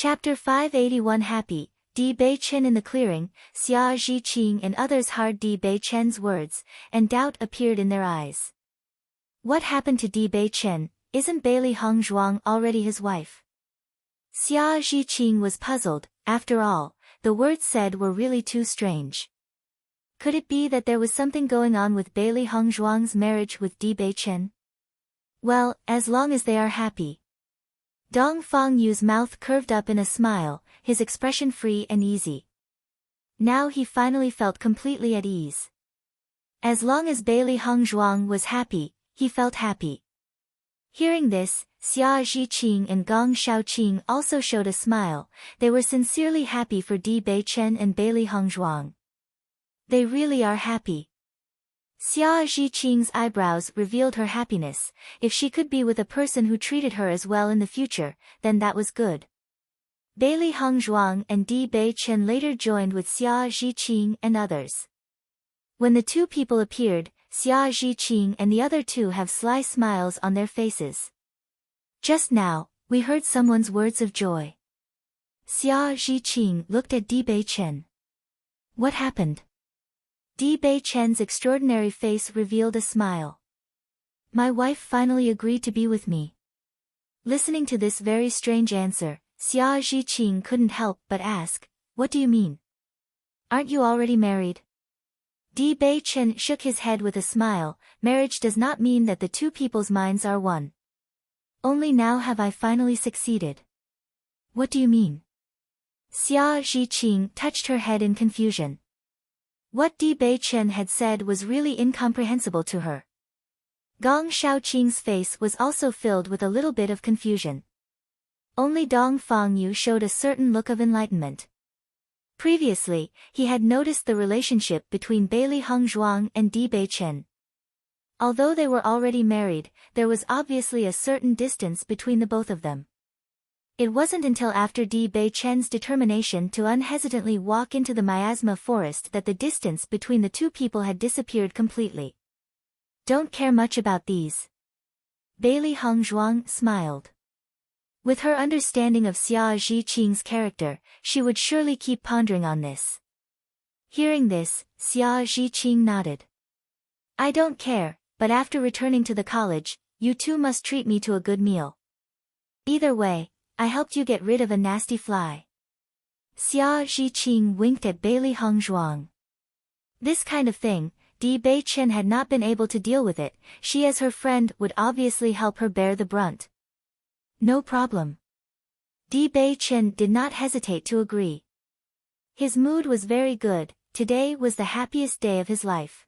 Chapter 581 Happy, Di Bei Chen in the clearing, Xia Zhiqing and others heard Di Bei Chen's words, and doubt appeared in their eyes. What happened to Di Bei Chen? Isn't Bailey Hong Zhuang already his wife? Xia Zhiqing was puzzled. After all, the words said were really too strange. Could it be that there was something going on with Bailey Hong Zhuang's marriage with Di Bei Chen? Well, as long as they are happy. Dong Fengyu's mouth curved up in a smile, his expression free and easy. Now he finally felt completely at ease. As long as Bailey Hong Zhuang was happy, he felt happy. Hearing this, Xia Zhiqing and Gong Shaoqing also showed a smile. They were sincerely happy for Di Bei Chen and Bailey Hong Zhuang. They really are happy. Xia Zhiqing's eyebrows revealed her happiness. If she could be with a person who treated her as well in the future, then that was good. Bailey Hong Zhuang and Di Bei Chen later joined with Xia Zhiqing and others. When the two people appeared, Xia Zhiqing and the other two have sly smiles on their faces. Just now, we heard someone's words of joy. Xia Zhiqing looked at Di Bei Chen. What happened? Di Bei Chen's extraordinary face revealed a smile. My wife finally agreed to be with me. Listening to this very strange answer, Xia Zhiqing couldn't help but ask, what do you mean? Aren't you already married? Di Bei Chen shook his head with a smile. Marriage does not mean that the two people's minds are one. Only now have I finally succeeded. What do you mean? Xia Zhiqing touched her head in confusion. What Di Bei Chen had said was really incomprehensible to her. Gong Shaoqing's face was also filled with a little bit of confusion. Only Dong Fengyu showed a certain look of enlightenment. Previously, he had noticed the relationship between Bailey Hong Zhuang and Di Bei Chen. Although they were already married, there was obviously a certain distance between the both of them. It wasn't until after Di Bei Chen's determination to unhesitantly walk into the miasma forest that the distance between the two people had disappeared completely. Don't care much about these. Bailey Hong Zhuang smiled. With her understanding of Xia Zhiqing's character, she would surely keep pondering on this. Hearing this, Xia Zhiqing nodded. I don't care, but after returning to the college, you two must treat me to a good meal. Either way, I helped you get rid of a nasty fly. Xia Zhiqing winked at Bailey Hong Zhuang. This kind of thing, Di Bei Chen had not been able to deal with it. She as her friend would obviously help her bear the brunt. No problem. Di Bei Chen did not hesitate to agree. His mood was very good. Today was the happiest day of his life.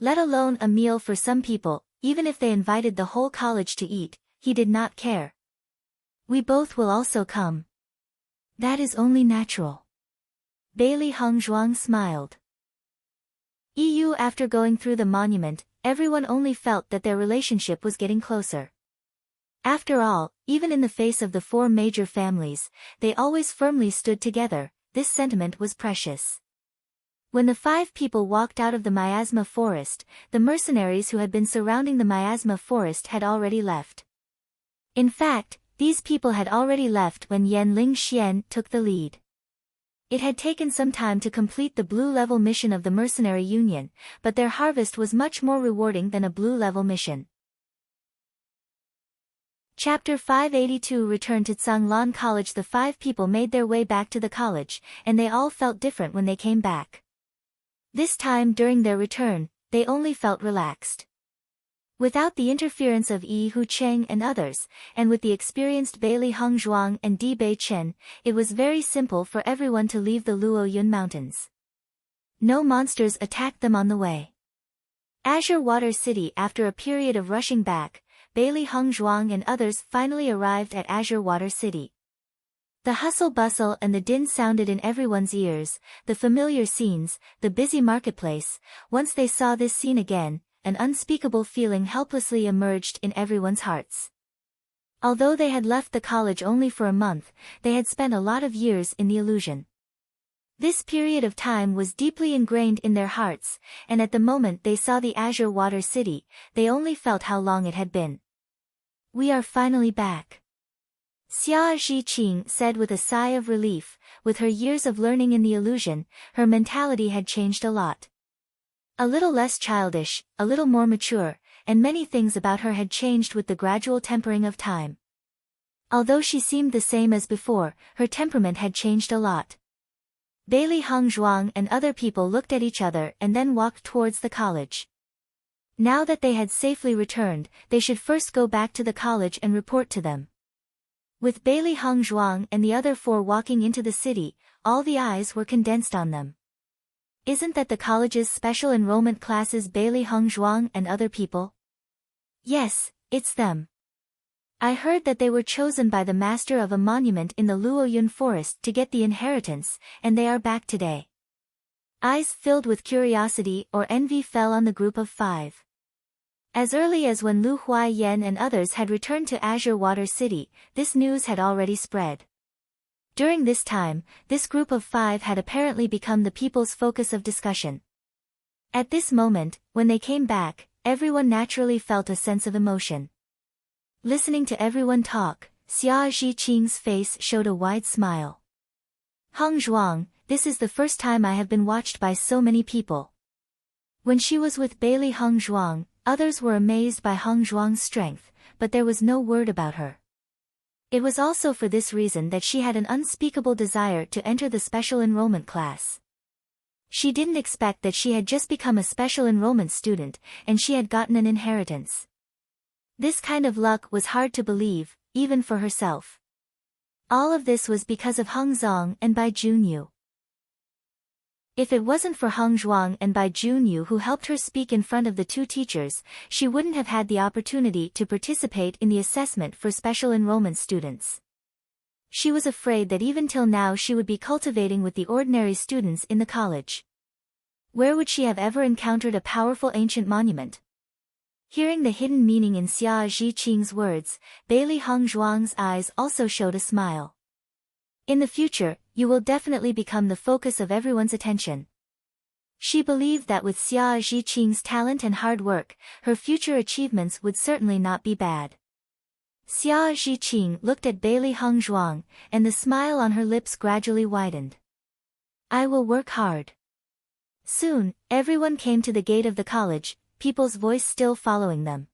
Let alone a meal for some people, even if they invited the whole college to eat, he did not care. We both will also come. That is only natural. Bailey Hong Zhuang smiled. After going through the monument, everyone only felt that their relationship was getting closer. After all, even in the face of the four major families, they always firmly stood together. This sentiment was precious. When the five people walked out of the miasma forest, the mercenaries who had been surrounding the miasma forest had already left. In fact, these people had already left when Yan Lingxian took the lead. It had taken some time to complete the blue-level mission of the Mercenary Union, but their harvest was much more rewarding than a blue-level mission. Chapter 582 Return to Tsanglan College. The five people made their way back to the college, and they all felt different when they came back. This time during their return, they only felt relaxed. Without the interference of Yi Hucheng and others, and with the experienced Bailey Hong Zhuang and Di Bei Chen, it was very simple for everyone to leave the Luoyun Mountains. No monsters attacked them on the way. Azure Water City. After a period of rushing back, Bailey Hong Zhuang and others finally arrived at Azure Water City. The hustle-bustle and the din sounded in everyone's ears, the familiar scenes, the busy marketplace. Once they saw this scene again, an unspeakable feeling helplessly emerged in everyone's hearts. Although they had left the college only for a month, they had spent a lot of years in the illusion. This period of time was deeply ingrained in their hearts, and at the moment they saw the Azure Water City, they only felt how long it had been. We are finally back. Xia Zhiqing said with a sigh of relief. With her years of learning in the illusion, her mentality had changed a lot. A little less childish, a little more mature, and many things about her had changed with the gradual tempering of time. Although she seemed the same as before, her temperament had changed a lot. Bailey Hongzhuang and other people looked at each other and then walked towards the college. Now that they had safely returned, they should first go back to the college and report to them. With Bailey Hongzhuang and the other four walking into the city, all the eyes were condensed on them. Isn't that the college's special enrollment classes, Bailey Hongzhuang and other people? Yes, it's them. I heard that they were chosen by the master of a monument in the Luoyun forest to get the inheritance, and they are back today. Eyes filled with curiosity or envy fell on the group of 5. As early as when Lu Huaiyan and others had returned to Azure Water City, this news had already spread. During this time, this group of 5 had apparently become the people's focus of discussion. At this moment, when they came back, everyone naturally felt a sense of emotion. Listening to everyone talk, Xia Zhiqing's face showed a wide smile. Hongzhuang, this is the first time I have been watched by so many people. When she was with Bailey Hongzhuang, others were amazed by Hongzhuang's strength, but there was no word about her. It was also for this reason that she had an unspeakable desire to enter the special enrollment class. She didn't expect that she had just become a special enrollment student, and she had gotten an inheritance. This kind of luck was hard to believe, even for herself. All of this was because of Heng Zong and Bai Junyu. If it wasn't for Hongzhuang and Bai Junyu who helped her speak in front of the 2 teachers, she wouldn't have had the opportunity to participate in the assessment for special enrollment students. She was afraid that even till now she would be cultivating with the ordinary students in the college. Where would she have ever encountered a powerful ancient monument? Hearing the hidden meaning in Xia Zhiqing's words, Bailey Hongzhuang's eyes also showed a smile. In the future, you will definitely become the focus of everyone's attention. She believed that with Xia Zhiqing's talent and hard work, her future achievements would certainly not be bad. Xia Zhiqing looked at Bailey Hongzhuang, and the smile on her lips gradually widened. I will work hard. Soon, everyone came to the gate of the college, people's voice still following them.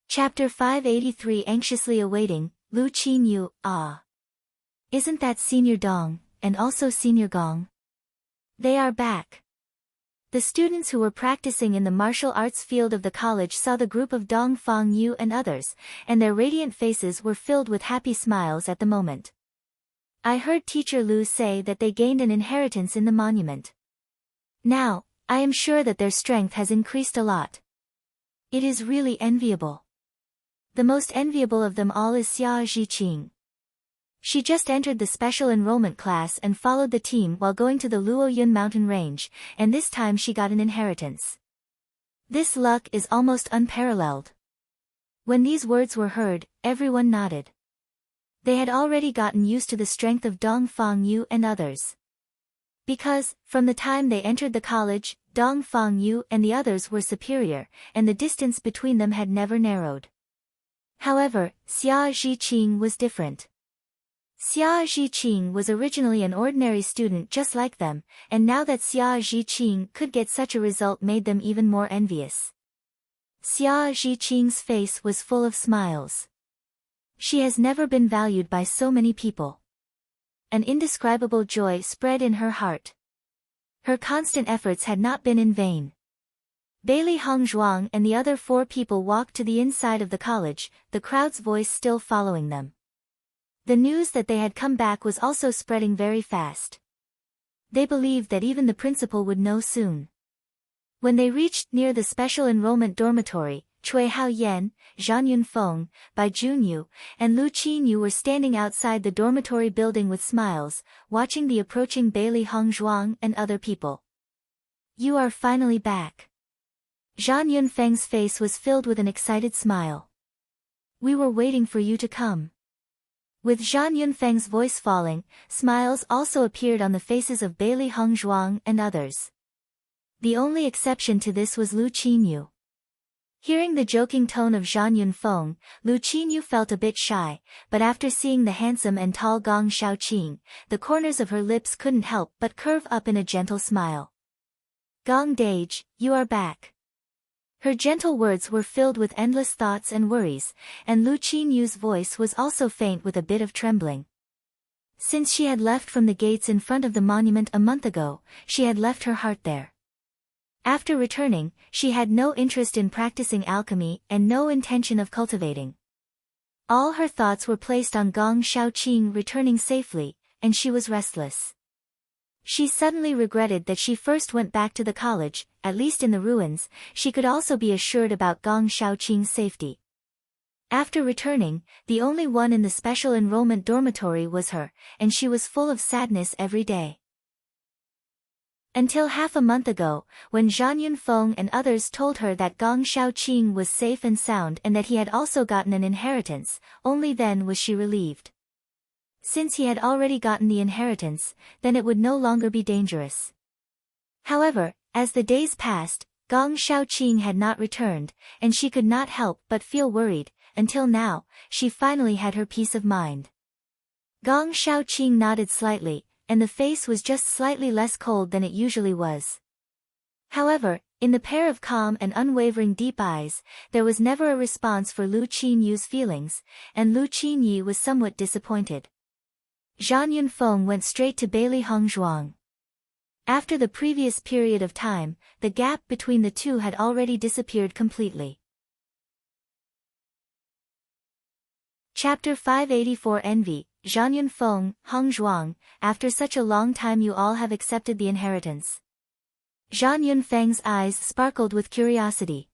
Chapter 583 Anxiously awaiting, Lu Qinyu, ah. Isn't that Senior Dong, and also Senior Gong? They are back. The students who were practicing in the martial arts field of the college saw the group of Dong Fang Yu and others, and their radiant faces were filled with happy smiles at the moment. I heard Teacher Lu say that they gained an inheritance in the monument. Now, I am sure that their strength has increased a lot. It is really enviable. The most enviable of them all is Xia Zhiqing. She just entered the special enrollment class and followed the team while going to the Luoyun mountain range, and this time she got an inheritance. This luck is almost unparalleled. When these words were heard, everyone nodded. They had already gotten used to the strength of Dong Fang Yu and others. Because, from the time they entered the college, Dong Fang Yu and the others were superior, and the distance between them had never narrowed. However, Xia Zhiqing was different. Xia Zhiqing was originally an ordinary student just like them, and now that Xia Zhiqing could get such a result made them even more envious. Xia Zhiqing's face was full of smiles. She has never been valued by so many people. An indescribable joy spread in her heart. Her constant efforts had not been in vain. Bailey Hongzhuang and the other 4 people walked to the inside of the college, the crowd's voice still following them. The news that they had come back was also spreading very fast. They believed that even the principal would know soon. When they reached near the special enrollment dormitory, Cui Haoyan, Zhang Yunfeng, Bai Junyu, and Lu Qinyu were standing outside the dormitory building with smiles, watching the approaching Bailey Hongzhuang and other people. You are finally back. Zhang Yunfeng's face was filled with an excited smile. We were waiting for you to come. With Zhang Yunfeng's voice falling, smiles also appeared on the faces of Bailey Hongzhuang and others. The only exception to this was Lu Qinyu. Hearing the joking tone of Zhan Yunfeng, Lu Qinyu felt a bit shy, but after seeing the handsome and tall Gong Shaoqing, the corners of her lips couldn't help but curve up in a gentle smile. Gong Dage, you are back. Her gentle words were filled with endless thoughts and worries, and Lu Qinyu's voice was also faint with a bit of trembling. Since she had left from the gates in front of the monument a month ago, she had left her heart there. After returning, she had no interest in practicing alchemy and no intention of cultivating. All her thoughts were placed on Gong Shaoqing returning safely, and she was restless. She suddenly regretted that she first went back to the college, at least in the ruins, she could also be assured about Gong Shaoqing's safety. After returning, the only one in the special enrollment dormitory was her, and she was full of sadness every day. Until half a month ago, when Zhan Yunfeng and others told her that Gong Shaoqing was safe and sound and that he had also gotten an inheritance, only then was she relieved. Since he had already gotten the inheritance, then it would no longer be dangerous. However, as the days passed, Gong Shaoqing had not returned, and she could not help but feel worried. Until now, she finally had her peace of mind. Gong Shaoqing nodded slightly, and the face was just slightly less cold than it usually was. However, in the pair of calm and unwavering deep eyes, there was never a response for Lu Qinyu's feelings, and Lu Qinyu was somewhat disappointed. Zhan Yunfeng went straight to Beili Hongzhuang. After the previous period of time, the gap between the two had already disappeared completely. Chapter 584 Envy, Zhan Yunfeng, Hongzhuang, after such a long time you all have accepted the inheritance. Zhan Yunfeng's eyes sparkled with curiosity.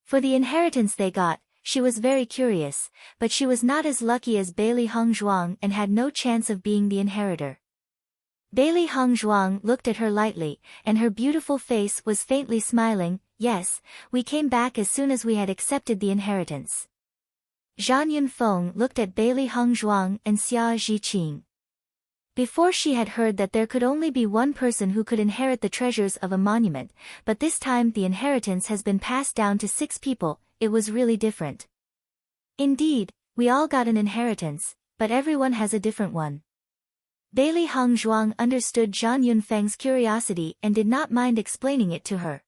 For the inheritance they got, she was very curious, but she was not as lucky as Beili Hongzhuang and had no chance of being the inheritor. Beili Hongzhuang looked at her lightly, and her beautiful face was faintly smiling. Yes, we came back as soon as we had accepted the inheritance. Zhan Yunfeng looked at Beili Hongzhuang and Xia Zhiqing. Before she had heard that there could only be one person who could inherit the treasures of a monument, but this time the inheritance has been passed down to 6 people, it was really different. Indeed, we all got an inheritance, but everyone has a different one. Beili Hongzhuang understood Zhan Yunfeng's curiosity and did not mind explaining it to her.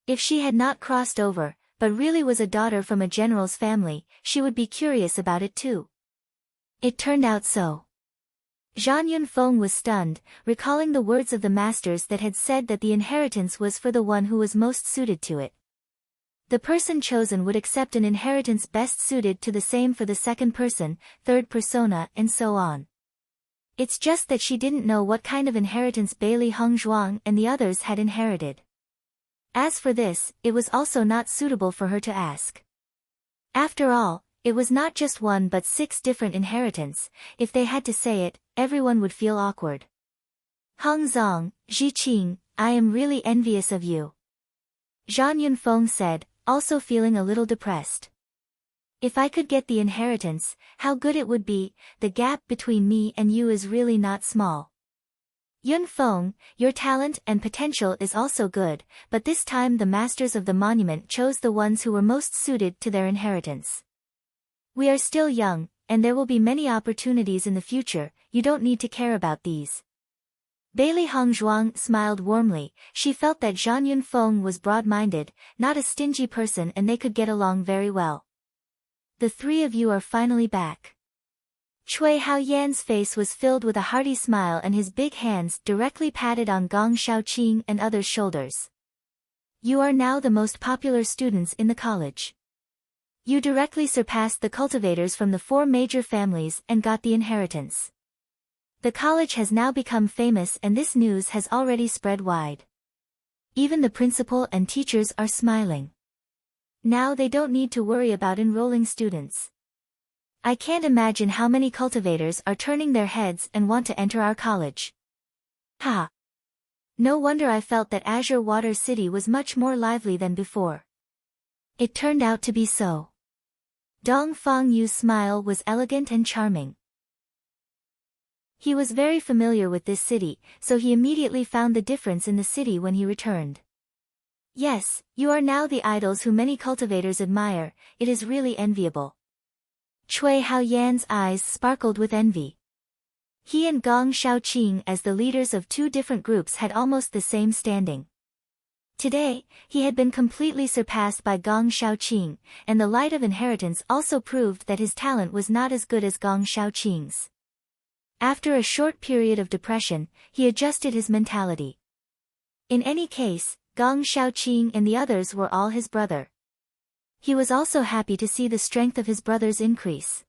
If she had not crossed over, but really was a daughter from a general's family, she would be curious about it too. It turned out so. Zhan Yunfeng was stunned, recalling the words of the masters that had said that the inheritance was for the one who was most suited to it. The person chosen would accept an inheritance best suited to the same for the second person, third persona, and so on. It's just that she didn't know what kind of inheritance Beili Hongzhuang and the others had inherited. As for this, it was also not suitable for her to ask. After all, it was not just one but 6 different inheritance. If they had to say it, everyone would feel awkward. Hongzong, Zhiqing, I am really envious of you. Zhan Yunfeng said, also feeling a little depressed. If I could get the inheritance, how good it would be. The gap between me and you is really not small. Yunfeng, your talent and potential is also good, but this time the masters of the monument chose the ones who were most suited to their inheritance. We are still young, and there will be many opportunities in the future, you don't need to care about these. Beili Hongzhuang smiled warmly, she felt that Zhan Yunfeng was broad-minded, not a stingy person, and they could get along very well. The 3 of you are finally back. Cui Haoyan's face was filled with a hearty smile and his big hands directly patted on Gong Shaoqing and others' shoulders. You are now the most popular students in the college. You directly surpassed the cultivators from the 4 major families and got the inheritance. The college has now become famous and this news has already spread wide. Even the principal and teachers are smiling. Now they don't need to worry about enrolling students. I can't imagine how many cultivators are turning their heads and want to enter our college. Ha! No wonder I felt that Azure Water City was much more lively than before. It turned out to be so. Dong Fengyu's smile was elegant and charming. He was very familiar with this city, so he immediately found the difference in the city when he returned. Yes, you are now the idols who many cultivators admire, it is really enviable. Cui Haoyan's eyes sparkled with envy. He and Gong Shaoqing as the leaders of two different groups had almost the same standing. Today, he had been completely surpassed by Gong Shaoqing, and the light of inheritance also proved that his talent was not as good as Gong Shaoqing's. After a short period of depression, he adjusted his mentality. In any case, Gong Shaoqing and the others were all his brother. He was also happy to see the strength of his brothers increase.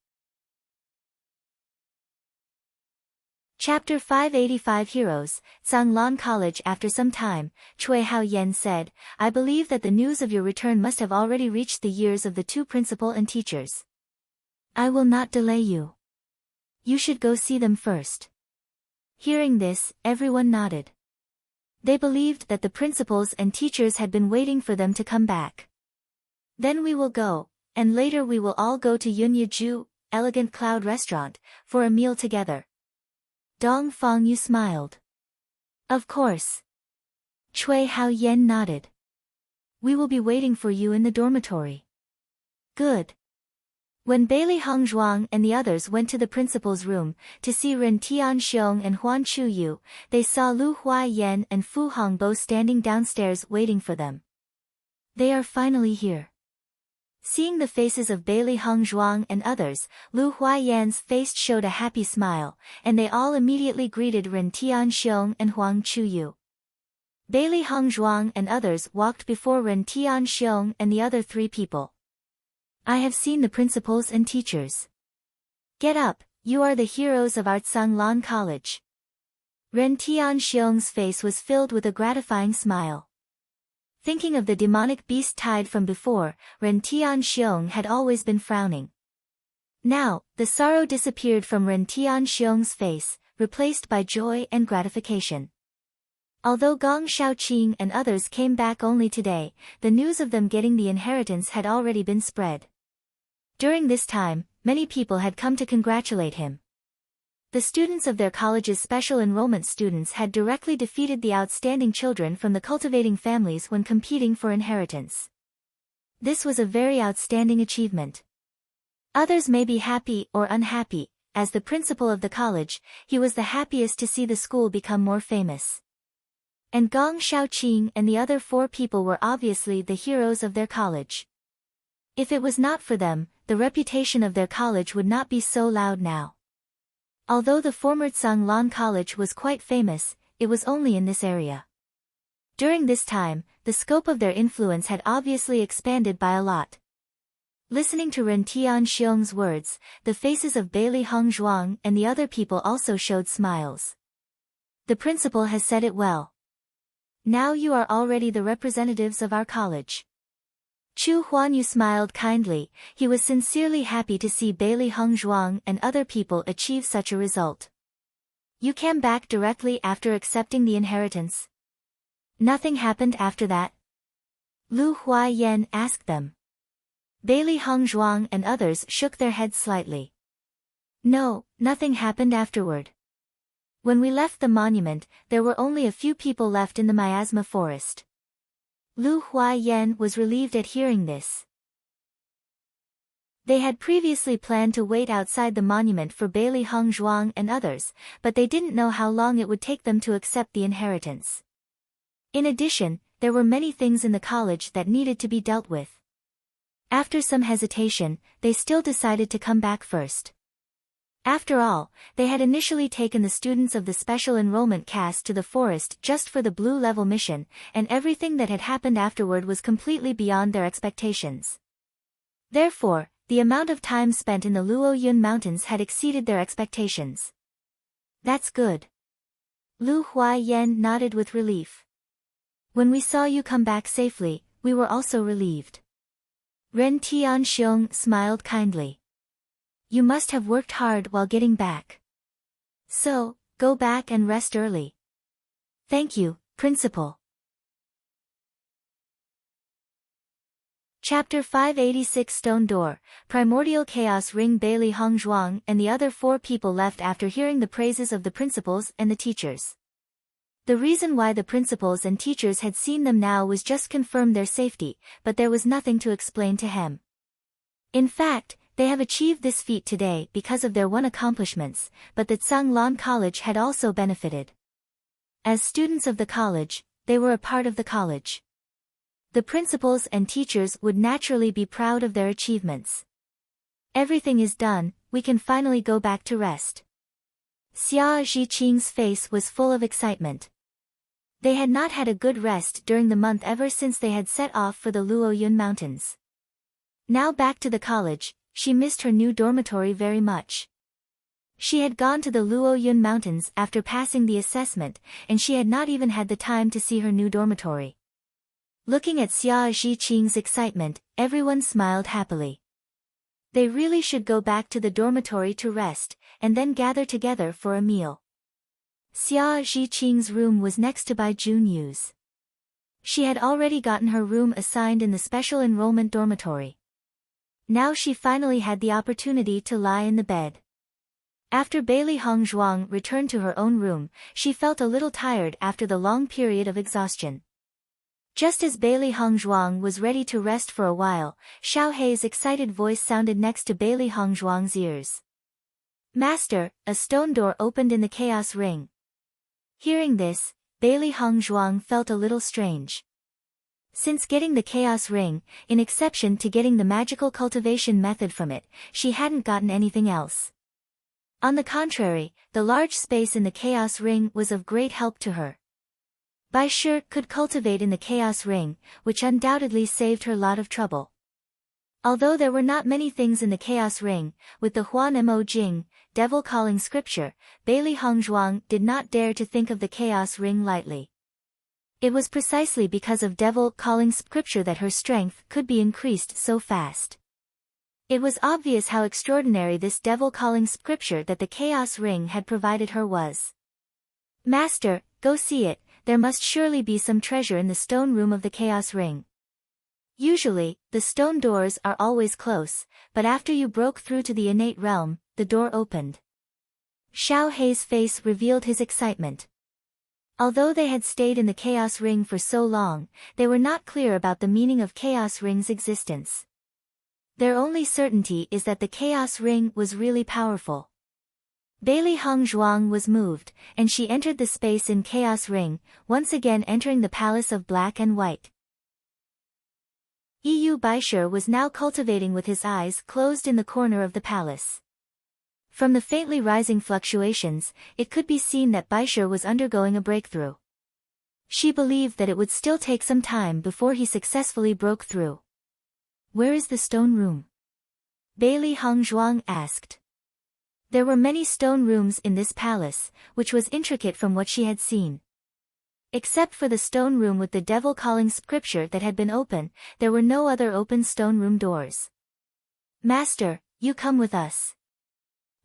Chapter 585 Heroes, Zhanglan College. After some time, Cui Haoyan said, I believe that the news of your return must have already reached the ears of the two principal and teachers. I will not delay you. You should go see them first. Hearing this, everyone nodded. They believed that the principals and teachers had been waiting for them to come back. Then we will go, and later we will all go to Yunyaju, Elegant Cloud Restaurant, for a meal together. Dong Fangyu smiled. Of course. Cui Haoyan nodded. We will be waiting for you in the dormitory. Good. When Bailey Hongzhuang and the others went to the principal's room, to see Ren Tianxiong and Huan Chuyu, they saw Lu Huaiyan and Fu Hongbo standing downstairs waiting for them. They are finally here. Seeing the faces of Bailey Hongzhuang and others, Lu Huaiyan's face showed a happy smile, and they all immediately greeted Ren Tianxiong and Huang Chuyu. Bailey Hongzhuang and others walked before Ren Tianxiong and the other three people. I have seen the principals and teachers. Get up, you are the heroes of our Zhanglan College. Ren Tianxiong's face was filled with a gratifying smile. Thinking of the demonic beast tide from before, Ren Tianxiong had always been frowning. Now, the sorrow disappeared from Ren Tianxiong's face, replaced by joy and gratification. Although Gong Shaoqing and others came back only today, the news of them getting the inheritance had already been spread. During this time, many people had come to congratulate him. The students of their college's special enrollment students had directly defeated the outstanding children from the cultivating families when competing for inheritance. This was a very outstanding achievement. Others may be happy or unhappy. As the principal of the college, he was the happiest to see the school become more famous. And Gong Shaoqing and the other four people were obviously the heroes of their college. If it was not for them, the reputation of their college would not be so loud now. Although the former Zhanglan College was quite famous, it was only in this area. During this time, the scope of their influence had obviously expanded by a lot. Listening to Ren Tianxiong's words, the faces of Bailey Hongzhuang and the other people also showed smiles. The principal has said it well. Now you are already the representatives of our college. Chu Huanyu smiled kindly. He was sincerely happy to see Bailey Hongzhuang and other people achieve such a result. You came back directly after accepting the inheritance. Nothing happened after that? Lu Huaiyan asked them. Bailey Hongzhuang and others shook their heads slightly. No, nothing happened afterward. When we left the monument, there were only a few people left in the miasma forest. Lu Huaiyan was relieved at hearing this. They had previously planned to wait outside the monument for Bailey Hongzhuang and others, but they didn't know how long it would take them to accept the inheritance. In addition, there were many things in the college that needed to be dealt with. After some hesitation, they still decided to come back first. After all, they had initially taken the students of the special enrollment caste to the forest just for the blue level mission, and everything that had happened afterward was completely beyond their expectations. Therefore, the amount of time spent in the Luoyun Mountains had exceeded their expectations. That's good. Lu Huaiyan nodded with relief. When we saw you come back safely, we were also relieved. Ren Tianxiong smiled kindly. You must have worked hard while getting back. So, go back and rest early. Thank you, Principal. Chapter 586 Stone Door, Primordial Chaos Ring. Bailey Hongzhuang and the other four people left after hearing the praises of the principals and the teachers. The reason why the principals and teachers had seen them now was just confirm their safety, but there was nothing to explain to him. In fact, they have achieved this feat today because of their one accomplishments, but the Tsanglan College had also benefited. As students of the college, they were a part of the college. The principals and teachers would naturally be proud of their achievements. Everything is done, we can finally go back to rest. Xia Zhiqing's face was full of excitement. They had not had a good rest during the month ever since they had set off for the Luoyun Mountains. Now back to the college, she missed her new dormitory very much. She had gone to the Luoyun Mountains after passing the assessment, and she had not even had the time to see her new dormitory. Looking at Xia Zhiqing's excitement, everyone smiled happily. They really should go back to the dormitory to rest, and then gather together for a meal. Xia Zhiqing's room was next to Bai Junyu's. She had already gotten her room assigned in the special enrollment dormitory. Now she finally had the opportunity to lie in the bed. After Bailey Hongzhuang returned to her own room, she felt a little tired after the long period of exhaustion. Just as Bailey Hongzhuang was ready to rest for a while, Xiao Hei's excited voice sounded next to Bailey Hongzhuang's ears. "Master, a stone door opened in the chaos ring." Hearing this, Bailey Hongzhuang felt a little strange. Since getting the chaos ring, in exception to getting the magical cultivation method from it, she hadn't gotten anything else. On the contrary, the large space in the chaos ring was of great help to her. Bai Shi could cultivate in the chaos ring, which undoubtedly saved her lot of trouble. Although there were not many things in the chaos ring, with the Huan Mo Jing, devil calling scripture, Bailey Hongzhuang did not dare to think of the chaos ring lightly. It was precisely because of devil calling scripture that her strength could be increased so fast. It was obvious how extraordinary this devil calling scripture that the chaos ring had provided her was. "Master, go see it, there must surely be some treasure in the stone room of the chaos ring." Usually, the stone doors are always close, but after you broke through to the innate realm, the door opened. Xiao Hei's face revealed his excitement. Although they had stayed in the chaos ring for so long, they were not clear about the meaning of chaos ring's existence. Their only certainty is that the chaos ring was really powerful. Bailey Hongzhuang was moved, and she entered the space in chaos ring, once again entering the palace of black and white. Yu Baishir was now cultivating with his eyes closed in the corner of the palace. From the faintly rising fluctuations, it could be seen that Baishir was undergoing a breakthrough. She believed that it would still take some time before he successfully broke through. "Where is the stone room?" Bailey Hongzhuang asked. There were many stone rooms in this palace, which was intricate from what she had seen. Except for the stone room with the devil calling scripture that had been open, there were no other open stone room doors. "Master, you come with us."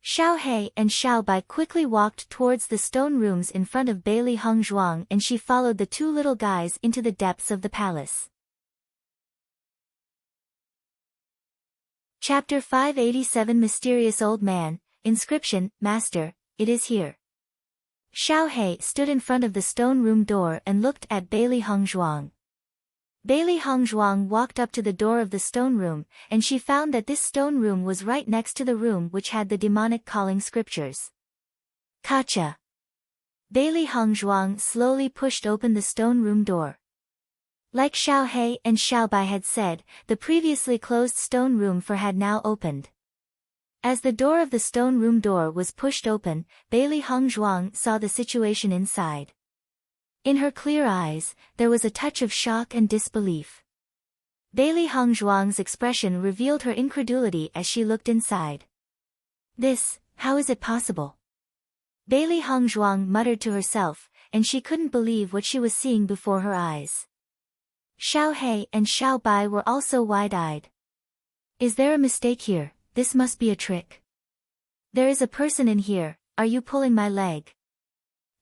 Xiao Hei and Xiao Bai quickly walked towards the stone rooms in front of Bailey Hongzhuang, and she followed the two little guys into the depths of the palace. Chapter 587 Mysterious Old Man, Inscription, Master, it is here. Xiao Hei stood in front of the stone room door and looked at Bailey Hongzhuang. Bailey Hongzhuang walked up to the door of the stone room, and she found that this stone room was right next to the room which had the demonic calling scriptures. "Kacha." Bailey Hongzhuang slowly pushed open the stone room door. Like Xiao Hei and Xiao Bai had said, the previously closed stone room had now opened. As the door of the stone room door was pushed open, Bailey Hongzhuang saw the situation inside. In her clear eyes, there was a touch of shock and disbelief. Bailey Hongzhuang's expression revealed her incredulity as she looked inside. How is it possible?" Bailey Hongzhuang muttered to herself, and she couldn't believe what she was seeing before her eyes. Xiao Hei and Xiao Bai were also wide-eyed. "Is there a mistake here? This must be a trick. There is a person in here, are you pulling my leg?"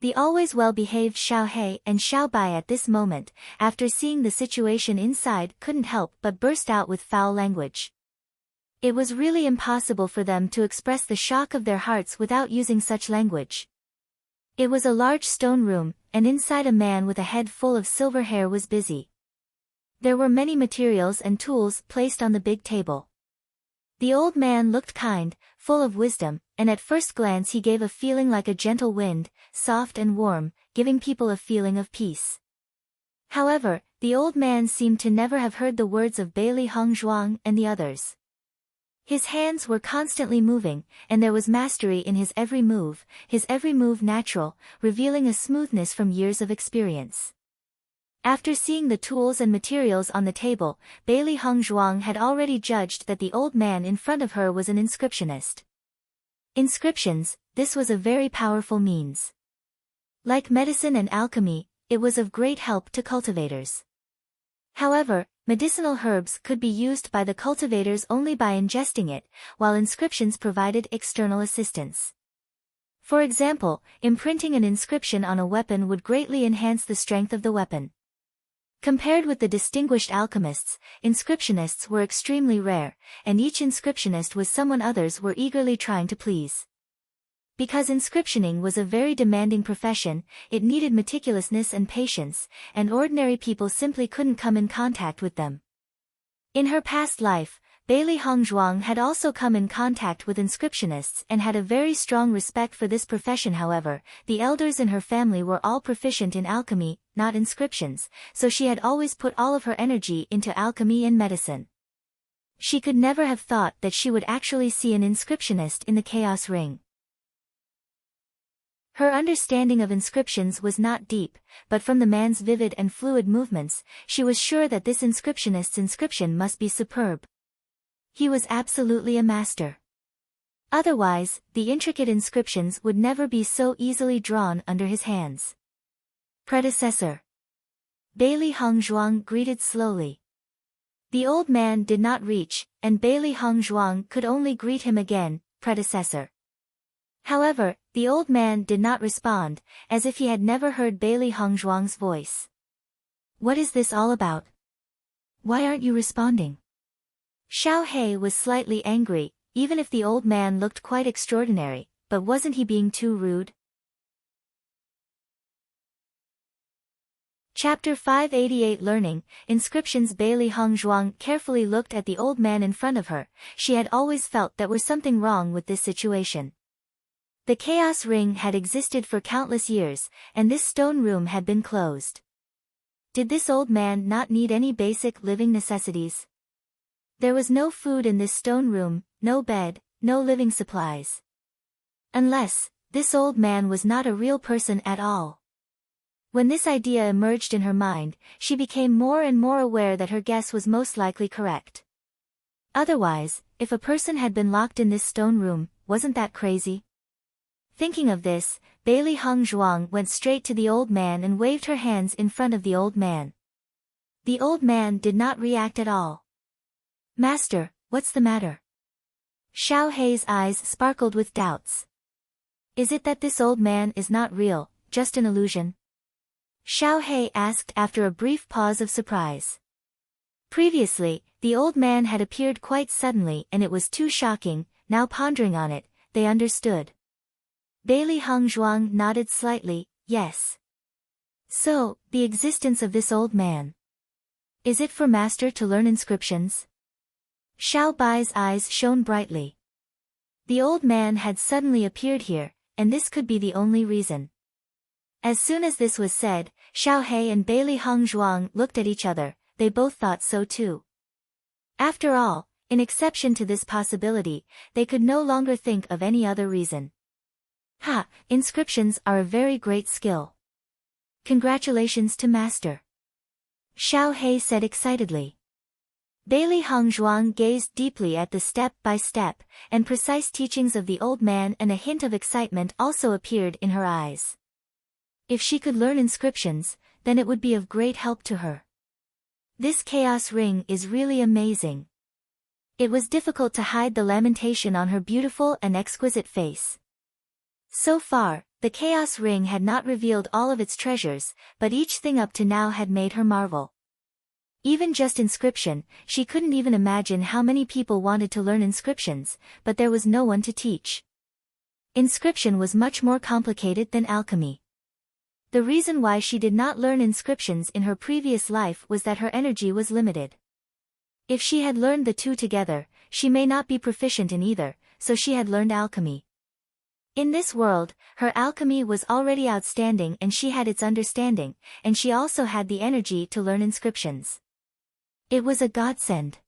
The always well-behaved Xiao Hei and Xiao Bai at this moment, after seeing the situation inside, couldn't help but burst out with foul language. It was really impossible for them to express the shock of their hearts without using such language. It was a large stone room, and inside a man with a head full of silver hair was busy. There were many materials and tools placed on the big table. The old man looked kind, full of wisdom, and at first glance he gave a feeling like a gentle wind, soft and warm, giving people a feeling of peace. However, the old man seemed to never have heard the words of Bailey Hongzhuang and the others. His hands were constantly moving, and there was mastery in his every move natural, revealing a smoothness from years of experience. After seeing the tools and materials on the table, Bailey Hongzhuang had already judged that the old man in front of her was an inscriptionist. Inscriptions, this was a very powerful means. Like medicine and alchemy, it was of great help to cultivators. However, medicinal herbs could be used by the cultivators only by ingesting it, while inscriptions provided external assistance. For example, imprinting an inscription on a weapon would greatly enhance the strength of the weapon. Compared with the distinguished alchemists, inscriptionists were extremely rare, and each inscriptionist was someone others were eagerly trying to please. Because inscriptioning was a very demanding profession, it needed meticulousness and patience, and ordinary people simply couldn't come in contact with them. In her past life, Bailey Hongzhuang had also come in contact with inscriptionists and had a very strong respect for this profession. However, the elders in her family were all proficient in alchemy, not inscriptions, so she had always put all of her energy into alchemy and medicine. She could never have thought that she would actually see an inscriptionist in the Chaos Ring. Her understanding of inscriptions was not deep, but from the man's vivid and fluid movements, she was sure that this inscriptionist's inscription must be superb. He was absolutely a master. Otherwise, the intricate inscriptions would never be so easily drawn under his hands. Predecessor. Bailey Hongzhuang greeted slowly. The old man did not reach, and Bailey Hongzhuang could only greet him again, predecessor. However, the old man did not respond, as if he had never heard Bailey Hongzhuang's voice. What is this all about? Why aren't you responding? Xiao He was slightly angry, even if the old man looked quite extraordinary, but wasn't he being too rude? Chapter 588 Learning, Inscriptions. Bailey Hongzhuang carefully looked at the old man in front of her. She had always felt that there was something wrong with this situation. The Chaos Ring had existed for countless years, and this stone room had been closed. Did this old man not need any basic living necessities? There was no food in this stone room, no bed, no living supplies. Unless, this old man was not a real person at all. When this idea emerged in her mind, she became more and more aware that her guess was most likely correct. Otherwise, if a person had been locked in this stone room, wasn't that crazy? Thinking of this, Bailey Hongzhuang went straight to the old man and waved her hands in front of the old man. The old man did not react at all. Master, what's the matter? Xiao He's eyes sparkled with doubts. Is it that this old man is not real, just an illusion? Xiao He asked after a brief pause of surprise. Previously, the old man had appeared quite suddenly and it was too shocking. Now pondering on it, they understood. Bailey Hongzhuang nodded slightly, yes. So, the existence of this old man. Is it for master to learn inscriptions? Xiao Bai's eyes shone brightly. The old man had suddenly appeared here, and this could be the only reason. As soon as this was said, Xiao He and Bailey Hongzhuang looked at each other. They both thought so too. After all, in exception to this possibility, they could no longer think of any other reason. Ha, inscriptions are a very great skill. Congratulations to master. Xiao He said excitedly. Bailey Hongzhuang gazed deeply at the step-by-step and precise teachings of the old man, and a hint of excitement also appeared in her eyes. If she could learn inscriptions, then it would be of great help to her. This Chaos Ring is really amazing. It was difficult to hide the lamentation on her beautiful and exquisite face. So far, the Chaos Ring had not revealed all of its treasures, but each thing up to now had made her marvel. Even just inscription, she couldn't even imagine how many people wanted to learn inscriptions, but there was no one to teach. Inscription was much more complicated than alchemy. The reason why she did not learn inscriptions in her previous life was that her energy was limited. If she had learned the two together, she may not be proficient in either, so she had learned alchemy. In this world, her alchemy was already outstanding and she had its understanding, and she also had the energy to learn inscriptions. It was a godsend.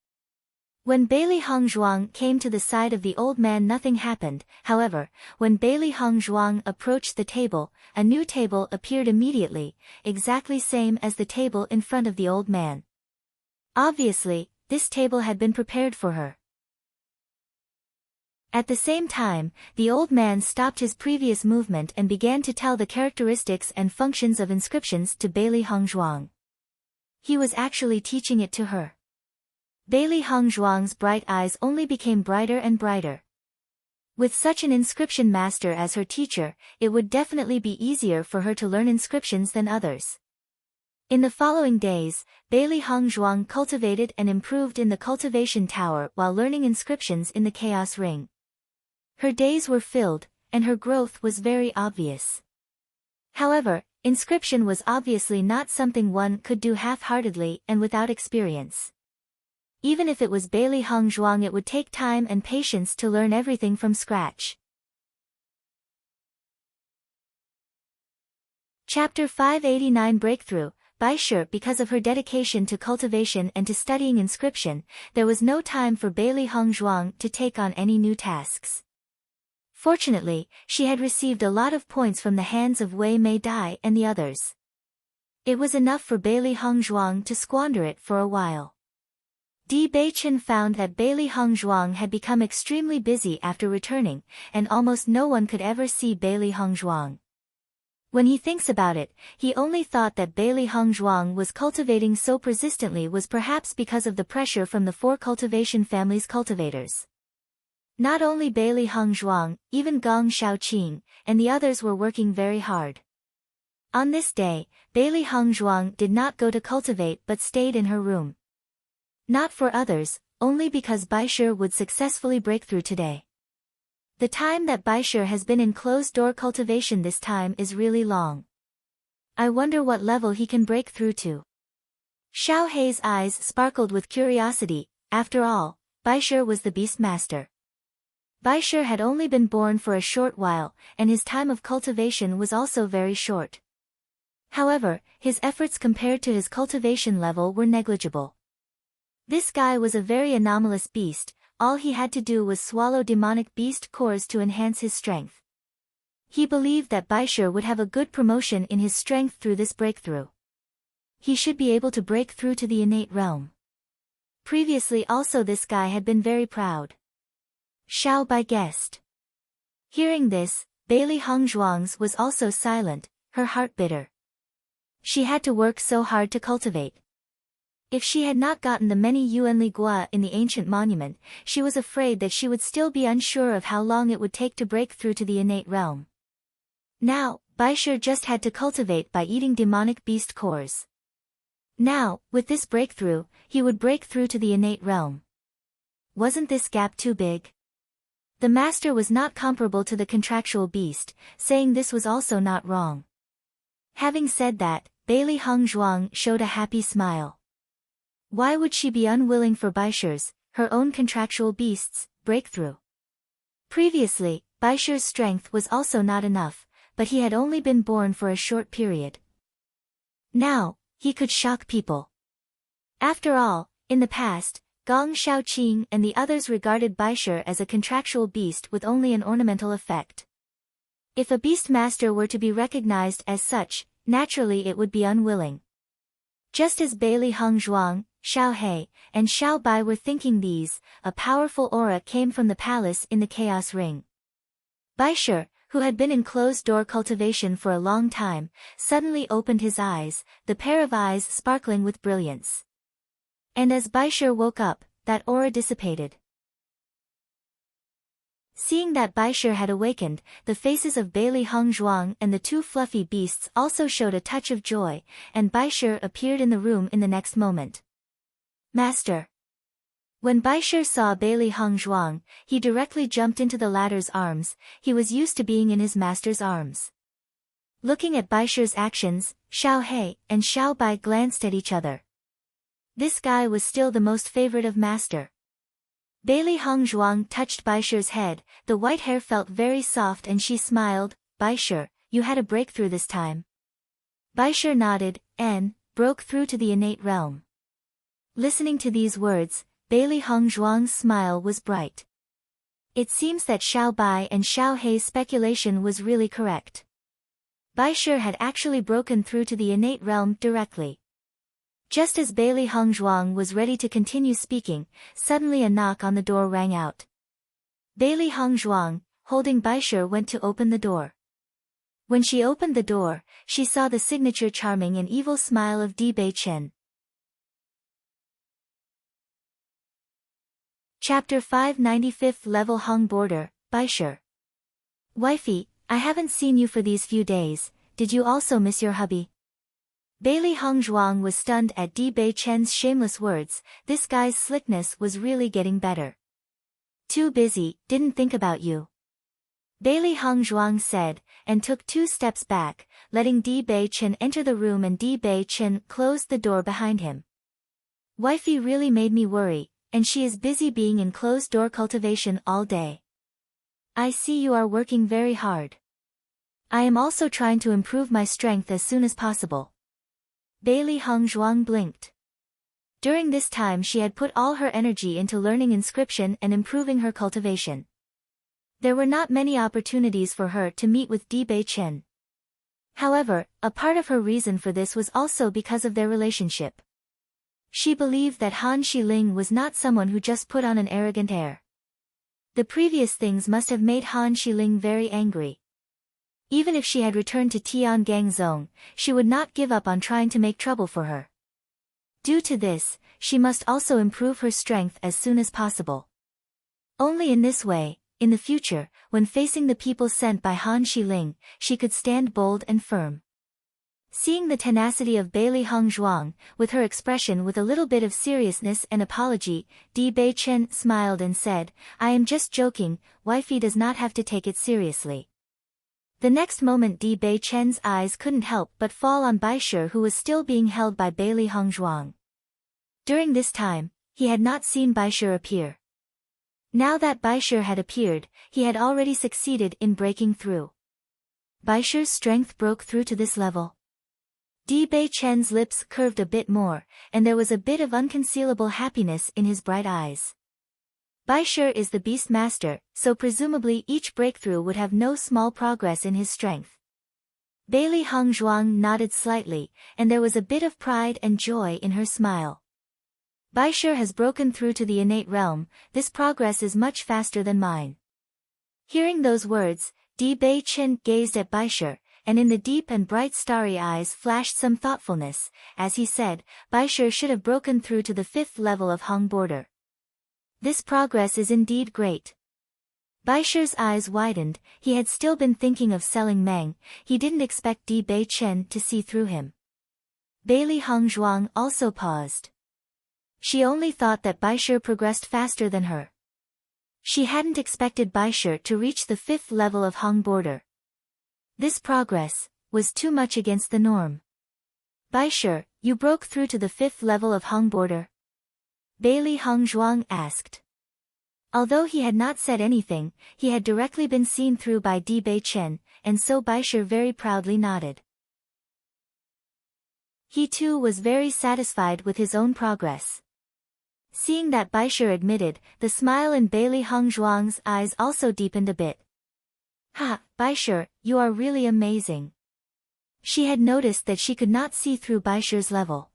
When Bailey Hongzhuang came to the side of the old man, nothing happened. However, when Bailey Hongzhuang approached the table, a new table appeared immediately, exactly same as the table in front of the old man. Obviously, this table had been prepared for her. At the same time, the old man stopped his previous movement and began to tell the characteristics and functions of inscriptions to Bailey Hongzhuang. He was actually teaching it to her. Bailey Hongzhuang's bright eyes only became brighter and brighter. With such an inscription master as her teacher, it would definitely be easier for her to learn inscriptions than others. In the following days, Bailey Hongzhuang cultivated and improved in the cultivation tower while learning inscriptions in the chaos ring. Her days were filled, and her growth was very obvious. However, inscription was obviously not something one could do half-heartedly and without experience. Even if it was Bailey Hongzhuang, it would take time and patience to learn everything from scratch. Chapter 589 Breakthrough. By Shi, because of her dedication to cultivation and to studying inscription, there was no time for Bailey Hongzhuang to take on any new tasks. Fortunately, she had received a lot of points from the hands of Wei Mei Dai and the others. It was enough for Bailey Hongzhuang to squander it for a while. Bewitching found that Bailey Hongzhuang had become extremely busy after returning, and almost no one could ever see Bailey Hongzhuang. When he thinks about it, he only thought that Bailey Hongzhuang was cultivating so persistently was perhaps because of the pressure from the 4 cultivation family's cultivators. Not only Bailey Hongzhuang, even Gong Shaoqing, and the others were working very hard. On this day, Bailey Hongzhuang did not go to cultivate but stayed in her room. Not for others, only because Bai Shi would successfully break through today. The time that Bai Shi has been in closed-door cultivation this time is really long. I wonder what level he can break through to. Xiao Hei's eyes sparkled with curiosity. After all, Bai Shi was the beast master. Bai Shi had only been born for a short while, and his time of cultivation was also very short. However, his efforts compared to his cultivation level were negligible. This guy was a very anomalous beast. All he had to do was swallow demonic beast cores to enhance his strength. He believed that Bai Shi would have a good promotion in his strength through this breakthrough. He should be able to break through to the innate realm. Previously also this guy had been very proud. Xiao Bai guessed. Hearing this, Bailey Hongzhuang's was also silent, her heart bitter. She had to work so hard to cultivate. If she had not gotten the many Yuan Li Gua in the ancient monument, she was afraid that she would still be unsure of how long it would take to break through to the innate realm. Now, Bai Shi just had to cultivate by eating demonic beast cores. Now, with this breakthrough, he would break through to the innate realm. Wasn't this gap too big? The master was not comparable to the contractual beast, saying this was also not wrong. Having said that, Bailey Hongzhuang showed a happy smile. Why would she be unwilling for Bai Shi's, her own contractual beast's, breakthrough? Previously, Bai Shi's strength was also not enough, but he had only been born for a short period. Now, he could shock people. After all, in the past, Gong Shaoqing and the others regarded Bai Shi as a contractual beast with only an ornamental effect. If a beast master were to be recognized as such, naturally it would be unwilling. Just as Bailey Hongzhuang, Xiao Hei, and Xiao Bai were thinking these, a powerful aura came from the palace in the chaos ring. Bai Shi, who had been in closed-door cultivation for a long time, suddenly opened his eyes, the pair of eyes sparkling with brilliance. And as Bai Shi woke up, that aura dissipated. Seeing that Bai Shi had awakened, the faces of Bailey Hongzhuang and the 2 fluffy beasts also showed a touch of joy, and Bai Shi appeared in the room in the next moment. Master. When Bai Shi saw Bailey Hongzhuang, he directly jumped into the latter's arms. He was used to being in his master's arms. Looking at Baisher's actions, Xiao He and Xiao Bai glanced at each other. This guy was still the most favorite of master. Bailey Hongzhuang touched Baisher's head, the white hair felt very soft and she smiled. Baisher, you had a breakthrough this time. Baisher nodded, and broke through to the innate realm. Listening to these words, Bailey Hongzhuang's smile was bright. It seems that Xiao Bai and Xiao He's speculation was really correct. Baisher had actually broken through to the innate realm directly. Just as Bailey Hongzhuang was ready to continue speaking, suddenly a knock on the door rang out. Bailey Hongzhuang, holding Baisher, went to open the door. When she opened the door, she saw the signature charming and evil smile of Bewitching. Chapter 5 95th Level Hung Border, Baisher. Wifey, I haven't seen you for these few days, did you also miss your hubby? Bailey Hongzhuang was stunned at Bewitching's shameless words. This guy's slickness was really getting better. Too busy, didn't think about you. Bailey Hongzhuang said, and took 2 steps back, letting Bewitching enter the room and Bewitching closed the door behind him. Wifey really made me worry, and she is busy being in closed-door cultivation all day. I see you are working very hard. I am also trying to improve my strength as soon as possible. Bailey Hongzhuang blinked. During this time she had put all her energy into learning inscription and improving her cultivation. There were not many opportunities for her to meet with Bewitching. However, a part of her reason for this was also because of their relationship. She believed that Han Xiling was not someone who just put on an arrogant air. The previous things must have made Han Xiling very angry. Even if she had returned to Tiangang Zone, she would not give up on trying to make trouble for her. Due to this, she must also improve her strength as soon as possible. Only in this way, in the future, when facing the people sent by Han Xiling, she could stand bold and firm. Seeing the tenacity of Bailey Hongzhuang, with her expression with a little bit of seriousness and apology, Bewitching smiled and said, I am just joking, wifey does not have to take it seriously. The next moment Bewitching's eyes couldn't help but fall on Baisher, who was still being held by Bailey Hongzhuang. During this time, he had not seen Baisher appear. Now that Baisher had appeared, he had already succeeded in breaking through. Baisher's strength broke through to this level. Bewitching's lips curved a bit more, and there was a bit of unconcealable happiness in his bright eyes. Baisher is the beast master, so presumably each breakthrough would have no small progress in his strength. Bailey Hongzhuang nodded slightly, and there was a bit of pride and joy in her smile. Baisher has broken through to the innate realm, this progress is much faster than mine. Hearing those words, Bewitching gazed at Baisher, and in the deep and bright starry eyes flashed some thoughtfulness, as he said, Baisher should have broken through to the 5th level of Hung Border. This progress is indeed great. Baisher's eyes widened, he had still been thinking of selling Meng, he didn't expect Bewitching to see through him. Bailey Hongzhuang also paused. She only thought that Baisher progressed faster than her. She hadn't expected Baisher to reach the 5th level of Hung Border. This progress was too much against the norm. Baisher, you broke through to the 5th level of Hung Border? Bailey Hongzhuang asked. Although he had not said anything, he had directly been seen through by Bewitching, and so Baisher very proudly nodded. He too was very satisfied with his own progress. Seeing that Baisher admitted, the smile in Bailey Hongzhuang's eyes also deepened a bit. Ha, Baisher, you are really amazing. She had noticed that she could not see through Baisher's level.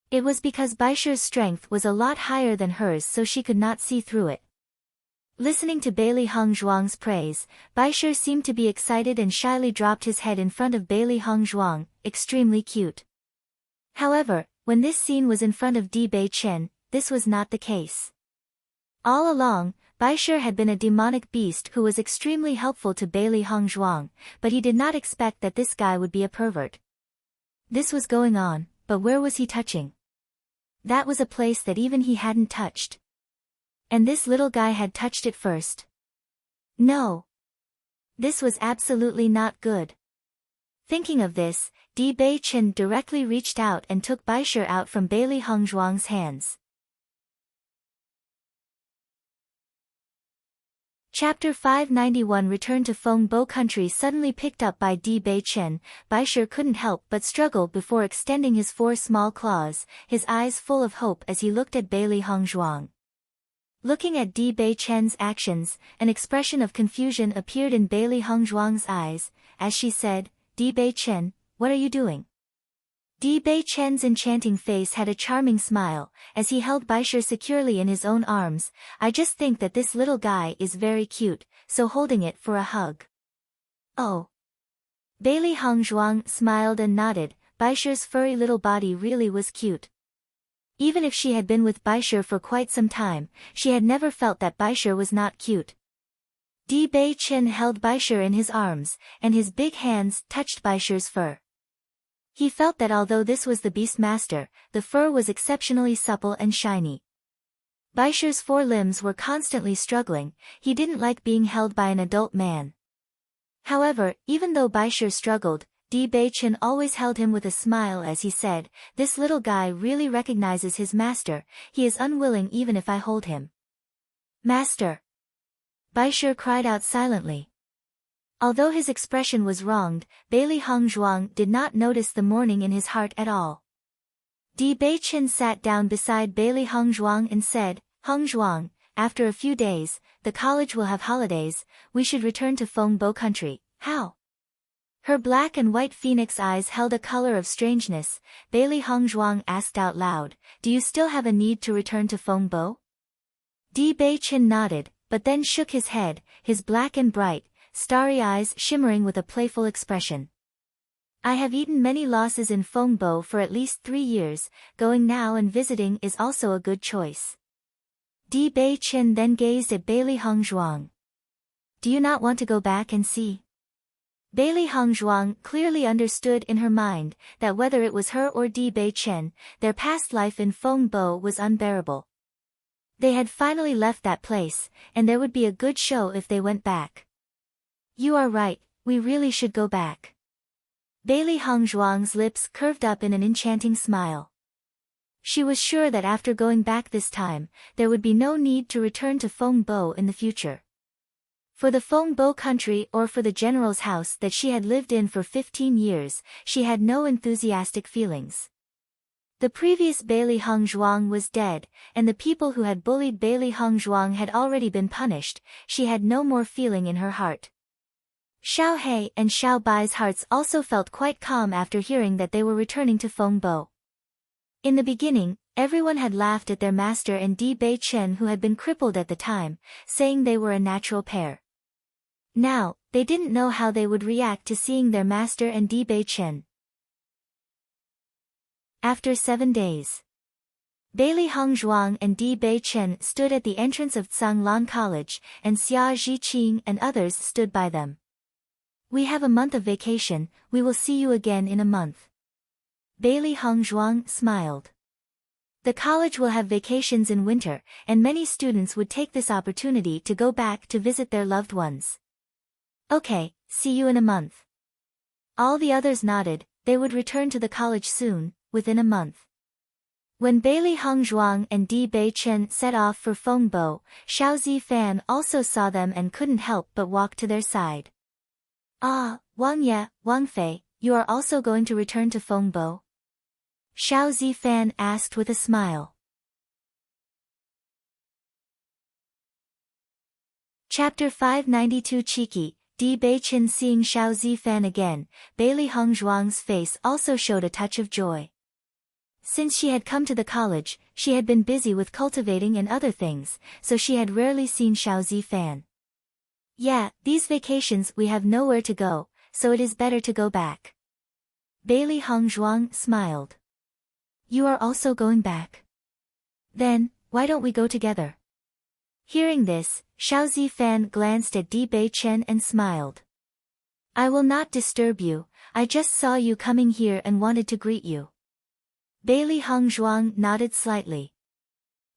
It was because Baisher's strength was a lot higher than hers, so she could not see through it. Listening to Bailey Hongzhuang's praise, Baisher seemed to be excited and shyly dropped his head in front of Bailey Hongzhuang, extremely cute. However, when this scene was in front of Bewitching, this was not the case. All along, Baisher had been a demonic beast who was extremely helpful to Bailey Hongzhuang, but he did not expect that this guy would be a pervert. This was going on, but where was he touching? That was a place that even he hadn't touched. And this little guy had touched it first. No. This was absolutely not good. Thinking of this, Di Bei Chen directly reached out and took Baisher out from Bailey Hongzhuang's hands. Chapter 591 Return to Fengbo Country. Suddenly picked up by Di Bei Chen, Baisher couldn't help but struggle before extending his 4 small claws, his eyes full of hope as he looked at Bailey Hongzhuang. Looking at Di Bei Chen's actions, an expression of confusion appeared in Bailey Hongzhuang's eyes, as she said, "Di Bei Chen, what are you doing?" Di Bei Chen's enchanting face had a charming smile, as he held Baisher securely in his own arms. "I just think that this little guy is very cute, so holding it for a hug." "Oh." Bailey Hongzhuang smiled and nodded. Baisher's furry little body really was cute. Even if she had been with Baisher for quite some time, she had never felt that Baisher was not cute. Di Bei Chen held Baisher in his arms, and his big hands touched Baisher's fur. He felt that although this was the Beastmaster, the fur was exceptionally supple and shiny. Baisher's 4 limbs were constantly struggling. He didn't like being held by an adult man. However, even though Baisher struggled, Di Bei Chen always held him with a smile as he said, "This little guy really recognizes his master. He is unwilling even if I hold him." "Master!" Baisher cried out silently. Although his expression was wronged, Bailey Hongzhuang did not notice the mourning in his heart at all. Di Bei Chen sat down beside Bailey Hongzhuang and said, "Hongzhuang, after a few days, the college will have holidays. We should return to Fengbo Country. How?" Her black and white phoenix eyes held a color of strangeness. Bailey Hongzhuang asked out loud, "Do you still have a need to return to Fengbo?" Di Bei Chen nodded, but then shook his head, his black and bright, starry eyes shimmering with a playful expression. "I have eaten many losses in Fengbo for at least 3 years, going now and visiting is also a good choice." Di Bei Chen then gazed at Bailey Hongzhuang. "Do you not want to go back and see?" Bailey Hongzhuang clearly understood in her mind that whether it was her or Di Bei Chen, their past life in Fengbo was unbearable. They had finally left that place, and there would be a good show if they went back. "You are right, we really should go back." Bailey Hongzhuang's lips curved up in an enchanting smile. She was sure that after going back this time, there would be no need to return to Fengbo in the future. For the Fengbo country or for the general's house that she had lived in for 15 years, she had no enthusiastic feelings. The previous Bailey Hongzhuang was dead, and the people who had bullied Bailey Hongzhuang had already been punished. She had no more feeling in her heart. Xiao He and Xiao Bai's hearts also felt quite calm after hearing that they were returning to Fengbo. In the beginning, everyone had laughed at their master and Di Bei Chen, who had been crippled at the time, saying they were a natural pair. Now, they didn't know how they would react to seeing their master and Di Bei Chen. After 7 days, Bailey Hongzhuang and Di Bei Chen stood at the entrance of Tsanglan College, and Xia Zhiqing and others stood by them. "We have a month of vacation, we will see you again in a month." Bailey Hongzhuang smiled. The college will have vacations in winter, and many students would take this opportunity to go back to visit their loved ones. "Okay, see you in a month." All the others nodded. They would return to the college soon, within a month. When Bailey Hongzhuang and Di Bei Chen set off for Fengbo, Xiao Zifan also saw them and couldn't help but walk to their side. "Ah, Wang Ye, Wang Fei, you are also going to return to Fengbo?" Xiao Zifan asked with a smile. Chapter 592 Cheeky, Di Bei Chen. Seeing Xiao Zifan again, Bailey Hongzhuang's face also showed a touch of joy. Since she had come to the college, she had been busy with cultivating and other things, so she had rarely seen Xiao Zifan. "Yeah, these vacations we have nowhere to go, so it is better to go back." Bailey Hongzhuang smiled. "You are also going back? Then, why don't we go together?" Hearing this, Xiao Zifan glanced at Di Bei Chen and smiled. "I will not disturb you, I just saw you coming here and wanted to greet you." Bailey Hongzhuang nodded slightly.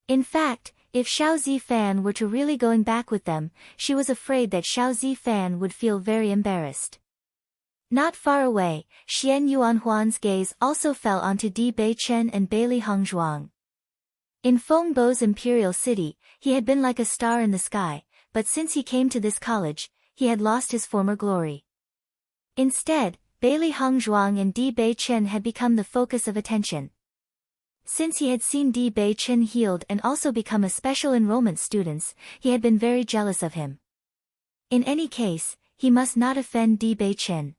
In fact, if Xiao Zifan were to really going back with them, she was afraid that Xiao Zifan would feel very embarrassed. Not far away, Xian Yuanhuan's gaze also fell onto Di Beichen and Beili Hongzhuang. In Fengbo's imperial city, he had been like a star in the sky, but since he came to this college, he had lost his former glory. Instead, Beili Hongzhuang and Di Beichen had become the focus of attention. Since he had seen Di Beichen healed and also become a special enrollment student, he had been very jealous of him. In any case, he must not offend Di Beichen.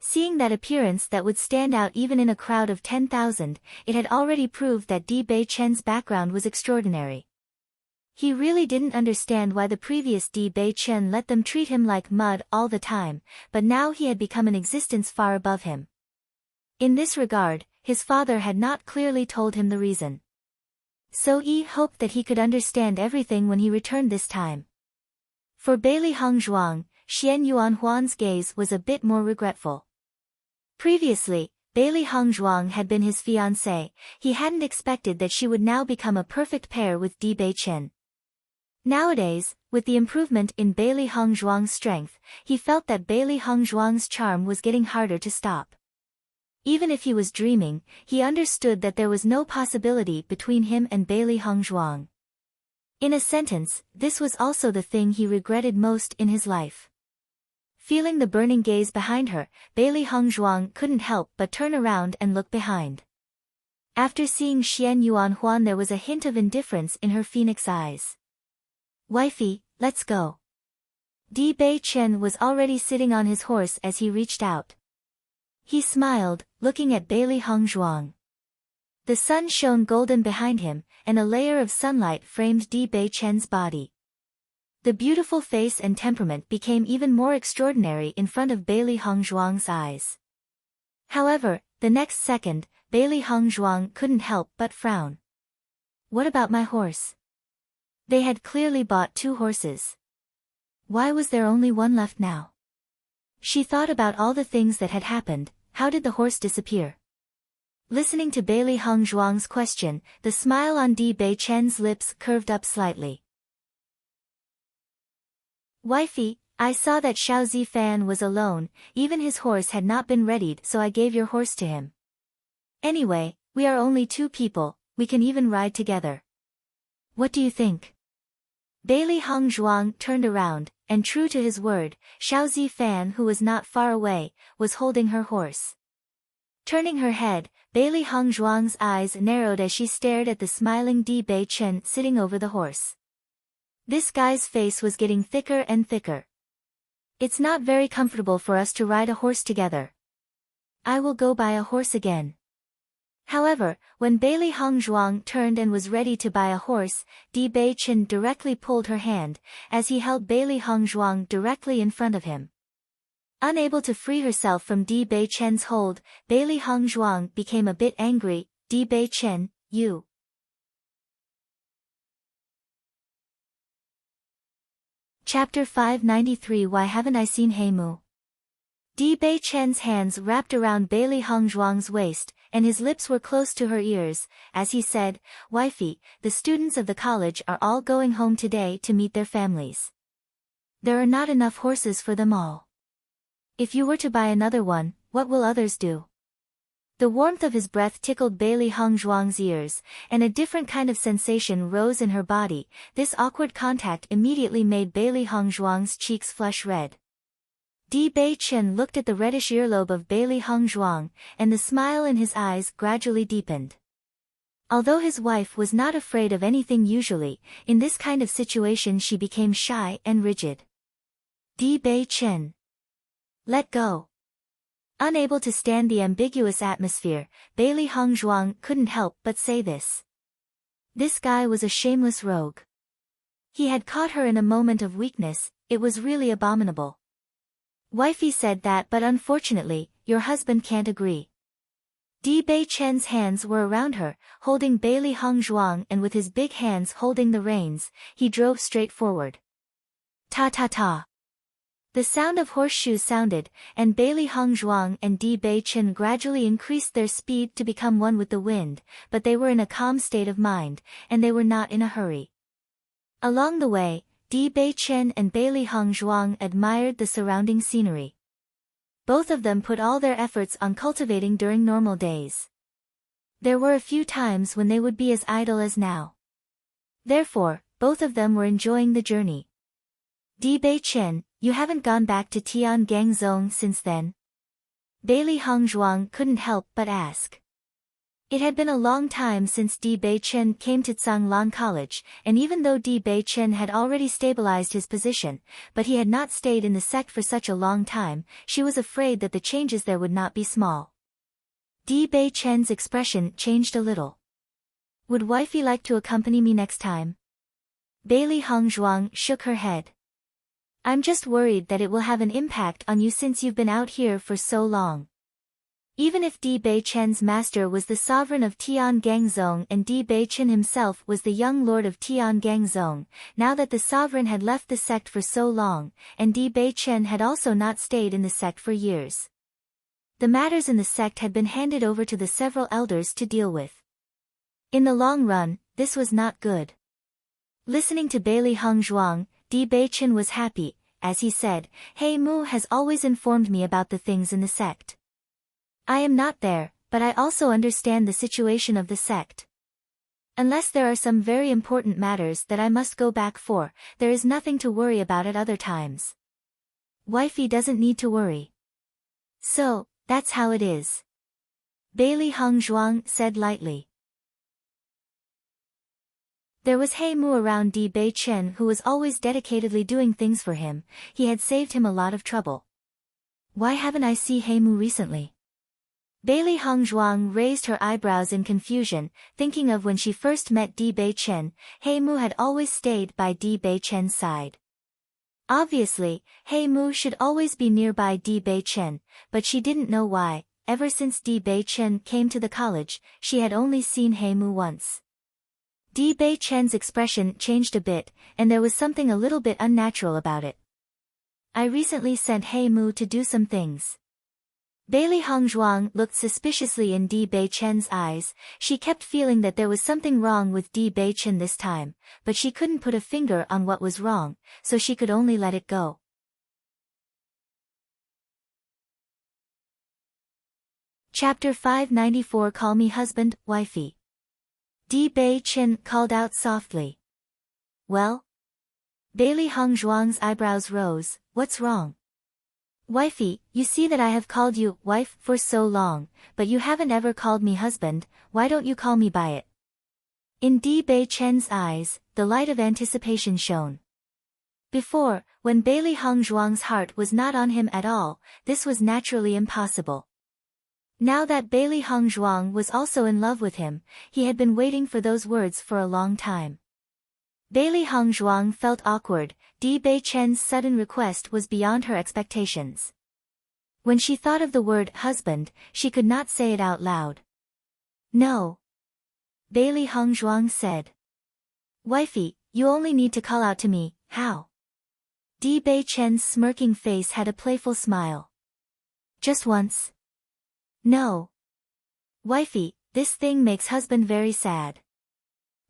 Seeing that appearance that would stand out even in a crowd of 10,000, it had already proved that Di Beichen's background was extraordinary. He really didn't understand why the previous Di Beichen let them treat him like mud all the time, but now he had become an existence far above him. In this regard, his father had not clearly told him the reason. So he hoped that he could understand everything when he returned this time. For Beili Hongzhuang, Xian Yuanhuan's gaze was a bit more regretful. Previously, Beili Hongzhuang had been his fiancée. He hadn't expected that she would now become a perfect pair with Di Beichen. Nowadays, with the improvement in Beili Hongzhuang's strength, he felt that Beili Hongzhuang's charm was getting harder to stop. Even if he was dreaming, he understood that there was no possibility between him and Beili Hongzhuang. In a sentence, this was also the thing he regretted most in his life. Feeling the burning gaze behind her, Beili Hongzhuang couldn't help but turn around and look behind. After seeing Xian Yuanhuan, there was a hint of indifference in her phoenix eyes. "Wifey, let's go." Di Beichen was already sitting on his horse as he reached out. He smiled, looking at Beili Hongzhuang. The sun shone golden behind him, and a layer of sunlight framed Di Beichen's body. The beautiful face and temperament became even more extraordinary in front of Beili Hongzhuang's eyes. However, the next second, Beili Hongzhuang couldn't help but frown. What about my horse? They had clearly bought 2 horses. Why was there only one left now? She thought about all the things that had happened. How did the horse disappear? Listening to Beili Hongzhuang's question, the smile on Di Beichen's lips curved up slightly. "Wifey, I saw that Xiao Zifan was alone, even his horse had not been readied, so I gave your horse to him. Anyway, we are only 2 people, we can even ride together. What do you think?" Beili Hongzhuang turned around, and true to his word, Xiao Zifan, who was not far away, was holding her horse. Turning her head, Beili Hongzhuang's eyes narrowed as she stared at the smiling Di Beichen sitting over the horse. This guy's face was getting thicker and thicker. "It's not very comfortable for us to ride a horse together. I will go buy a horse again." However, when Beili Hongzhuang turned and was ready to buy a horse, Di Beichen directly pulled her hand, as he held Beili Hongzhuang directly in front of him. Unable to free herself from Di Beichen's hold, Beili Hongzhuang became a bit angry. "Di Beichen, you..." Chapter 593. Why haven't I seen Heimu? Di Beichen's hands wrapped around Beili Hongzhuang's waist, and his lips were close to her ears, as he said, "Wifey, the students of the college are all going home today to meet their families. There are not enough horses for them all. If you were to buy another one, what will others do?" The warmth of his breath tickled Beili Hongzhuang's ears, and a different kind of sensation rose in her body. This awkward contact immediately made Beili Hongzhuang's cheeks flush red. Di Beichen looked at the reddish earlobe of Beili Hongzhuang, and the smile in his eyes gradually deepened. Although his wife was not afraid of anything usually, in this kind of situation she became shy and rigid. "Di Beichen. Let go." Unable to stand the ambiguous atmosphere, Beili Hongzhuang couldn't help but say this. This guy was a shameless rogue. He had caught her in a moment of weakness. It was really abominable. "Wifey said that, but unfortunately, your husband can't agree." Di Beichen's hands were around her, holding Beili Hongzhuang, and with his big hands holding the reins, he drove straight forward. Ta-ta-ta. The sound of horseshoes sounded, and Beili Hongzhuang and Di Beichen gradually increased their speed to become one with the wind, but they were in a calm state of mind, and they were not in a hurry. Along the way, Di Beichen and Beili Hongzhuang admired the surrounding scenery. Both of them put all their efforts on cultivating during normal days. There were a few times when they would be as idle as now. Therefore, both of them were enjoying the journey. Di Bei Chen, you haven't gone back to Tiangangzong since then? Bailey Hongzhuang couldn't help but ask. It had been a long time since Di Bei Chen came to Tsanglan College, and even though Di Bei Chen had already stabilized his position, but he had not stayed in the sect for such a long time, she was afraid that the changes there would not be small. Di Bei Chen's expression changed a little. Would wifey like to accompany me next time? Bailey Hongzhuang shook her head. I'm just worried that it will have an impact on you since you've been out here for so long. Even if Di Bei Chen's master was the sovereign of Tiangangzong and Di Bei Chen himself was the young lord of Tiangangzong, now that the sovereign had left the sect for so long, and Di Bei Chen had also not stayed in the sect for years. The matters in the sect had been handed over to the several elders to deal with. In the long run, this was not good. Listening to Bailey Hongzhuang, Di Bei Chen was happy, as he said, He Mu has always informed me about the things in the sect. I am not there, but I also understand the situation of the sect. Unless there are some very important matters that I must go back for, there is nothing to worry about at other times. Wifey doesn't need to worry. So, that's how it is. Bailey Hongzhuang said lightly. There was He Mu around Di Bei Chen who was always dedicatedly doing things for him. He had saved him a lot of trouble. Why haven't I seen He Mu recently? Bailey Hongzhuang raised her eyebrows in confusion, thinking of when she first met Di Bei Chen. He Mu had always stayed by Di Bei Chen's side. Obviously, He Mu should always be nearby Di Bei Chen, but she didn't know why. Ever since Di Bei Chen came to the college, she had only seen He Mu once. Di Bei Chen's expression changed a bit, and there was something a little bit unnatural about it. I recently sent He Mu to do some things. Bailey Hongzhuang looked suspiciously in Di Bei Chen's eyes. She kept feeling that there was something wrong with Di Bei Chen this time, but she couldn't put a finger on what was wrong, so she could only let it go. Chapter 594 Call me husband, wifey. Di Bei Chen called out softly. Well? Bailey Hongzhuang's eyebrows rose. What's wrong? Wifey, you see that I have called you wife for so long, but you haven't ever called me husband. Why don't you call me by it? In Di Bei Chen's eyes, the light of anticipation shone. Before, when Bailey Hongzhuang's heart was not on him at all, this was naturally impossible. Now that Bailey Hongzhuang was also in love with him, he had been waiting for those words for a long time. Bailey Hongzhuang felt awkward. Di Bei Chen's sudden request was beyond her expectations. When she thought of the word husband, she could not say it out loud. No. Bailey Hongzhuang said. Wifey, you only need to call out to me. How? Di Bei Chen's smirking face had a playful smile. Just once. No. Wifey, this thing makes husband very sad.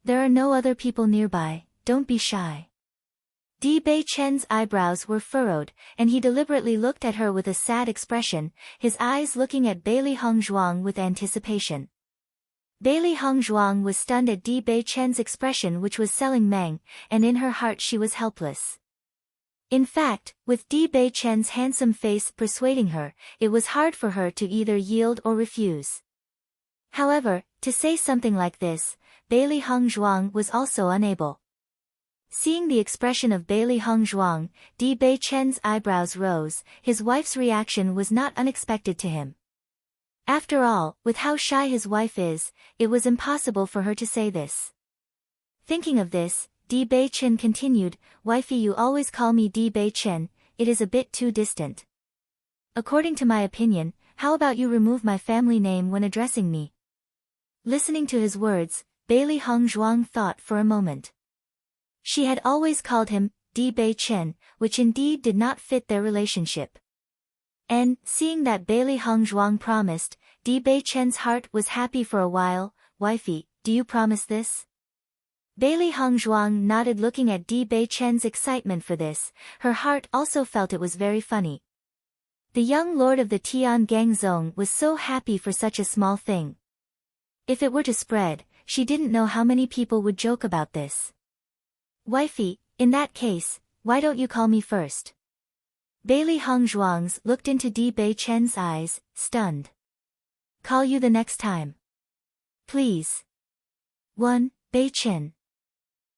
There are no other people nearby, don't be shy. Di Bei Chen's eyebrows were furrowed, and he deliberately looked at her with a sad expression, his eyes looking at Bailey Hongzhuang with anticipation. Bailey Hongzhuang was stunned at Di Bei Chen's expression, which was selling Meng, and in her heart she was helpless. In fact, with Di Bei Chen's handsome face persuading her, it was hard for her to either yield or refuse. However, to say something like this, Bailey Hongzhuang was also unable. Seeing the expression of Bailey Hongzhuang, Di Bei Chen's eyebrows rose. His wife's reaction was not unexpected to him. After all, with how shy his wife is, it was impossible for her to say this. Thinking of this, Di Bei Chen continued, Wifey, you always call me Di Bei Chen, it is a bit too distant. According to my opinion, how about you remove my family name when addressing me? Listening to his words, Bailey Hongzhuang thought for a moment. She had always called him Di Bei Chen, which indeed did not fit their relationship. And, seeing that Bailey Hongzhuang promised, Di Bei Chen's heart was happy for a while. Wifey, do you promise this? Bailey Hongzhuang nodded, looking at Di Bei Chen's excitement for this. Her heart also felt it was very funny. The young lord of the Tiangang zone was so happy for such a small thing. If it were to spread, she didn't know how many people would joke about this. Wifey, in that case, why don't you call me first? Bailey Hongzhuang's looked into Di Bei Chen's eyes, stunned. Call you the next time. Please. 1. Bei Chen.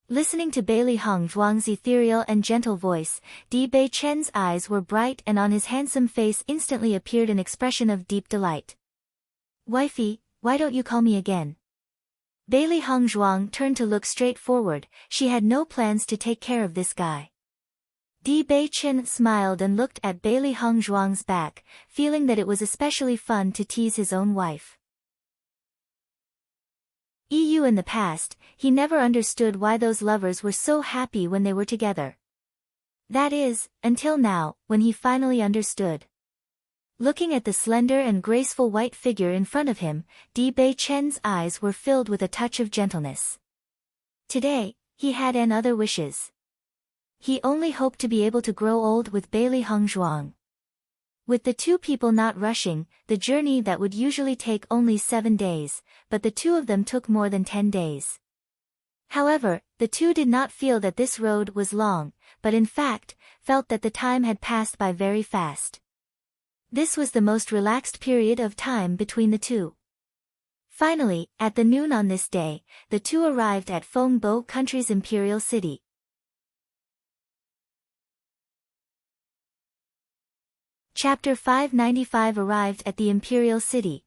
Listening to Bailey Hongzhuang's ethereal and gentle voice, Di Bei Chen's eyes were bright and on his handsome face instantly appeared an expression of deep delight. Wifey, why don't you call me again? Bailey Hongzhuang turned to look straight forward, she had no plans to take care of this guy. Di Bei Chen smiled and looked at Bailey Hongzhuang's back, feeling that it was especially fun to tease his own wife. In the past, he never understood why those lovers were so happy when they were together. That is, until now, when he finally understood. Looking at the slender and graceful white figure in front of him, Di Bei Chen's eyes were filled with a touch of gentleness. Today, he had other wishes. He only hoped to be able to grow old with Bailey Hongzhuang. With the two people not rushing, the journey that would usually take only 7 days, but the two of them took more than 10 days. However, the two did not feel that this road was long, but in fact, felt that the time had passed by very fast. This was the most relaxed period of time between the two. Finally, at the noon on this day, the two arrived at Fengbo country's imperial city. Chapter 595 arrived at the imperial city.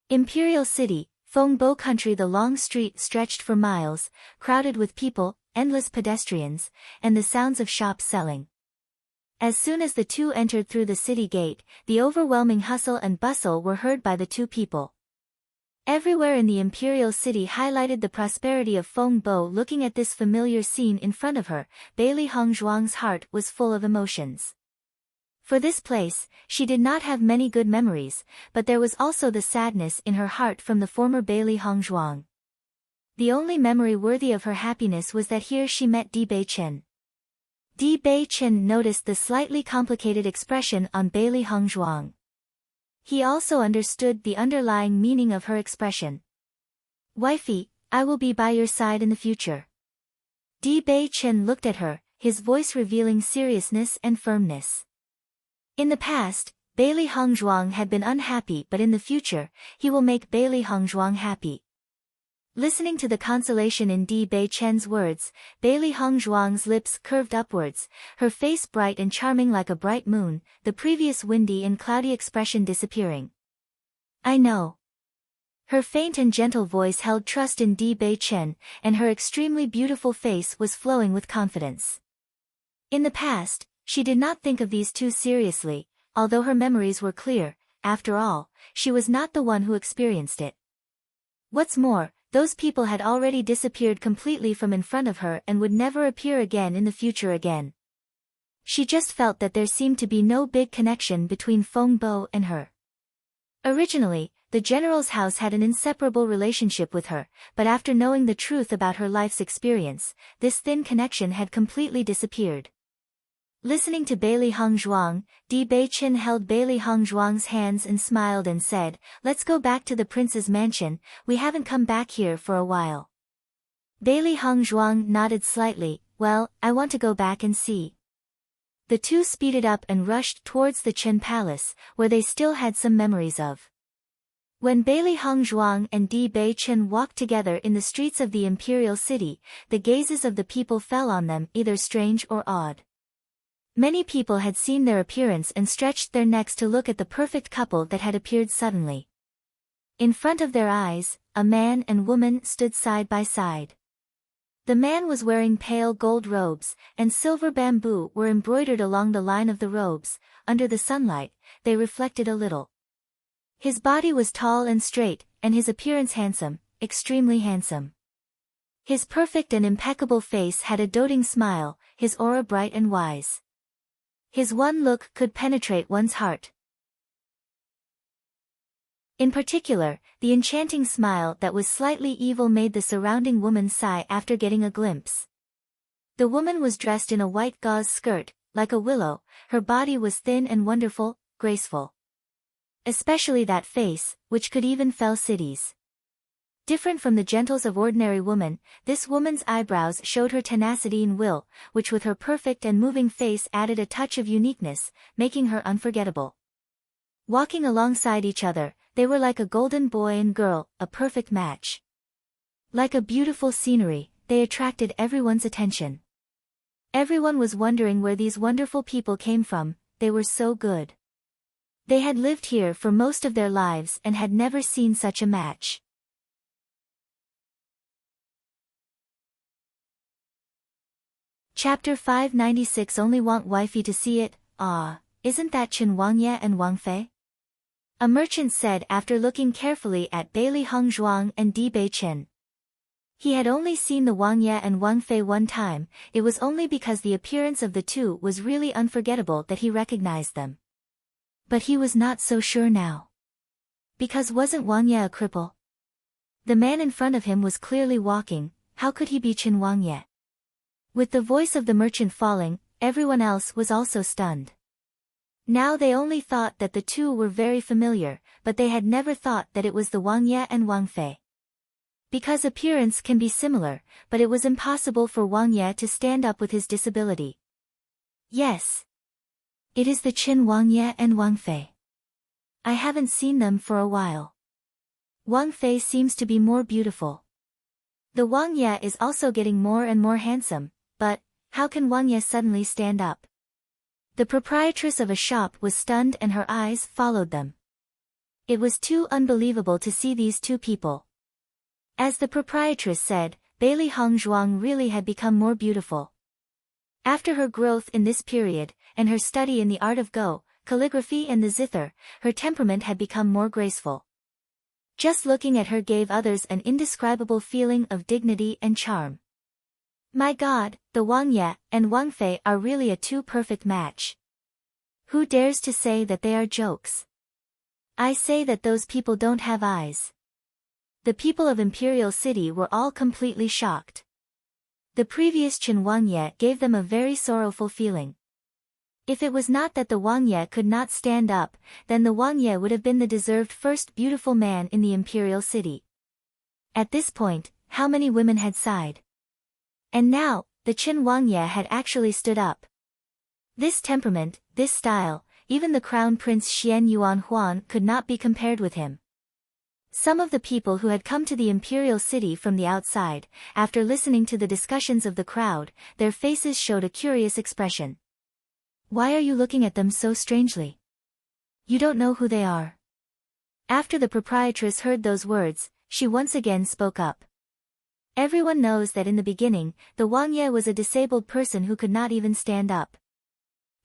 Imperial city, Fengbo country. The long street stretched for miles, crowded with people, endless pedestrians, and the sounds of shops selling. As soon as the two entered through the city gate, the overwhelming hustle and bustle were heard by the two people. Everywhere in the imperial city highlighted the prosperity of Fengbo. Looking at this familiar scene in front of her, Bailey Hongzhuang's heart was full of emotions. For this place, she did not have many good memories, but there was also the sadness in her heart from the former Bailey Hongzhuang. The only memory worthy of her happiness was that here she met Di Bei Chen. Di Bei Chen noticed the slightly complicated expression on Bailey Hongzhuang. He also understood the underlying meaning of her expression. Wifey, I will be by your side in the future. Di Bei Chen looked at her, his voice revealing seriousness and firmness. In the past, Bailey Hongzhuang had been unhappy, but in the future, he will make Bailey Hongzhuang happy. Listening to the consolation in Di Bei Chen's words, Bailey Hongzhuang's lips curved upwards, her face bright and charming like a bright moon, the previous windy and cloudy expression disappearing. I know. Her faint and gentle voice held trust in Di Bei Chen, and her extremely beautiful face was flowing with confidence. In the past, she did not think of these two seriously, although her memories were clear. After all, she was not the one who experienced it. What's more, those people had already disappeared completely from in front of her and would never appear again in the future again. She just felt that there seemed to be no big connection between Fengbo and her. Originally, the general's house had an inseparable relationship with her, but after knowing the truth about her life's experience, this thin connection had completely disappeared. Listening to Bailey Hongzhuang, Di Bei Chen held Bailey Hongzhuang's hands and smiled and said, "Let's go back to the prince's mansion, we haven't come back here for a while." Bailey Hongzhuang nodded slightly, "Well, I want to go back and see." The two speeded up and rushed towards the Chen Palace, where they still had some memories of. When Bailey Hongzhuang and Di Bei Chen walked together in the streets of the imperial city, the gazes of the people fell on them, either strange or odd. Many people had seen their appearance and stretched their necks to look at the perfect couple that had appeared suddenly. In front of their eyes, a man and woman stood side by side. The man was wearing pale gold robes, and silver bamboo were embroidered along the line of the robes. Under the sunlight, they reflected a little. His body was tall and straight, and his appearance handsome, extremely handsome. His perfect and impeccable face had a doting smile, his aura bright and wise. His one look could penetrate one's heart. In particular, the enchanting smile that was slightly evil made the surrounding woman sigh after getting a glimpse. The woman was dressed in a white gauze skirt, like a willow, her body was thin and wonderful, graceful. Especially that face, which could even fell cities. Different from the gentles of ordinary woman, this woman's eyebrows showed her tenacity and will, which with her perfect and moving face added a touch of uniqueness, making her unforgettable. Walking alongside each other, they were like a golden boy and girl, a perfect match. Like a beautiful scenery, they attracted everyone's attention. Everyone was wondering where these wonderful people came from, they were so good. They had lived here for most of their lives and had never seen such a match. Chapter 596 Only want wifey to see it, ah, isn't that Chen Wangye and Wang Fei? A merchant said after looking carefully at Bailey Heng Zhuang and Di Bei Chen. He had only seen the Wangye and Wang Fei one time, it was only because the appearance of the two was really unforgettable that he recognized them. But he was not so sure now. Because wasn't Wangye a cripple? The man in front of him was clearly walking, how could he be Chen Wangye? With the voice of the merchant falling, everyone else was also stunned. Now they only thought that the two were very familiar, but they had never thought that it was the Wangye and Wang Fei. Because appearance can be similar, but it was impossible for Wangye to stand up with his disability. Yes. It is the Chen Wangye and Wang Fei. I haven't seen them for a while. Wang Fei seems to be more beautiful. The Wangye is also getting more and more handsome, but, how can Wangye suddenly stand up? The proprietress of a shop was stunned and her eyes followed them. It was too unbelievable to see these two people. As the proprietress said, Bailey Heng Zhuang really had become more beautiful. After her growth in this period, and her study in the art of Go, calligraphy and the zither, her temperament had become more graceful. Just looking at her gave others an indescribable feeling of dignity and charm. My God, the Wangye and Wang Fei are really a too-perfect match. Who dares to say that they are jokes? I say that those people don't have eyes. The people of Imperial City were all completely shocked. The previous Chen Wangye gave them a very sorrowful feeling. If it was not that the Wangye could not stand up, then the Wangye would have been the deserved first beautiful man in the Imperial City. At this point, how many women had sighed? And now, the Chen Wangye had actually stood up. This temperament, this style, even the Crown Prince Xian Yuan Huan could not be compared with him. Some of the people who had come to the Imperial City from the outside, after listening to the discussions of the crowd, their faces showed a curious expression. Why are you looking at them so strangely? You don't know who they are. After the proprietress heard those words, she once again spoke up. Everyone knows that in the beginning, the Wangye was a disabled person who could not even stand up.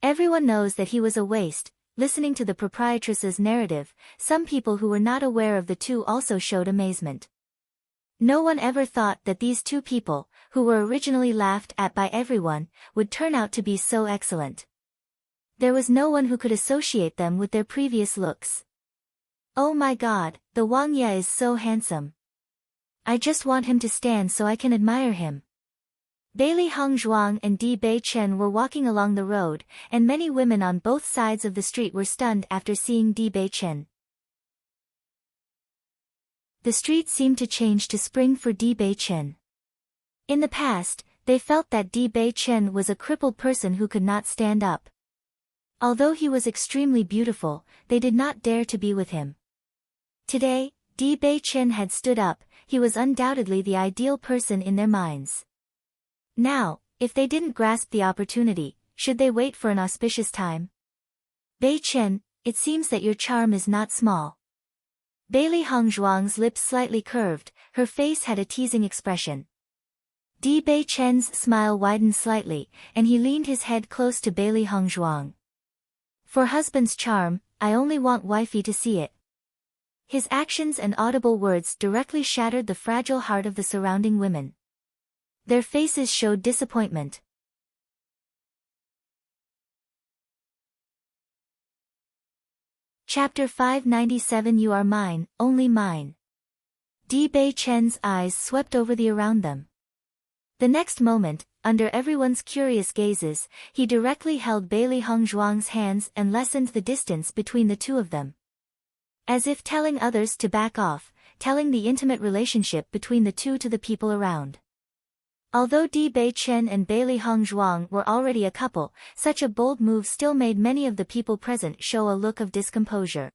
Everyone knows that he was a waste. Listening to the proprietress's narrative, some people who were not aware of the two also showed amazement. No one ever thought that these two people, who were originally laughed at by everyone, would turn out to be so excellent. There was no one who could associate them with their previous looks. Oh my God, the Wangye is so handsome. I just want him to stand so I can admire him. Bailey Heng Zhuang and Di Bei Chen were walking along the road, and many women on both sides of the street were stunned after seeing Di Bei Chen. The street seemed to change to spring for Di Bei Chen. In the past, they felt that Di Bei Chen was a crippled person who could not stand up. Although he was extremely beautiful, they did not dare to be with him. Today, Di Bei Chen had stood up, he was undoubtedly the ideal person in their minds. Now, if they didn't grasp the opportunity, should they wait for an auspicious time? Bei Chen, it seems that your charm is not small. Bailey Heng Zhuang's lips slightly curved, her face had a teasing expression. Di Bei Chen's smile widened slightly, and he leaned his head close to Bailey Heng Zhuang. For husband's charm, I only want wifey to see it. His actions and audible words directly shattered the fragile heart of the surrounding women. Their faces showed disappointment. Chapter 597 You are mine, only mine. Di Bei Chen's eyes swept over the around them. The next moment, under everyone's curious gazes, he directly held Bailey Hongzhuang's hands and lessened the distance between the two of them. As if telling others to back off, telling the intimate relationship between the two to the people around. Although Di Beichen and Bailey Hongzhuang were already a couple, such a bold move still made many of the people present show a look of discomposure.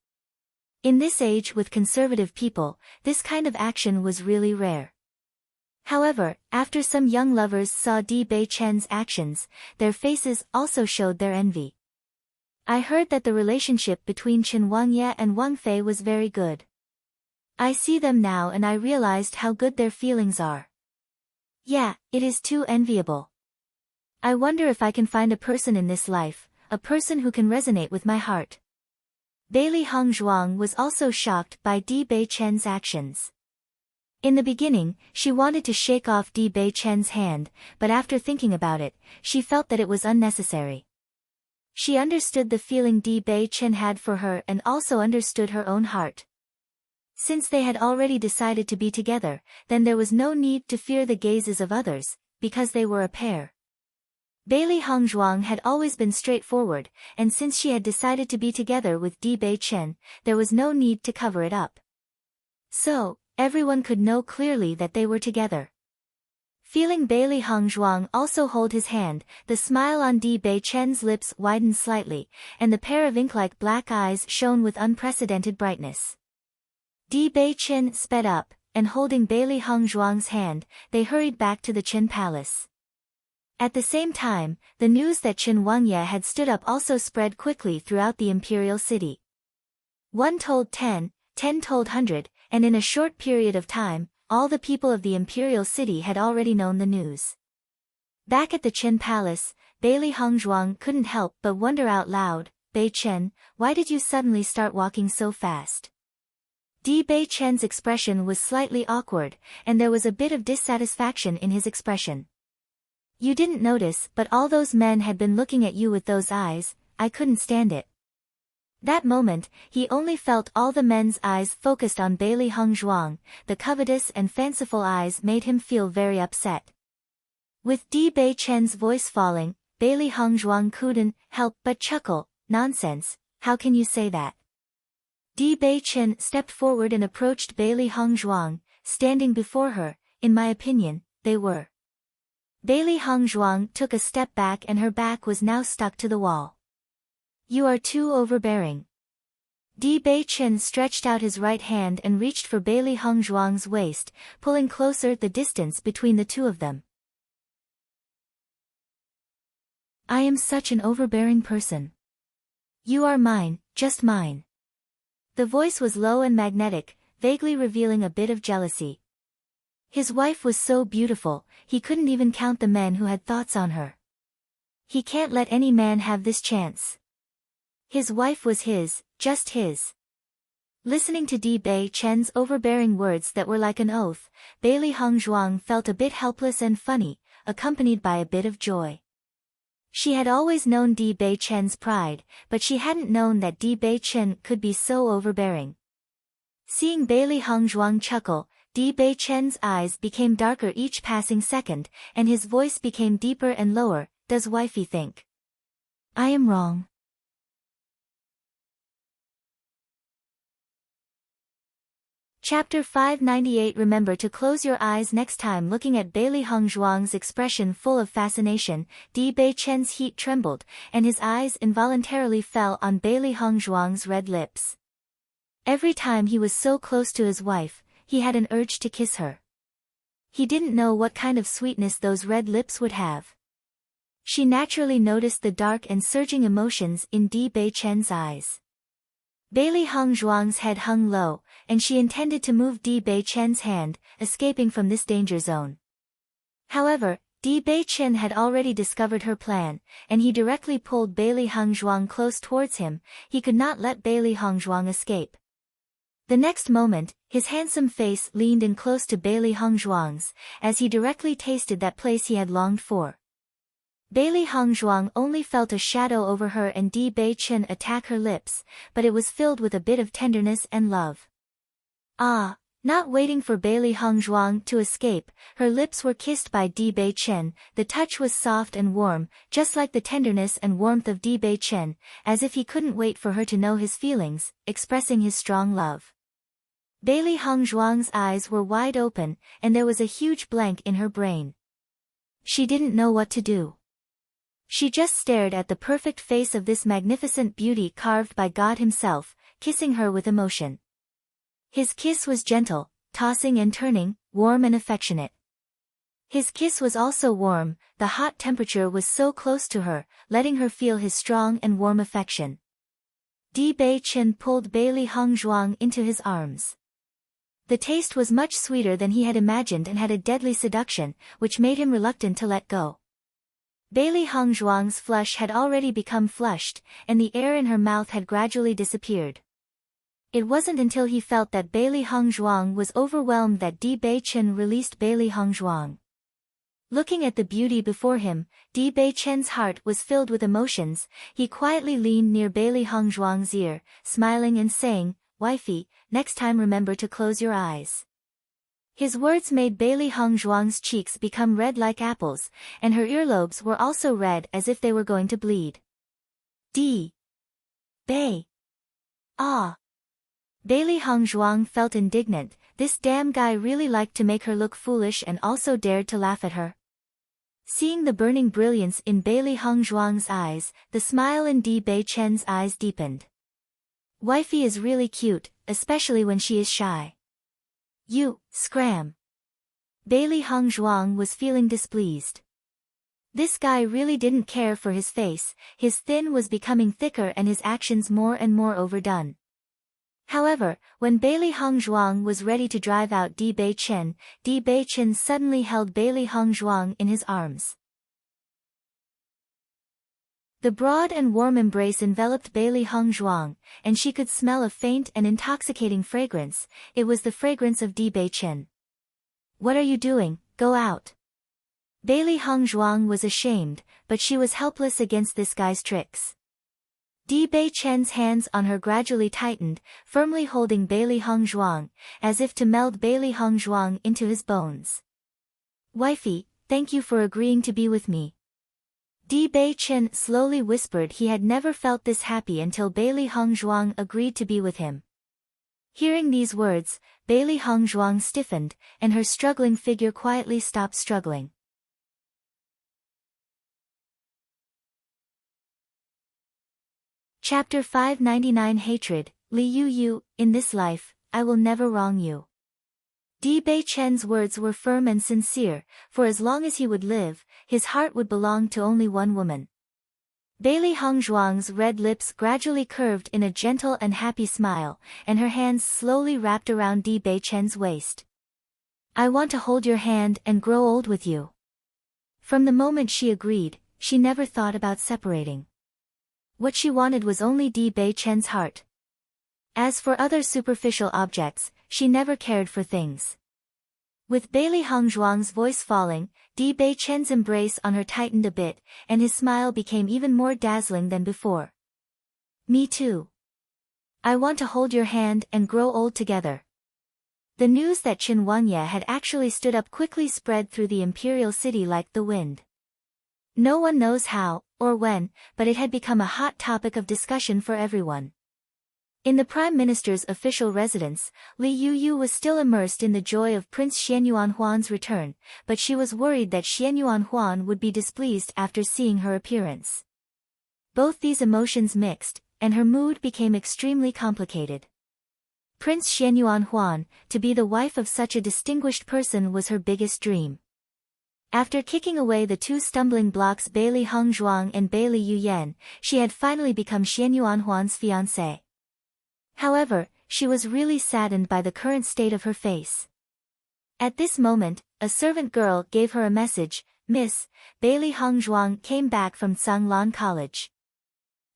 In this age with conservative people, this kind of action was really rare. However, after some young lovers saw Di Beichen's actions, their faces also showed their envy. I heard that the relationship between Chen Wangye and Wang Fei was very good. I see them now and I realized how good their feelings are. Yeah, it is too enviable. I wonder if I can find a person in this life, a person who can resonate with my heart. Bailey Hongzhuang was also shocked by Di Beichen's actions. In the beginning, she wanted to shake off Di Beichen's hand, but after thinking about it, she felt that it was unnecessary. She understood the feeling Di Beichen had for her and also understood her own heart. Since they had already decided to be together, then there was no need to fear the gazes of others, because they were a pair. Bailey Hongzhuang had always been straightforward, and since she had decided to be together with Di Beichen, there was no need to cover it up. So, everyone could know clearly that they were together. Feeling Bailey Hongzhuang also hold his hand, the smile on Di Beichen's lips widened slightly, and the pair of ink-like black eyes shone with unprecedented brightness. Di Beichen sped up, and holding Bailey Hongzhuang's hand, they hurried back to the Qin Palace. At the same time, the news that Chen Wangye had stood up also spread quickly throughout the imperial city. 1 told 10, 10 told 100, and in a short period of time, all the people of the imperial city had already known the news. Back at the Qin Palace, Bailey Hongzhuang couldn't help but wonder out loud, Beichen, why did you suddenly start walking so fast? Di Beichen's expression was slightly awkward, and there was a bit of dissatisfaction in his expression. You didn't notice, but all those men had been looking at you with those eyes, I couldn't stand it. That moment, he only felt all the men's eyes focused on Bailey Hongzhuang, the covetous and fanciful eyes made him feel very upset. With Di Beichen's voice falling, Bailey Hongzhuang couldn't help but chuckle, nonsense, how can you say that? Di Beichen stepped forward and approached Bailey Hongzhuang, standing before her, in my opinion, they were. Bailey Hongzhuang took a step back and her back was now stuck to the wall. You are too overbearing. Di Beichen stretched out his right hand and reached for Bailey Hongzhuang's waist, pulling closer the distance between the two of them. I am such an overbearing person. You are mine, just mine. The voice was low and magnetic, vaguely revealing a bit of jealousy. His wife was so beautiful, he couldn't even count the men who had thoughts on her. He can't let any man have this chance. His wife was his, just his. Listening to Di Beichen's overbearing words that were like an oath, Bailey Hongzhuang felt a bit helpless and funny, accompanied by a bit of joy. She had always known Di Beichen's pride, but she hadn't known that Di Beichen could be so overbearing. Seeing Bailey Hongzhuang chuckle, Di Beichen's eyes became darker each passing second, and his voice became deeper and lower, does wifey think I am wrong? Chapter 598 Remember to close your eyes next time. Looking at Bailey Hongzhuang's expression full of fascination, Di Beichen's heat trembled, and his eyes involuntarily fell on Bailey Hongzhuang's red lips. Every time he was so close to his wife, he had an urge to kiss her. He didn't know what kind of sweetness those red lips would have. She naturally noticed the dark and surging emotions in Di Beichen's eyes. Bailey Hongzhuang's head hung low, and she intended to move Di Beichen's hand, escaping from this danger zone. However, Di Beichen had already discovered her plan, and he directly pulled Bailey Hongzhuang close towards him. He could not let Bailey Hongzhuang escape. The next moment, his handsome face leaned in close to Bailey Hongzhuang's, as he directly tasted that place he had longed for. Bailey Hongzhuang only felt a shadow over her and Di Beichen attack her lips, but it was filled with a bit of tenderness and love. Ah, Not waiting for Bailey Hongzhuang to escape, her lips were kissed by Di Beichen. The touch was soft and warm, just like the tenderness and warmth of Di Beichen, as if he couldn't wait for her to know his feelings, expressing his strong love. Bailey Hongzhuang's eyes were wide open, and there was a huge blank in her brain. She didn't know what to do. She just stared at the perfect face of this magnificent beauty carved by God himself, kissing her with emotion. His kiss was gentle, tossing and turning, warm and affectionate. His kiss was also warm, the hot temperature was so close to her, letting her feel his strong and warm affection. Di Beichen pulled Bailey Hongzhuang into his arms. The taste was much sweeter than he had imagined and had a deadly seduction, which made him reluctant to let go. Bailey Hongzhuang's flush had already become flushed, and the air in her mouth had gradually disappeared. It wasn't until he felt that Bailey Hongzhuang was overwhelmed that Di Beichen released Bailey Hongzhuang. Looking at the beauty before him, Di Beichen's heart was filled with emotions. He quietly leaned near Bailey Hongzhuang's ear, smiling and saying, "Wifey, next time remember to close your eyes." His words made Bailey Hongzhuang's cheeks become red like apples, and her earlobes were also red as if they were going to bleed. Di Bei. Ah. Bailey Hongzhuang felt indignant. This damn guy really liked to make her look foolish and also dared to laugh at her. Seeing the burning brilliance in Bailey Hongzhuang's eyes, the smile in Di Beichen's eyes deepened. Wifey is really cute, especially when she is shy. You, scram. Bailey Hongzhuang was feeling displeased. This guy really didn't care for his face, his thin was becoming thicker and his actions more and more overdone. However, when Bailey Hongzhuang was ready to drive out Di Beichen suddenly held Bailey Hongzhuang in his arms. The broad and warm embrace enveloped Bailey Hongzhuang, and she could smell a faint and intoxicating fragrance. It was the fragrance of Di Beichen. "What are you doing? Go out." Bailey Hongzhuang was ashamed, but she was helpless against this guy's tricks. Di Beichen's hands on her gradually tightened, firmly holding Bailey Hongzhuang, as if to meld Bailey Hongzhuang into his bones. "Wifey, thank you for agreeing to be with me." Di Beichen slowly whispered he had never felt this happy until Bailey Hongzhuang agreed to be with him. Hearing these words, Bailey Hongzhuang stiffened, and her struggling figure quietly stopped struggling. Chapter 599 Hatred. Li Yu, in this life, I will never wrong you. Di Beichen's words were firm and sincere, for as long as he would live, his heart would belong to only one woman. Bailey Hongzhuang's red lips gradually curved in a gentle and happy smile, and her hands slowly wrapped around Di Beichen's waist. "I want to hold your hand and grow old with you." From the moment she agreed, she never thought about separating. What she wanted was only Di Beichen's heart. As for other superficial objects, she never cared for things. With Bailey Hongzhuang's voice falling, Di Beichen's embrace on her tightened a bit, and his smile became even more dazzling than before. "Me too. I want to hold your hand and grow old together." The news that Chen Wangye had actually stood up quickly spread through the imperial city like the wind. No one knows how, or when, but it had become a hot topic of discussion for everyone. In the Prime Minister's official residence, Li Yu was still immersed in the joy of Prince Xianyuanhuan's return, but she was worried that Xianyuanhuan would be displeased after seeing her appearance. Both these emotions mixed, and her mood became extremely complicated. Prince Xianyuanhuan, to be the wife of such a distinguished person was her biggest dream. After kicking away the two stumbling blocks Bailey Hongzhuang and Bailey Yuyan, she had finally become Xianyuanhuan's fiancée. However, she was really saddened by the current state of her face. At this moment, a servant girl gave her a message. "Miss, Bailey Hongzhuang came back from Tsanglan College."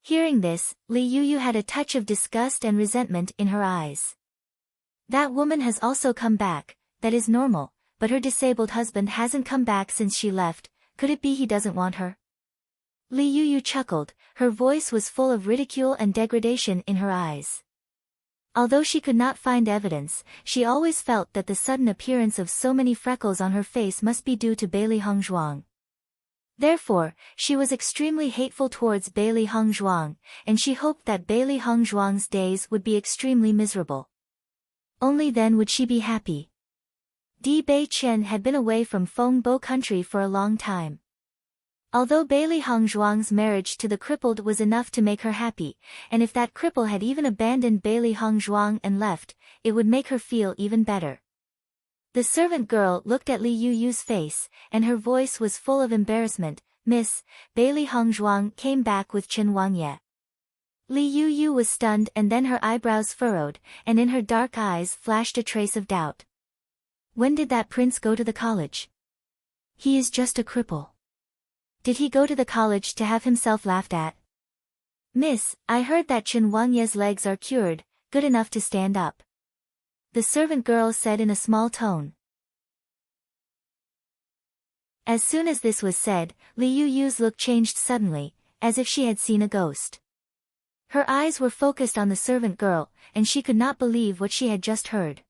Hearing this, Li Yu had a touch of disgust and resentment in her eyes. That woman has also come back, that is normal. But her disabled husband hasn't come back since she left. Could it be he doesn't want her? Li Yu chuckled, her voice was full of ridicule and degradation in her eyes. Although she could not find evidence, she always felt that the sudden appearance of so many freckles on her face must be due to Bailey Hongzhuang. Therefore, she was extremely hateful towards Bailey Hongzhuang, and she hoped that Bailey Hongzhuang's days would be extremely miserable. Only then would she be happy. Di Beichen had been away from Fengbo country for a long time. Although Bailey Hongzhuang's marriage to the crippled was enough to make her happy, and if that cripple had even abandoned Bailey Hongzhuang and left, it would make her feel even better. The servant girl looked at Li Yuyu's face, and her voice was full of embarrassment. "Miss, Bailey Hongzhuang came back with Chen Wangye." Li Yuyu was stunned, and then her eyebrows furrowed, and in her dark eyes flashed a trace of doubt. "When did that prince go to the college?" "He is just a cripple." "Did he go to the college to have himself laughed at?" "Miss, I heard that Chen Wangye's legs are cured, good enough to stand up," the servant girl said in a small tone. As soon as this was said, Li Yuyu's look changed suddenly, as if she had seen a ghost. Her eyes were focused on the servant girl, and she could not believe what she had just heard.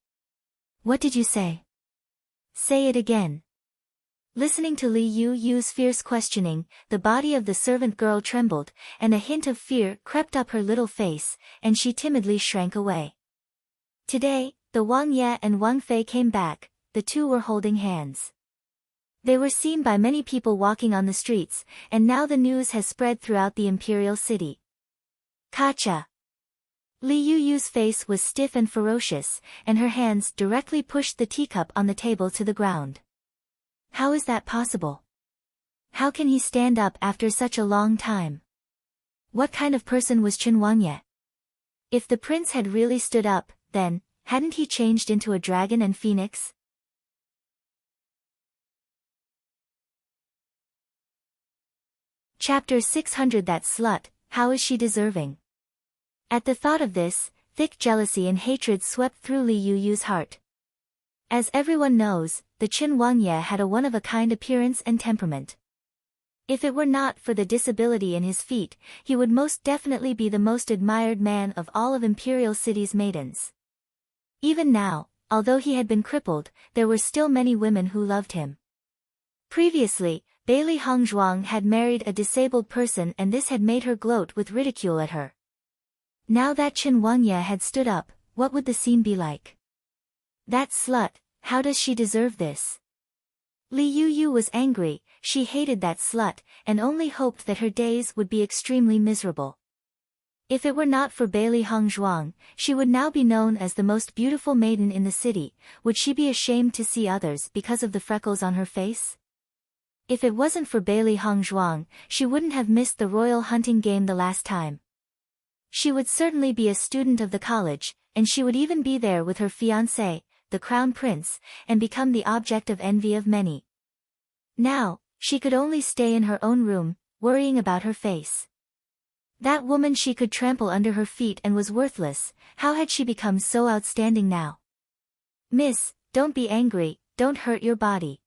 "What did you say?" "Say it again." Listening to Li Yuyu's fierce questioning, the body of the servant girl trembled, and a hint of fear crept up her little face, and she timidly shrank away. Today, the Wang Ye and Wang Fei came back. The two were holding hands. They were seen by many people walking on the streets, and now the news has spread throughout the imperial city. Kacha! Li Yuyu's face was stiff and ferocious, and her hands directly pushed the teacup on the table to the ground. How is that possible? How can he stand up after such a long time? What kind of person was Chen Wangye? If the prince had really stood up, then, hadn't he changed into a dragon and phoenix? Chapter 600. That slut, how is she deserving? At the thought of this, thick jealousy and hatred swept through Li Yuyu's heart. As everyone knows, the Chen Wangye had a one-of-a-kind appearance and temperament. If it were not for the disability in his feet, he would most definitely be the most admired man of all of Imperial City's maidens. Even now, although he had been crippled, there were still many women who loved him. Previously, Bailey Hongzhuang had married a disabled person, and this had made her gloat with ridicule at her. Now that Chen Wangye had stood up, what would the scene be like? That slut, how does she deserve this? Li Yuyu was angry. She hated that slut, and only hoped that her days would be extremely miserable. If it were not for Bailey Hongzhuang, she would now be known as the most beautiful maiden in the city. Would she be ashamed to see others because of the freckles on her face? If it wasn't for Bailey Hongzhuang, she wouldn't have missed the royal hunting game the last time. She would certainly be a student of the college, and she would even be there with her fiancé, the crown prince, and become the object of envy of many. Now, she could only stay in her own room, worrying about her face. That woman she could trample under her feet and was worthless. How had she become so outstanding now? "Miss, don't be angry, don't hurt your body,"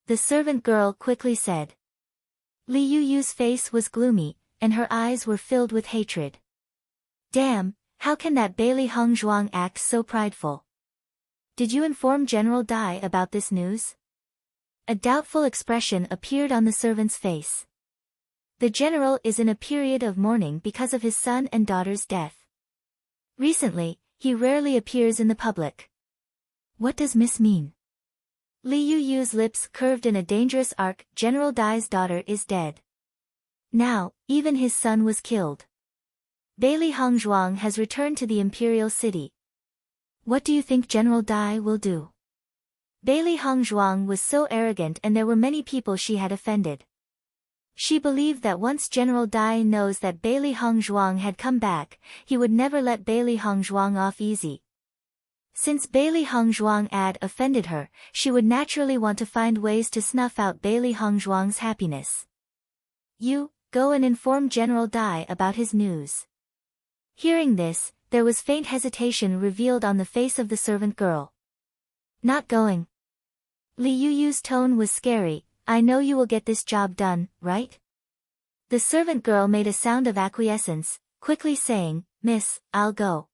the servant girl quickly said. Li Yuyu's face was gloomy, and her eyes were filled with hatred. Damn, how can that Bailey Hongzhuang act so prideful? Did you inform General Dai about this news? A doubtful expression appeared on the servant's face. The general is in a period of mourning because of his son and daughter's death. Recently, he rarely appears in the public. What does Miss mean? Li Yuyu's lips curved in a dangerous arc. General Dai's daughter is dead. Now, even his son was killed. Bailey Hongzhuang has returned to the imperial city. What do you think General Dai will do? Bailey Hongzhuang was so arrogant, and there were many people she had offended. She believed that once General Dai knows that Bailey Hongzhuang had come back, he would never let Bailey Hongzhuang off easy. Since Bailey Hongzhuang had offended her, she would naturally want to find ways to snuff out Bailey Hongzhuang's happiness. You, go and inform General Dai about his news. Hearing this, there was faint hesitation revealed on the face of the servant girl. Not going. Li Yuyu's tone was scary. I know you will get this job done, right? The servant girl made a sound of acquiescence, quickly saying, Miss, I'll go.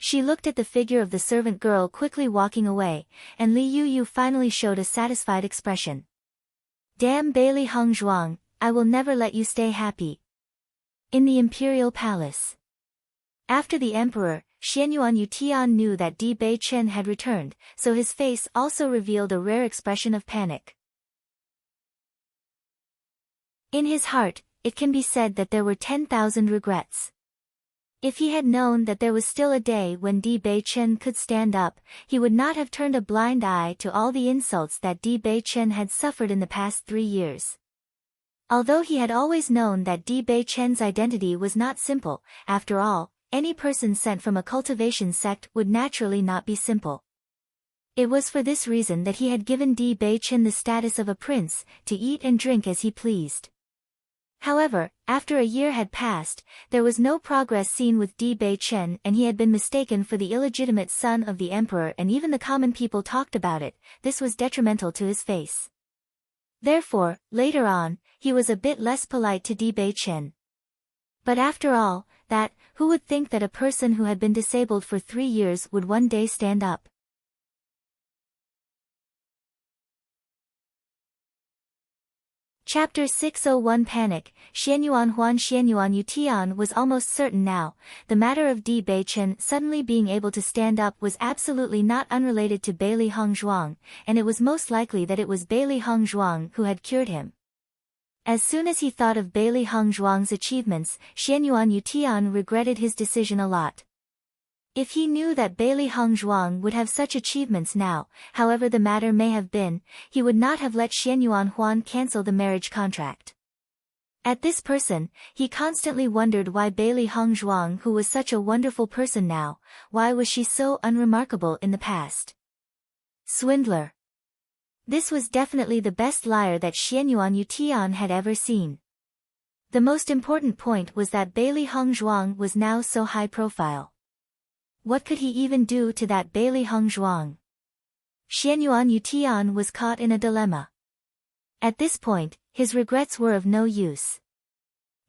She looked at the figure of the servant girl quickly walking away, and Li Yuyu finally showed a satisfied expression. Damn Bailey Hung Zhuang, I will never let you stay happy. In the imperial palace. After the emperor, Xianyuan Yutian knew that Di Bei Chen had returned, so his face also revealed a rare expression of panic. In his heart, it can be said that there were 10,000 regrets. If he had known that there was still a day when Di Bei Chen could stand up, he would not have turned a blind eye to all the insults that Di Bei Chen had suffered in the past 3 years. Although he had always known that Di Bei Chen's identity was not simple, after all, any person sent from a cultivation sect would naturally not be simple. It was for this reason that he had given Di Bei Chen the status of a prince, to eat and drink as he pleased. However, after a year had passed, there was no progress seen with Di Bei Chen, and he had been mistaken for the illegitimate son of the emperor, and even the common people talked about it. This was detrimental to his face. Therefore, later on, he was a bit less polite to Di Bei Chen. But after all, who would think that a person who had been disabled for 3 years would one day stand up? Chapter 601 Panic. Xianyuan Yutian was almost certain now. The matter of Di Bei Chen suddenly being able to stand up was absolutely not unrelated to Bailey Hung Zhuang, and it was most likely that it was Bailey Hung Zhuang who had cured him. As soon as he thought of Bailey Hung Zhuang's achievements, Xianyuan Yutian regretted his decision a lot. If he knew that Bailey Hung Zhuang would have such achievements now, however the matter may have been, he would not have let Xianyuan Huan cancel the marriage contract. At this person, he constantly wondered why Bailey Hung Zhuang, who was such a wonderful person now, why was she so unremarkable in the past? Swindler. This was definitely the best liar that Xianyuan Yutian had ever seen. The most important point was that Bailey Hung Zhuang was now so high profile. What could he even do to that Bailey Hung Zhuang? Xianyuan Yutian was caught in a dilemma. At this point, his regrets were of no use.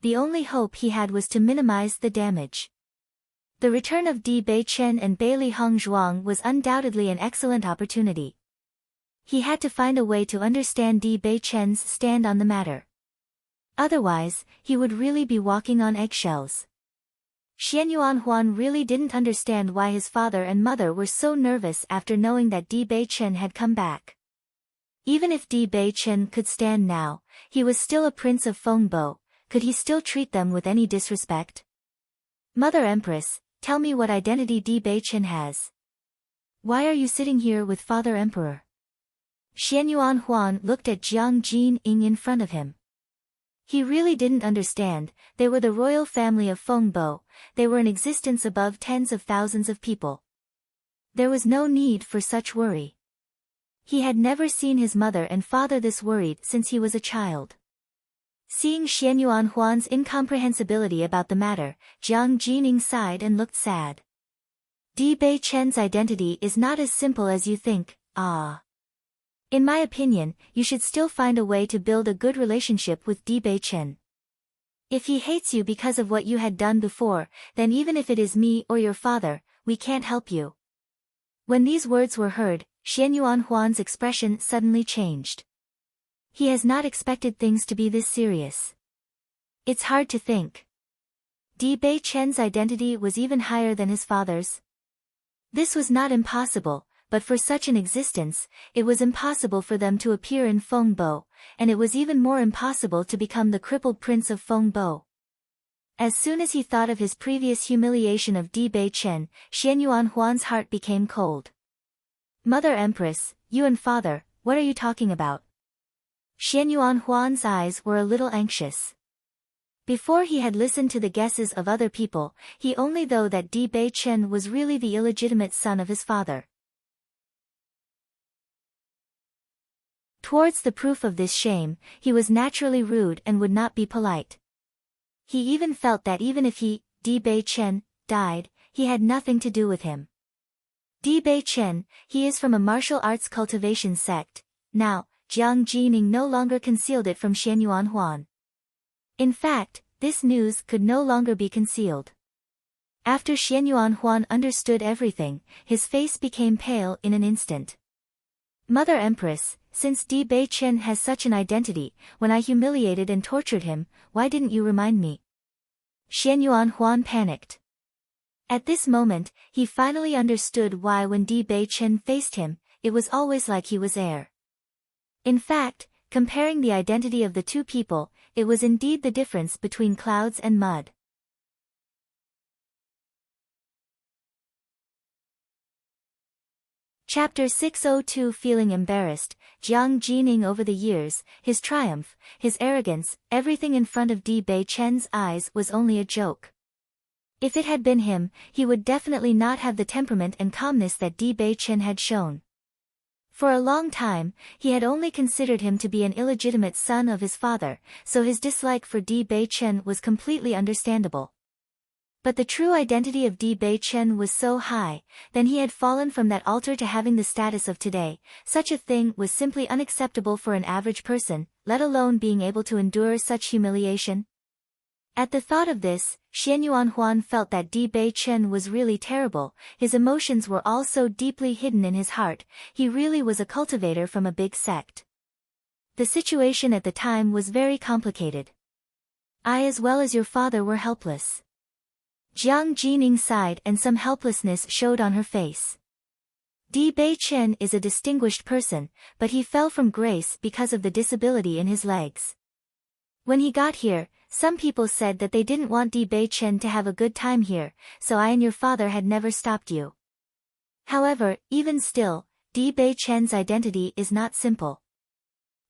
The only hope he had was to minimize the damage. The return of Di Bei Chen and Bailey Hung Zhuang was undoubtedly an excellent opportunity. He had to find a way to understand Di Bei Chen's stand on the matter. Otherwise, he would really be walking on eggshells. Xianyuan Huan really didn't understand why his father and mother were so nervous after knowing that Di Bei Chen had come back. Even if Di Bei Chen could stand now, he was still a prince of Fengbo. Could he still treat them with any disrespect? Mother Empress, tell me what identity Di Bei Chen has. Why are you sitting here with Father Emperor? Xianyuan Huan looked at Jiang Jinying in front of him. He really didn't understand. They were the royal family of Fengbo. They were in existence above tens of thousands of people. There was no need for such worry. He had never seen his mother and father this worried since he was a child. Seeing Xianyuan Huan's incomprehensibility about the matter, Jiang Jinying sighed and looked sad. Di Bei Chen's identity is not as simple as you think. In my opinion, you should still find a way to build a good relationship with Di Bei Chen. If he hates you because of what you had done before, then even if it is me or your father, we can't help you. When these words were heard, Xianyuan Huan's expression suddenly changed. He has not expected things to be this serious. It's hard to think. Di Bei Chen's identity was even higher than his father's. This was not impossible. But for such an existence, it was impossible for them to appear in Fengbo, and it was even more impossible to become the crippled prince of Fengbo. As soon as he thought of his previous humiliation of Di Bei Chen, Xianyuan Huan's heart became cold. Mother Empress, you and father, what are you talking about? Xianyuan Huan's eyes were a little anxious. Before he had listened to the guesses of other people, he only knew that Di Bei Chen was really the illegitimate son of his father. Towards the proof of this shame, he was naturally rude and would not be polite. He even felt that even if he, Di Bei Chen, died, he had nothing to do with him. Di Bei Chen, he is from a martial arts cultivation sect. Now, Jiang Jinying no longer concealed it from Xianyuan Huan. In fact, this news could no longer be concealed. After Xianyuan Huan understood everything, his face became pale in an instant. Mother Empress, since Di Bei Chen has such an identity, when I humiliated and tortured him, why didn't you remind me? Xianyuan Huan panicked. At this moment, he finally understood why when Di Bei Chen faced him, it was always like he was air. In fact, comparing the identity of the two people, it was indeed the difference between clouds and mud. Chapter 602 Feeling embarrassed, Jiang Jining over the years, his triumph, his arrogance, everything in front of Di Bei Chen's eyes was only a joke. If it had been him, he would definitely not have the temperament and calmness that Di Bei Chen had shown. For a long time, he had only considered him to be an illegitimate son of his father, so his dislike for Di Bei Chen was completely understandable. But the true identity of Di Bei Chen was so high, then he had fallen from that altar to having the status of today. Such a thing was simply unacceptable for an average person, let alone being able to endure such humiliation. At the thought of this, Xianyuan Huan felt that Di Bei Chen was really terrible, his emotions were all so deeply hidden in his heart, he really was a cultivator from a big sect. The situation at the time was very complicated. I as well as your father were helpless. Jiang Jining sighed and some helplessness showed on her face. Di Bei Chen is a distinguished person, but he fell from grace because of the disability in his legs. When he got here, some people said that they didn't want Di Bei Chen to have a good time here, so I and your father had never stopped you. However, even still, Di Bei Chen's identity is not simple.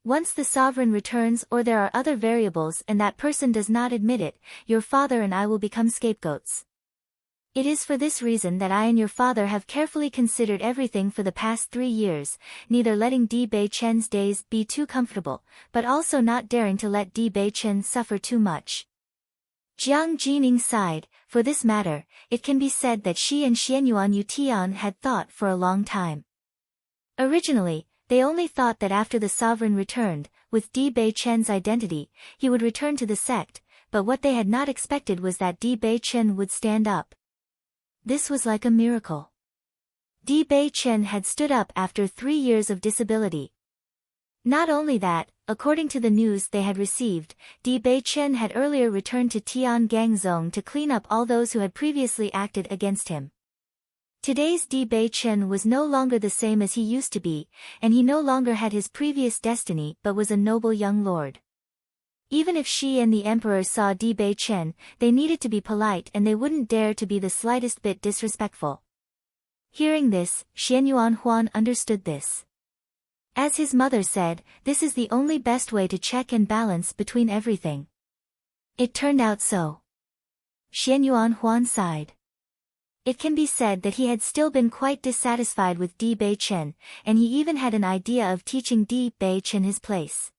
Once the sovereign returns or there are other variables and that person does not admit it, your father and I will become scapegoats. It is for this reason that I and your father have carefully considered everything for the past 3 years, neither letting Di Bei Chen's days be too comfortable, but also not daring to let Di Bei Chen suffer too much. Jiang Jining sighed. For this matter, it can be said that she and Xianyuan Yutian had thought for a long time. Originally, they only thought that after the sovereign returned, with Di Bei Chen's identity, he would return to the sect, but what they had not expected was that Di Bei Chen would stand up. This was like a miracle. Di Bei Chen had stood up after 3 years of disability. Not only that, according to the news they had received, Di Bei Chen had earlier returned to Tiangangzong to clean up all those who had previously acted against him. Today's Di Bei Chen was no longer the same as he used to be, and he no longer had his previous destiny but was a noble young lord. Even if she and the emperor saw Di Bei Chen, they needed to be polite and they wouldn't dare to be the slightest bit disrespectful. Hearing this, Xianyuan Huan understood this. As his mother said, this is the only best way to check and balance between everything. It turned out so. Xianyuan Huan sighed. It can be said that he had still been quite dissatisfied with Di Bei Chen, and he even had an idea of teaching Di Bei Chen his place.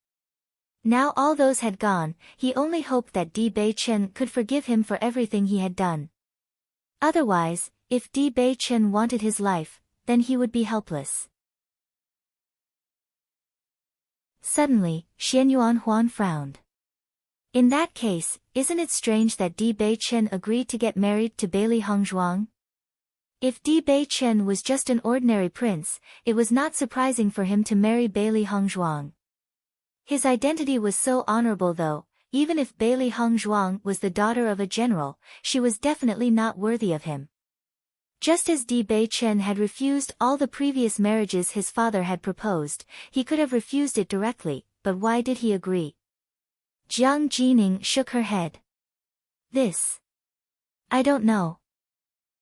Now all those had gone, he only hoped that Di Bei Chen could forgive him for everything he had done. Otherwise, if Di Bei Chen wanted his life, then he would be helpless. Suddenly, Xianyuan Huan frowned. In that case, isn't it strange that Di Bei Chen agreed to get married to Bailey Hongzhuang? If Di Bei Chen was just an ordinary prince, it was not surprising for him to marry Bailey Hongzhuang. His identity was so honorable though, even if Bailey Hongzhuang was the daughter of a general, she was definitely not worthy of him. Just as Di Bei Chen had refused all the previous marriages his father had proposed, he could have refused it directly, but why did he agree? Jiang Jining shook her head. I don't know.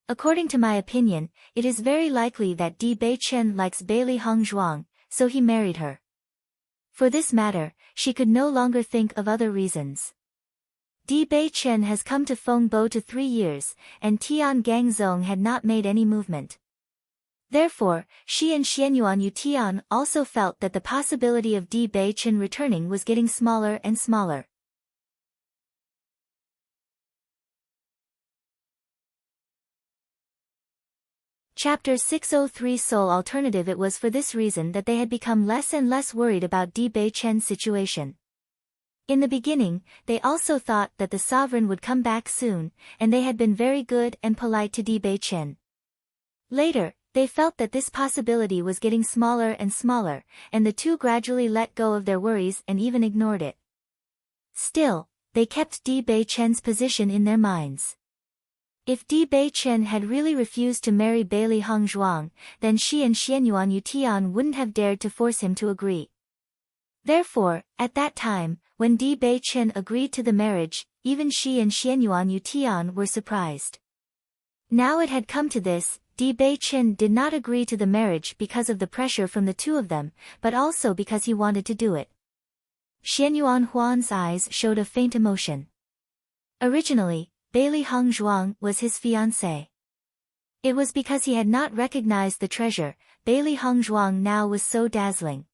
According to my opinion, it is very likely that Di Bei Chen likes Bailey Hongzhuang, so he married her. For this matter, she could no longer think of other reasons. Di Bei Chen has come to Fengbo to 3 years, and Tiangangzong had not made any movement. Therefore, she and Xianyuan Yutian also felt that the possibility of Di Bei Chen returning was getting smaller and smaller. Chapter 603 Sole Alternative. It was for this reason that they had become less and less worried about Di Bei Chen's situation. In the beginning, they also thought that the sovereign would come back soon, and they had been very good and polite to Bewitching. Later, they felt that this possibility was getting smaller and smaller, and the two gradually let go of their worries and even ignored it. Still, they kept Bewitching's position in their minds. If Bewitching had really refused to marry Bailey Hongzhuang, then she and Xianyuan Yutian wouldn't have dared to force him to agree. Therefore, at that time, when Bewitching agreed to the marriage, even she and Xianyuan Yutian were surprised. Now it had come to this, Bewitching did not agree to the marriage because of the pressure from the two of them, but also because he wanted to do it. Xianyuan Huan's eyes showed a faint emotion. Originally, Bailey Hongzhuang was his fiancée. It was because he had not recognized the treasure, Bailey Hongzhuang now was so dazzling.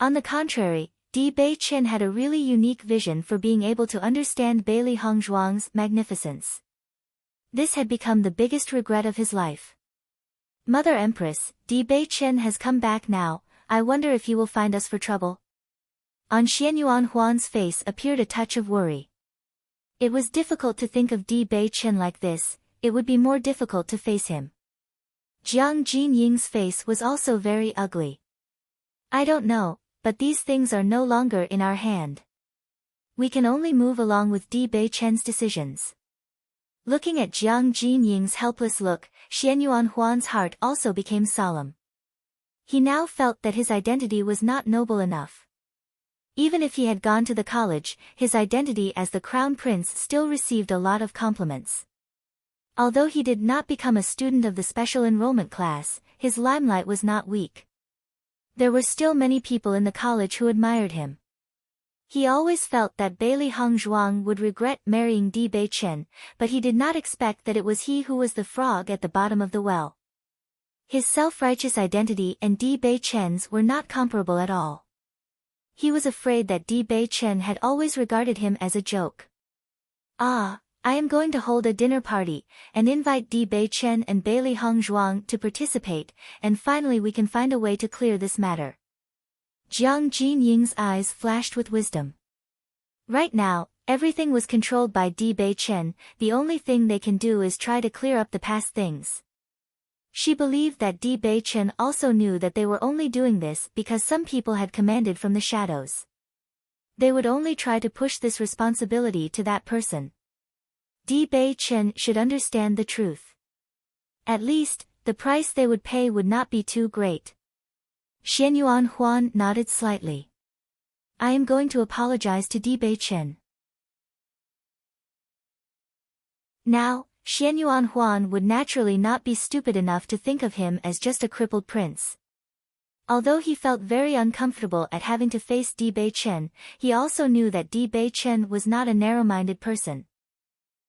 On the contrary, Bewitching had a really unique vision for being able to understand Bailey Hongzhuang's magnificence. This had become the biggest regret of his life. Mother Empress, Bewitching has come back now, I wonder if he will find us for trouble. On Xianyuan Huan's face appeared a touch of worry. It was difficult to think of Bewitching like this, it would be more difficult to face him. Jiang Jinying's face was also very ugly. I don't know, but these things are no longer in our hand. We can only move along with Bewitching's decisions. Looking at Jiang Jinying's helpless look, Xianyuan Huan's heart also became solemn. He now felt that his identity was not noble enough. Even if he had gone to the college, his identity as the crown prince still received a lot of compliments. Although he did not become a student of the special enrollment class, his limelight was not weak. There were still many people in the college who admired him. He always felt that Bailey Hongzhuang would regret marrying Bewitching, but he did not expect that it was he who was the frog at the bottom of the well. His self-righteous identity and Bewitching's were not comparable at all. He was afraid that Bewitching had always regarded him as a joke. I am going to hold a dinner party, and invite Bewitching and Bailey Hongzhuang to participate, and finally we can find a way to clear this matter. Jiang Jinying's eyes flashed with wisdom. Right now, everything was controlled by Bewitching, the only thing they can do is try to clear up the past things. She believed that Bewitching also knew that they were only doing this because some people had commanded from the shadows. They would only try to push this responsibility to that person. Bewitching should understand the truth. At least, the price they would pay would not be too great. Xianyuan Huan nodded slightly. I am going to apologize to Bewitching. Now, Xianyuan Huan would naturally not be stupid enough to think of him as just a crippled prince. Although he felt very uncomfortable at having to face Bewitching, he also knew that Bewitching was not a narrow-minded person.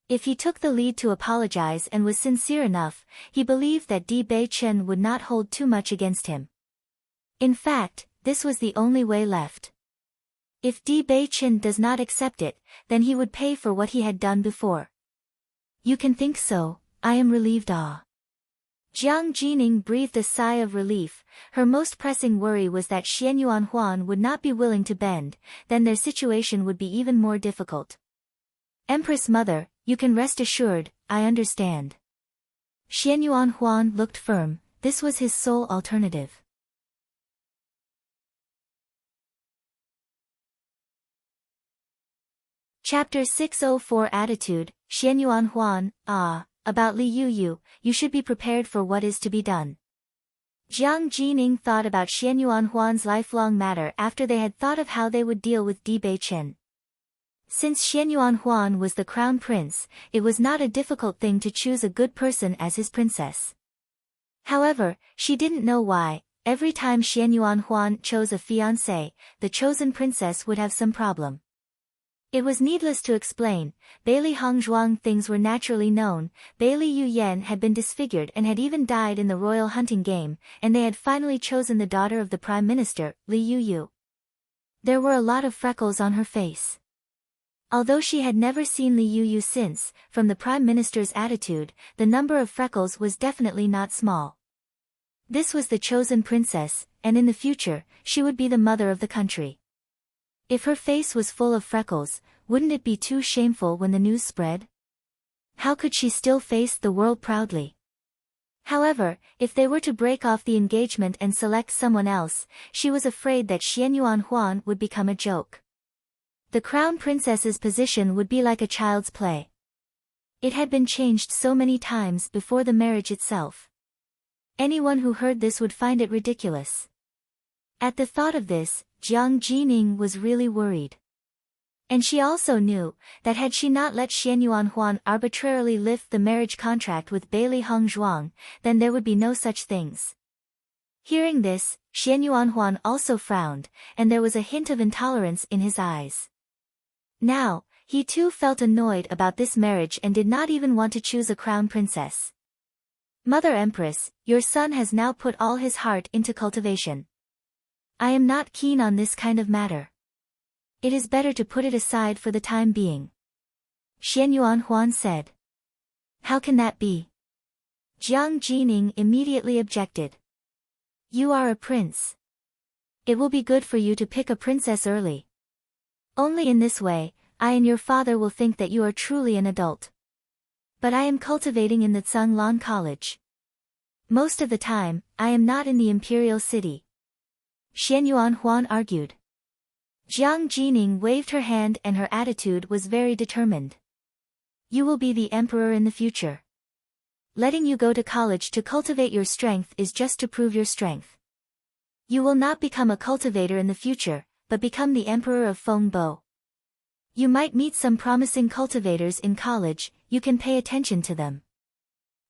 If he took the lead to apologize and was sincere enough, he believed that Bewitching would not hold too much against him. In fact, this was the only way left. If Bewitching does not accept it, then he would pay for what he had done before. You can think so, I am relieved. Jiang Jining breathed a sigh of relief. Her most pressing worry was that Xianyuan Huan would not be willing to bend, then their situation would be even more difficult. Empress Mother, you can rest assured, I understand. Xianyuan Huan looked firm, this was his sole alternative. Chapter 604 Attitude, Xianyuan Huan, about Li Yuyu, you should be prepared for what is to be done. Jiang Jining thought about Xianyuan Huan's lifelong matter after they had thought of how they would deal with Bewitching. Since Xianyuan Huan was the crown prince, it was not a difficult thing to choose a good person as his princess. However, she didn't know why, every time Xianyuan Huan chose a fiancé, the chosen princess would have some problem. It was needless to explain, Bailey Hongzhuang things were naturally known, Bailey Yuyan had been disfigured and had even died in the royal hunting game, and they had finally chosen the daughter of the prime minister, Li Yuyu. There were a lot of freckles on her face. Although she had never seen Li Yuyu since, from the prime minister's attitude, the number of freckles was definitely not small. This was the chosen princess, and in the future, she would be the mother of the country. If her face was full of freckles, wouldn't it be too shameful when the news spread? How could she still face the world proudly? However, if they were to break off the engagement and select someone else, she was afraid that Xianyuan Huan would become a joke. The crown princess's position would be like a child's play. It had been changed so many times before the marriage itself. Anyone who heard this would find it ridiculous. At the thought of this, Jiang Jining was really worried. And she also knew that had she not let Xianyuan Huan arbitrarily lift the marriage contract with Bailey Heng Zhuang, then there would be no such things. Hearing this, Xianyuan Huan also frowned, and there was a hint of intolerance in his eyes. Now, he too felt annoyed about this marriage and did not even want to choose a crown princess. Mother Empress, your son has now put all his heart into cultivation. I am not keen on this kind of matter. It is better to put it aside for the time being. Xianyuan Huan said. How can that be? Jiang Jining immediately objected. You are a prince. It will be good for you to pick a princess early. Only in this way, I and your father will think that you are truly an adult. But I am cultivating in the Tsanglan College. Most of the time, I am not in the imperial city. Xianyuan Huan argued. Jiang Jining waved her hand and her attitude was very determined. You will be the emperor in the future. Letting you go to college to cultivate your strength is just to prove your strength. You will not become a cultivator in the future, but become the emperor of Fengbo. You might meet some promising cultivators in college, you can pay attention to them.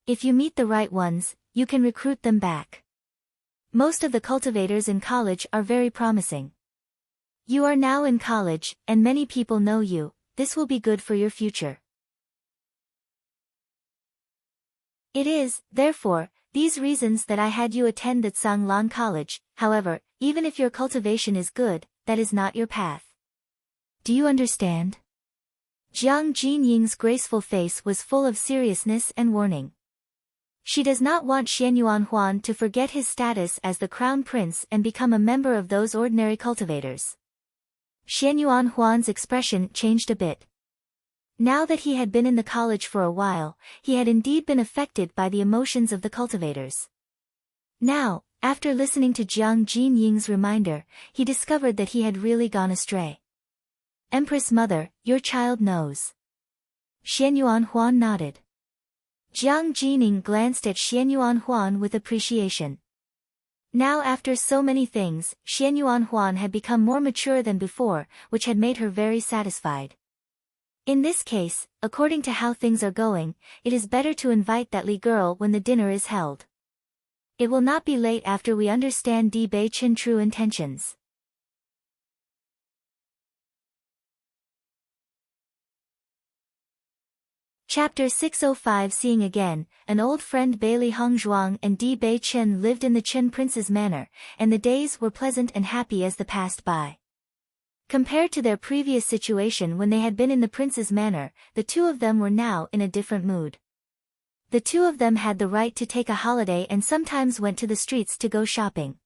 If you meet the right ones, you can recruit them back. Most of the cultivators in college are very promising. You are now in college, and many people know you, this will be good for your future. It is, therefore, these reasons that I had you attend the Tsanglan College. However, even if your cultivation is good, that is not your path. Do you understand? Jiang Jinying's graceful face was full of seriousness and warning. She does not want Xianyuan Huan to forget his status as the crown prince and become a member of those ordinary cultivators. Xianyuan Huan's expression changed a bit. Now that he had been in the college for a while, he had indeed been affected by the emotions of the cultivators. Now, after listening to Jiang Jinying's reminder, he discovered that he had really gone astray. Empress Mother, your child knows. Xianyuan Huan nodded. Jiang Jining glanced at Xianyuan Huan with appreciation. Now after so many things, Xianyuan Huan had become more mature than before, which had made her very satisfied. In this case, according to how things are going, it is better to invite that Li girl when the dinner is held. It will not be late after we understand Di Beichen's true intentions. Chapter 605 Seeing Again, an old friend Bailey Heng Zhuang and Di Beichen lived in the Chen Prince's manor, and the days were pleasant and happy as they passed by. Compared to their previous situation when they had been in the prince's manor, the two of them were now in a different mood. The two of them had the right to take a holiday and sometimes went to the streets to go shopping.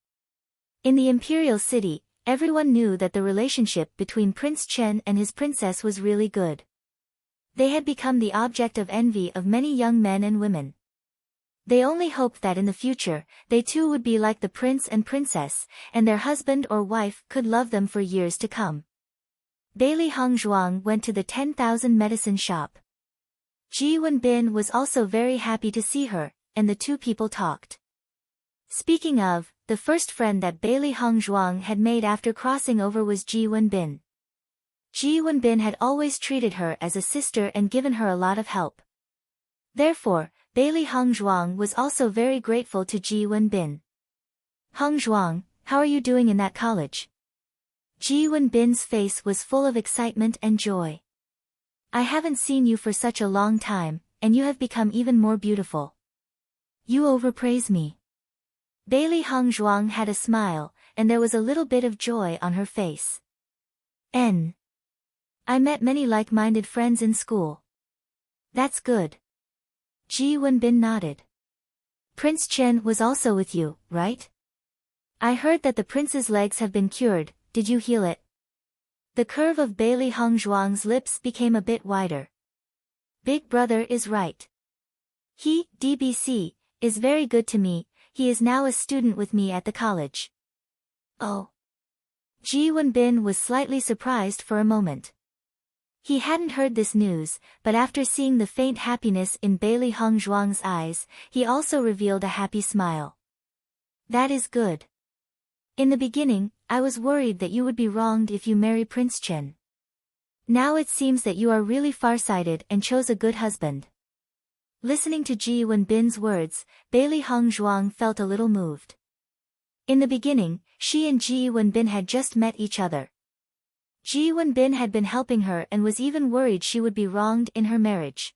In the imperial city, everyone knew that the relationship between Prince Chen and his princess was really good. They had become the object of envy of many young men and women. They only hoped that in the future, they too would be like the prince and princess, and their husband or wife could love them for years to come. Bailey Heng Zhuang went to the 10,000 medicine shop. Ji Wenbin was also very happy to see her, and the two people talked. Speaking of, the first friend that Bailey Heng Zhuang had made after crossing over was Ji Wenbin. Ji Wenbin had always treated her as a sister and given her a lot of help. Therefore, Bailey Heng Zhuang was also very grateful to Ji Wenbin. Heng Zhuang, how are you doing in that college? Ji Wenbin's face was full of excitement and joy. I haven't seen you for such a long time, and you have become even more beautiful. You overpraise me. Bailey Heng Zhuang had a smile, and there was a little bit of joy on her face. I met many like-minded friends in school. That's good. Ji Wenbin nodded. Prince Chen was also with you, right? I heard that the prince's legs have been cured, did you heal it? The curve of Bailey Hongzhuang's lips became a bit wider. Big brother is right. He, DBC, is very good to me, he is now a student with me at the college. Oh. Ji Wenbin was slightly surprised for a moment. He hadn't heard this news, but after seeing the faint happiness in Bailey Hongzhuang's eyes, he also revealed a happy smile. That is good. In the beginning, I was worried that you would be wronged if you marry Prince Chen. Now it seems that you are really farsighted and chose a good husband. Listening to Ji Wenbin's words, Bailey Hongzhuang felt a little moved. In the beginning, she and Ji Wenbin had just met each other. Ji Wenbin had been helping her and was even worried she would be wronged in her marriage.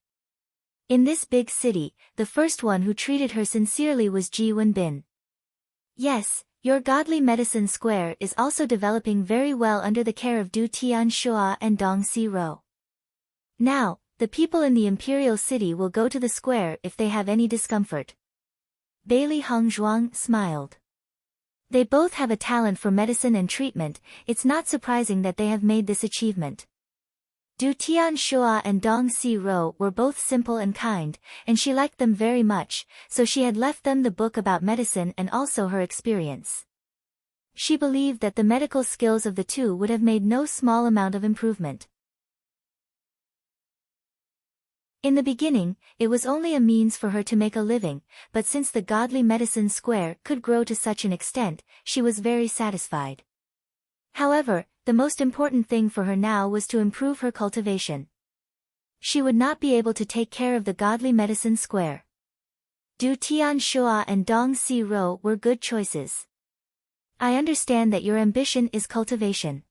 In this big city, the first one who treated her sincerely was Ji Wenbin. Yes, your godly medicine square is also developing very well under the care of Du Tianxua and Dong Xiro. Now, the people in the imperial city will go to the square if they have any discomfort. Bailey Hongzhuang smiled. They both have a talent for medicine and treatment, it's not surprising that they have made this achievement. Du Tianxua and Dong Xiro were both simple and kind, and she liked them very much, so she had left them the book about medicine and also her experience. She believed that the medical skills of the two would have made no small amount of improvement. In the beginning, it was only a means for her to make a living, but since the godly medicine square could grow to such an extent, she was very satisfied. However, the most important thing for her now was to improve her cultivation. She would not be able to take care of the godly medicine square. Du Tianxua and Dong Xiro were good choices. I understand that your ambition is cultivation.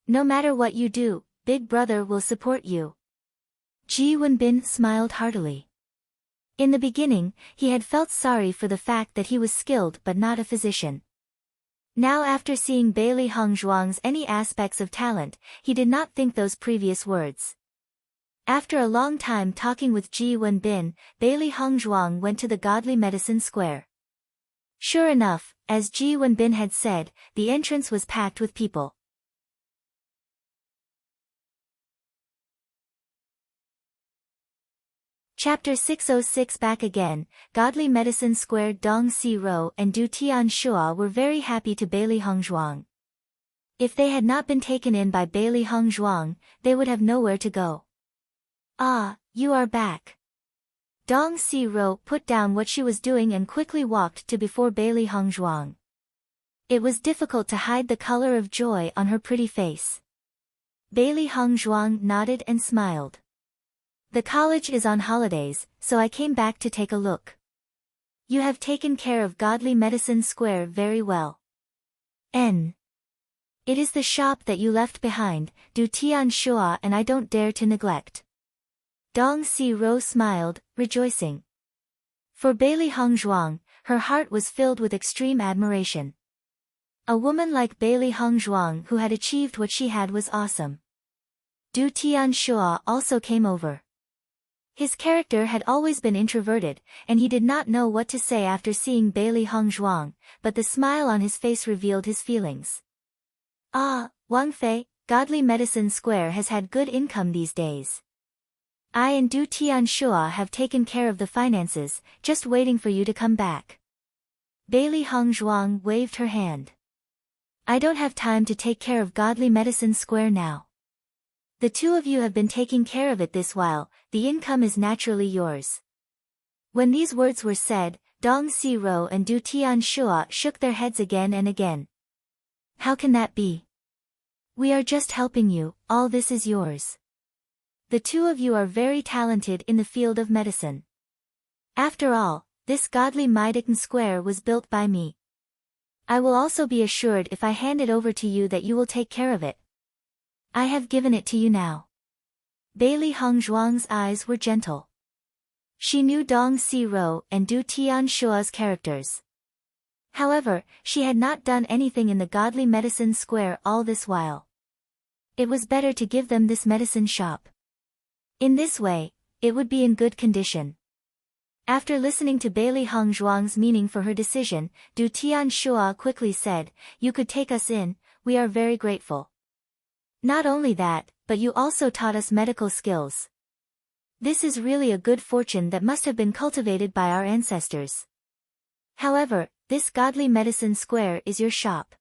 No matter what you do, Big Brother will support you. Ji Wenbin smiled heartily. In the beginning, he had felt sorry for the fact that he was skilled but not a physician. Now after seeing Bailey Hongzhuang's any aspects of talent, he did not think those previous words. After a long time talking with Ji Wenbin, Bailey Hongzhuang went to the godly medicine square. Sure enough, as Ji Wenbin had said, the entrance was packed with people. Chapter 606 Back again, Godly Medicine Square. Dong Xiro and Du Tianxua were very happy to Bailey Hongzhuang. If they had not been taken in by Bailey Hongzhuang, they would have nowhere to go. Ah, you are back. Dong Xiro put down what she was doing and quickly walked to before Bailey Hongzhuang. It was difficult to hide the color of joy on her pretty face. Bailey Hongzhuang nodded and smiled. The college is on holidays, so I came back to take a look. You have taken care of Godly Medicine Square very well. It is the shop that you left behind, Du Tianxua, and I don't dare to neglect. Dong Xiro smiled, rejoicing. For Bailey Hongzhuang, her heart was filled with extreme admiration. A woman like Bailey Hongzhuang who had achieved what she had was awesome. Du Tianxua also came over. His character had always been introverted, and he did not know what to say after seeing Bailey Hongzhuang, but the smile on his face revealed his feelings. Ah, Wang Fei, Godly Medicine Square has had good income these days. I and Du Tianxua have taken care of the finances, just waiting for you to come back. Bailey Hongzhuang waved her hand. I don't have time to take care of Godly Medicine Square now. The two of you have been taking care of it this while, the income is naturally yours. When these words were said, Dong Xiro and Du Tianxua shook their heads again and again. How can that be? We are just helping you, all this is yours. The two of you are very talented in the field of medicine. After all, this godly medicine square was built by me. I will also be assured if I hand it over to you that you will take care of it. I have given it to you now. Bailey Hongzhuang's eyes were gentle. She knew Dong Xiro and Du Tianxua's characters. However, she had not done anything in the Godly Medicine Square all this while. It was better to give them this medicine shop. In this way, it would be in good condition. After listening to Bailey Hongzhuang's meaning for her decision, Du Tianxua quickly said, You could take us in, we are very grateful. Not only that, but you also taught us medical skills. This is really a good fortune that must have been cultivated by our ancestors. However, this godly medicine square is your shop.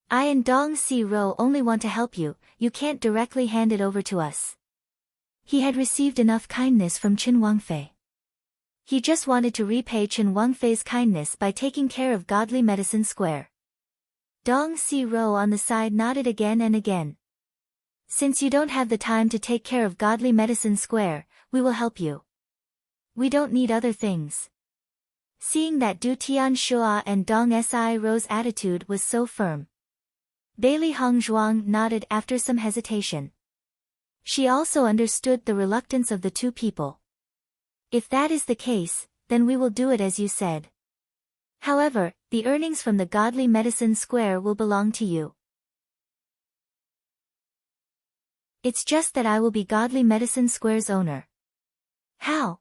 I and Dong Si Ro only want to help you, you can't directly hand it over to us. He had received enough kindness from Chen Wangfei. He just wanted to repay Chen Wangfei's kindness by taking care of godly medicine square. Dong Si Ro on the side nodded again and again. Since you don't have the time to take care of godly medicine square, we will help you. We don't need other things. Seeing that Du Tianxua and Dong Si Ro's attitude was so firm, Bailey Hongzhuang nodded after some hesitation. She also understood the reluctance of the two people. If that is the case, then we will do it as you said. However, the earnings from the godly medicine square will belong to you. It's just that I will be godly medicine square's owner. How?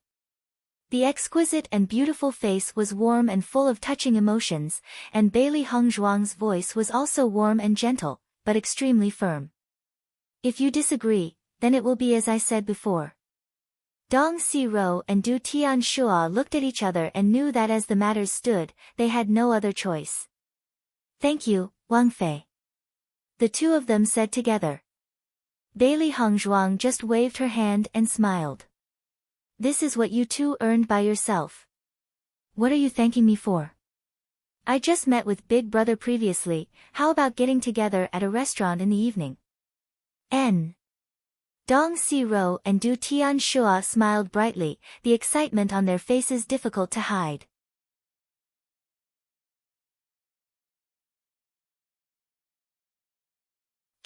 The exquisite and beautiful face was warm and full of touching emotions, and Bailey Hongzhuang's voice was also warm and gentle, but extremely firm. If you disagree, then it will be as I said before. Dong Si Ro and Du Tianxua looked at each other and knew that as the matters stood, they had no other choice. Thank you, Wang Fei. The two of them said together. Bailey Hongzhuang just waved her hand and smiled. This is what you two earned by yourself. What are you thanking me for? I just met with Big Brother previously, how about getting together at a restaurant in the evening? Dong Si Ro and Du Tianxua smiled brightly, the excitement on their faces difficult to hide.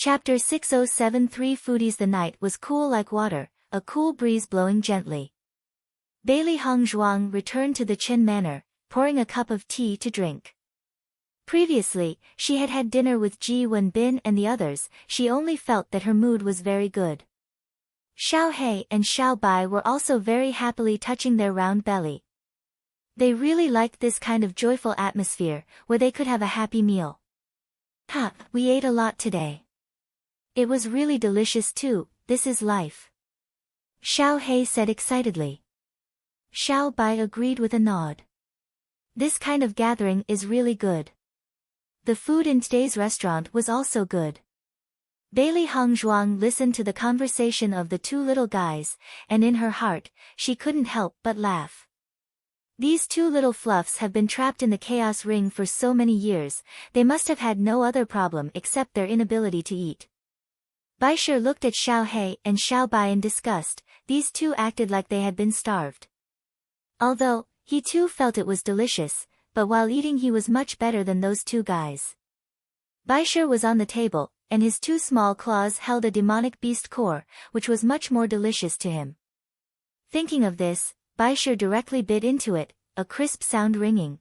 Chapter 6073 Foodies. The night was cool like water, a cool breeze blowing gently. Bailey Hongzhuang returned to the Chen Manor, pouring a cup of tea to drink. Previously, she had had dinner with Ji Wenbin and the others, she only felt that her mood was very good. Xiao He and Xiao Bai were also very happily touching their round belly. They really liked this kind of joyful atmosphere, where they could have a happy meal. We ate a lot today. It was really delicious too, this is life. Xiao He said excitedly. Xiao Bai agreed with a nod. This kind of gathering is really good. The food in today's restaurant was also good. Bailey Hongzhuang listened to the conversation of the two little guys, and in her heart, she couldn't help but laugh. These two little fluffs have been trapped in the chaos ring for so many years, they must have had no other problem except their inability to eat. Baisher looked at Xiao He and Xiao Bai in disgust, these two acted like they had been starved. Although, he too felt it was delicious, but while eating he was much better than those two guys. Baisher was on the table, and his two small claws held a demonic beast core, which was much more delicious to him. Thinking of this, Baisher directly bit into it, a crisp sound ringing.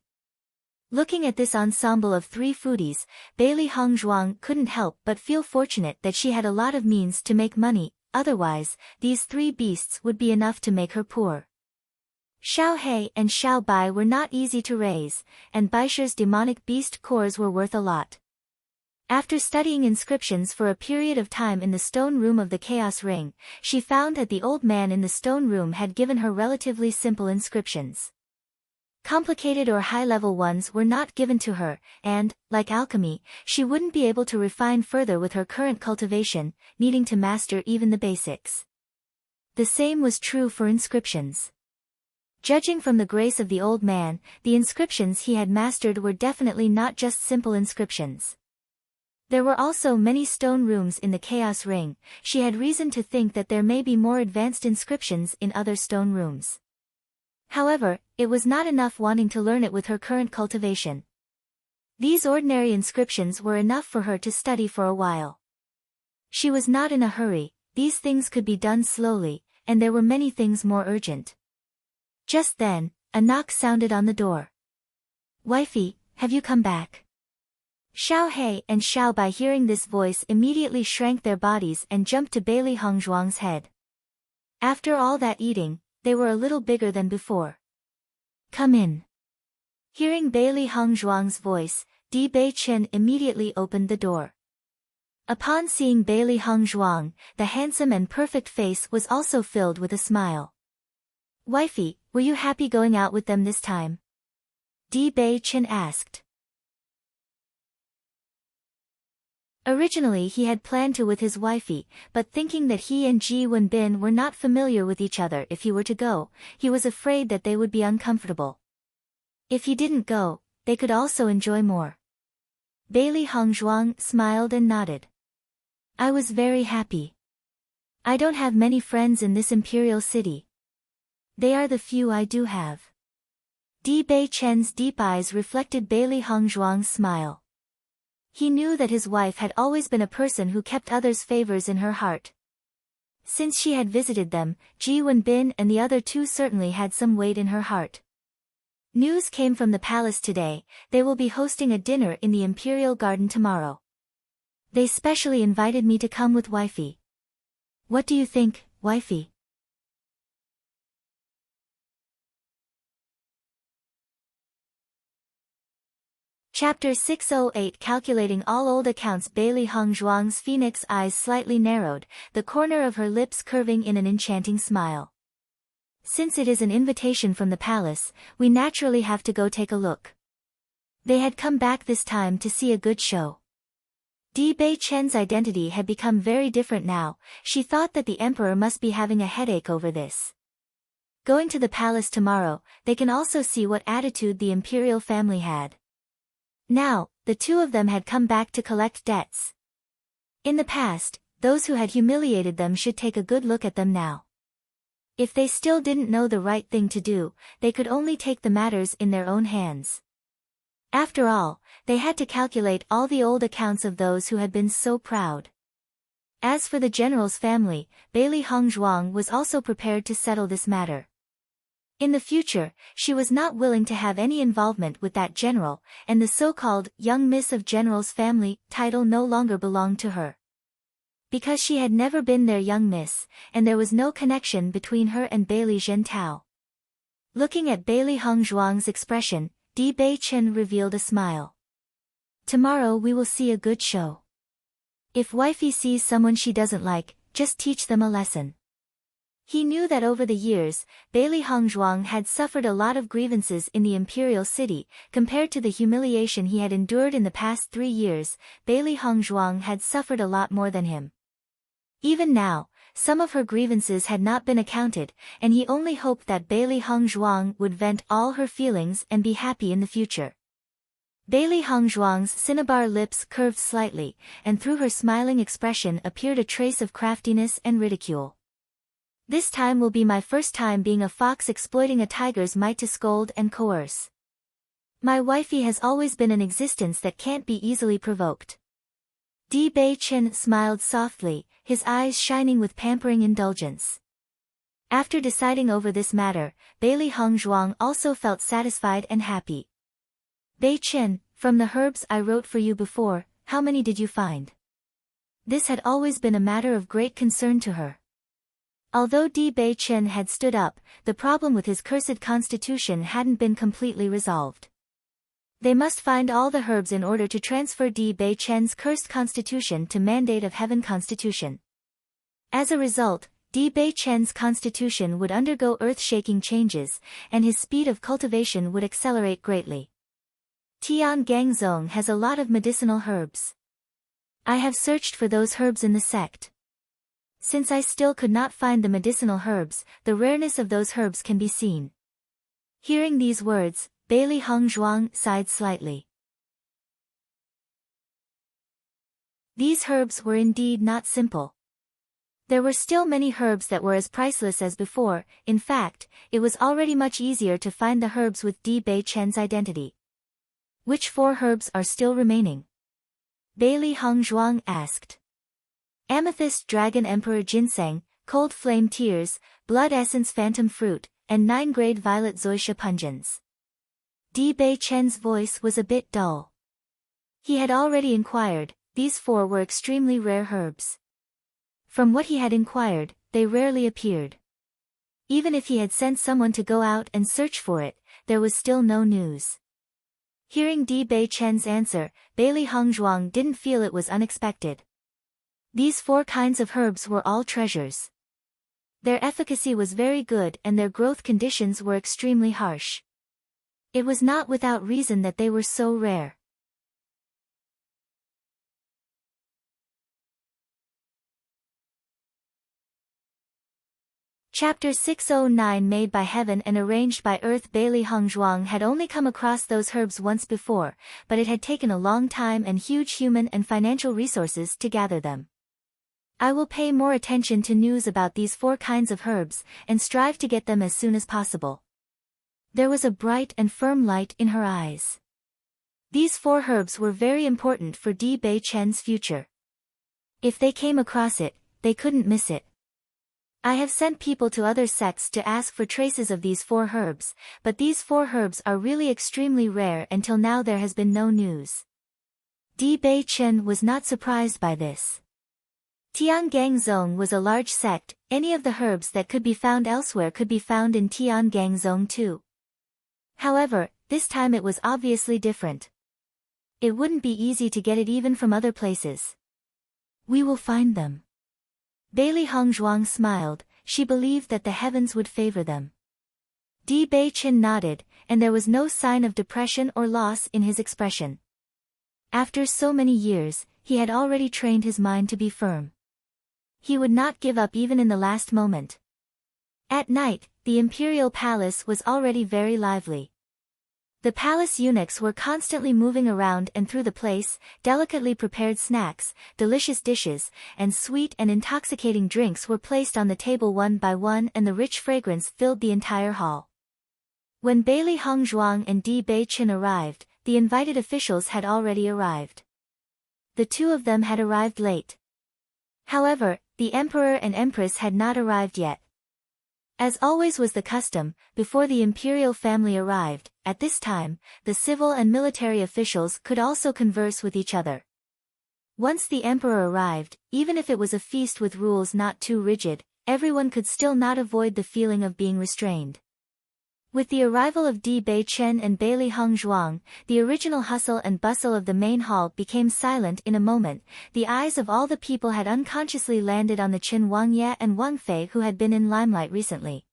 Looking at this ensemble of three foodies, Bailey Hongzhuang couldn't help but feel fortunate that she had a lot of means to make money, otherwise, these three beasts would be enough to make her poor. Xiao He and Xiao Bai were not easy to raise, and Baisher's demonic beast cores were worth a lot. After studying inscriptions for a period of time in the stone room of the Chaos Ring, she found that the old man in the stone room had given her relatively simple inscriptions. Complicated or high-level ones were not given to her, and, like alchemy, she wouldn't be able to refine further with her current cultivation, needing to master even the basics. The same was true for inscriptions. Judging from the grace of the old man, the inscriptions he had mastered were definitely not just simple inscriptions. There were also many stone rooms in the Chaos Ring, she had reason to think that there may be more advanced inscriptions in other stone rooms. However, it was not enough wanting to learn it with her current cultivation. These ordinary inscriptions were enough for her to study for a while. She was not in a hurry, these things could be done slowly, and there were many things more urgent. Just then, a knock sounded on the door. "Wifey, have you come back?" Xiao He and Xiao Bai hearing this voice immediately shrank their bodies and jumped to Bailey Hongzhuang's head. After all that eating, they were a little bigger than before. "Come in." Hearing Bailey Hongzhuang's voice, Di Bei Chen immediately opened the door. Upon seeing Bailey Hongzhuang, the handsome and perfect face was also filled with a smile. "Wifey, were you happy going out with them this time?" Di Bei-chen asked. Originally he had planned to with his wifey, but thinking that he and Ji Wenbin were not familiar with each other if he were to go, he was afraid that they would be uncomfortable. If he didn't go, they could also enjoy more. Bailey Hongzhuang smiled and nodded. "I was very happy. I don't have many friends in this imperial city. They are the few I do have." Di Bei-chen's deep eyes reflected Bailey Hongzhuang's smile. He knew that his wife had always been a person who kept others' favors in her heart. Since she had visited them, Ji Wenbin and the other two certainly had some weight in her heart. News came from the palace today. They will be hosting a dinner in the imperial garden tomorrow. They specially invited me to come with wifey. What do you think, wifey? Chapter 608 Calculating all old accounts. Bailey Hongzhuang's phoenix eyes slightly narrowed, the corner of her lips curving in an enchanting smile. "Since it is an invitation from the palace, we naturally have to go take a look." They had come back this time to see a good show. Di Bei-chen's identity had become very different now. She thought that the emperor must be having a headache over this. Going to the palace tomorrow, they can also see what attitude the imperial family had. Now, the two of them had come back to collect debts. In the past, those who had humiliated them should take a good look at them now. If they still didn't know the right thing to do, they could only take the matters in their own hands. After all, they had to calculate all the old accounts of those who had been so proud. As for the general's family, Bailey Hongzhuang was also prepared to settle this matter. In the future, she was not willing to have any involvement with that general, and the so-called young miss of general's family title no longer belonged to her. Because she had never been their young miss, and there was no connection between her and Bailey Zhentao. Looking at Bailey Hongzhuang's expression, Di Bei-chen revealed a smile. "Tomorrow we will see a good show. If wifey sees someone she doesn't like, just teach them a lesson." He knew that over the years, Bailey Hongzhuang had suffered a lot of grievances in the imperial city. Compared to the humiliation he had endured in the past 3 years, Bailey Hongzhuang had suffered a lot more than him. Even now, some of her grievances had not been accounted, and he only hoped that Bailey Hongzhuang would vent all her feelings and be happy in the future. Bailey Hongzhuang's cinnabar lips curved slightly, and through her smiling expression appeared a trace of craftiness and ridicule. "This time will be my first time being a fox exploiting a tiger's might to scold and coerce. My wifey has always been an existence that can't be easily provoked." Di Bei-chen smiled softly, his eyes shining with pampering indulgence. After deciding over this matter, Bailey Hongzhuang also felt satisfied and happy. "Bei-chen, from the herbs I wrote for you before, how many did you find?" This had always been a matter of great concern to her. Although Di Bei-chen had stood up, the problem with his cursed constitution hadn't been completely resolved. They must find all the herbs in order to transfer Di Bei-chen's cursed constitution to Mandate of Heaven constitution. As a result, Di Bei-chen's constitution would undergo earth-shaking changes, and his speed of cultivation would accelerate greatly. Tian Gangzong has a lot of medicinal herbs. I have searched for those herbs in the sect. Since I still could not find the medicinal herbs, the rareness of those herbs can be seen. Hearing these words, Bailey Hongzhuang sighed slightly. These herbs were indeed not simple. There were still many herbs that were as priceless as before. In fact, it was already much easier to find the herbs with Di Bei-chen's identity. "Which 4 herbs are still remaining?" Bailey Hongzhuang asked. "Amethyst Dragon Emperor Ginseng, Cold Flame Tears, Blood Essence Phantom Fruit, and 9-grade Violet Zoysia Pungens." Di Bei-chen's voice was a bit dull. He had already inquired, these 4 were extremely rare herbs. From what he had inquired, they rarely appeared. Even if he had sent someone to go out and search for it, there was still no news. Hearing Di Bei-chen's answer, Bailey Hongzhuang didn't feel it was unexpected. These 4 kinds of herbs were all treasures. Their efficacy was very good and their growth conditions were extremely harsh. It was not without reason that they were so rare. Chapter 609 Made by Heaven and Arranged by Earth. Bailey Hongzhuang had only come across those herbs once before, but it had taken a long time and huge human and financial resources to gather them. I will pay more attention to news about these 4 kinds of herbs, and strive to get them as soon as possible. There was a bright and firm light in her eyes. These 4 herbs were very important for Di Bei Chen's future. If they came across it, they couldn't miss it. I have sent people to other sects to ask for traces of these 4 herbs, but these 4 herbs are really extremely rare. Until now there has been no news. Di Bei Chen was not surprised by this. Tiangang Zong was a large sect, any of the herbs that could be found elsewhere could be found in Tiangang Zong too. However, this time it was obviously different. It wouldn't be easy to get it even from other places. We will find them. Bailey Hongzhuang smiled, she believed that the heavens would favor them. Di Bei Chen nodded, and there was no sign of depression or loss in his expression. After so many years, he had already trained his mind to be firm. He would not give up even in the last moment. At night, the imperial palace was already very lively. The palace eunuchs were constantly moving around and through the place, delicately prepared snacks, delicious dishes, and sweet and intoxicating drinks were placed on the table one by one, and the rich fragrance filled the entire hall. When Bailey Hongzhuang and Di Bei Chen arrived, the invited officials had already arrived. The 2 of them had arrived late. However, the emperor and empress had not arrived yet. As always was the custom, before the imperial family arrived, at this time, the civil and military officials could also converse with each other. Once the emperor arrived, even if it was a feast with rules not too rigid, everyone could still not avoid the feeling of being restrained. With the arrival of Di Bei Chen and Bailey Hongzhuang, the original hustle and bustle of the main hall became silent in a moment. The eyes of all the people had unconsciously landed on the Qin Wangye and Wang Fei, who had been in limelight recently.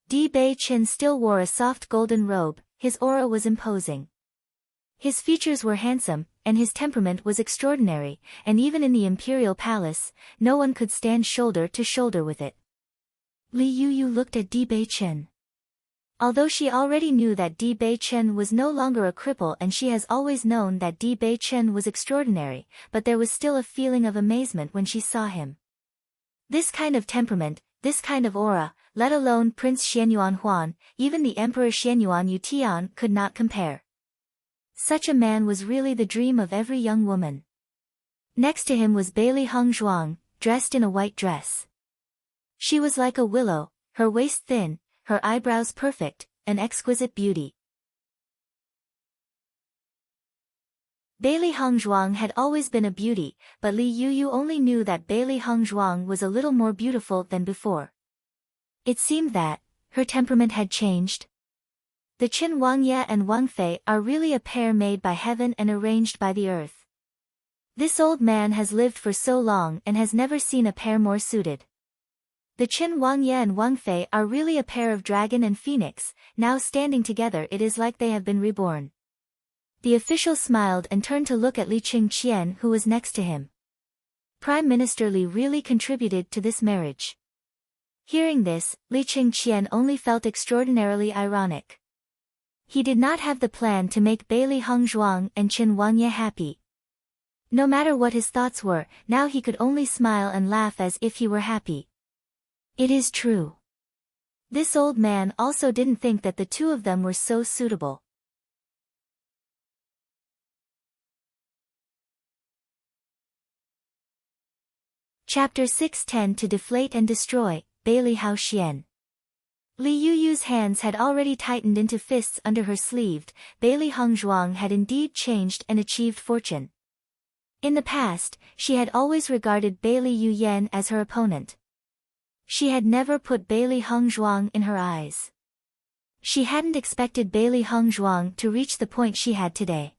Di Bei Chen still wore a soft golden robe, his aura was imposing. His features were handsome, and his temperament was extraordinary, and even in the imperial palace, no one could stand shoulder to shoulder with it. Li Yuyu looked at Di Bei Chen. Although she already knew that Di Bei Chen was no longer a cripple and she has always known that Di Bei Chen was extraordinary, but there was still a feeling of amazement when she saw him. This kind of temperament, this kind of aura, let alone Prince Xianyuan Huan, even the Emperor Xianyuan Yutian could not compare. Such a man was really the dream of every young woman. Next to him was Bailey Hongzhuang, dressed in a white dress. She was like a willow, her waist thin, her eyebrows perfect, an exquisite beauty. Bailey Hongzhuang had always been a beauty, but Li Yuyu only knew that Bailey Hongzhuang was a little more beautiful than before. It seemed that her temperament had changed. The Qin Wangye and Wang Fei are really a pair made by heaven and arranged by the earth. This old man has lived for so long and has never seen a pair more suited. The Qin Wangye and Wang Fei are really a pair of dragon and phoenix, now standing together it is like they have been reborn. The official smiled and turned to look at Li Qingqian, who was next to him. Prime Minister Li really contributed to this marriage. Hearing this, Li Qingqian only felt extraordinarily ironic. He did not have the plan to make Bailey Hongzhuang and Qin Wangye happy. No matter what his thoughts were, now he could only smile and laugh as if he were happy. It is true. This old man also didn't think that the 2 of them were so suitable. Chapter 610 To Deflate and Destroy, Bailey Hao Xian. Li Yuyu's hands had already tightened into fists under her sleeve. Bailey Hongzhuang had indeed changed and achieved fortune. In the past, she had always regarded Bailey Yuyan as her opponent. She had never put Bailey Hongzhuang in her eyes. She hadn't expected Bailey Hongzhuang to reach the point she had today.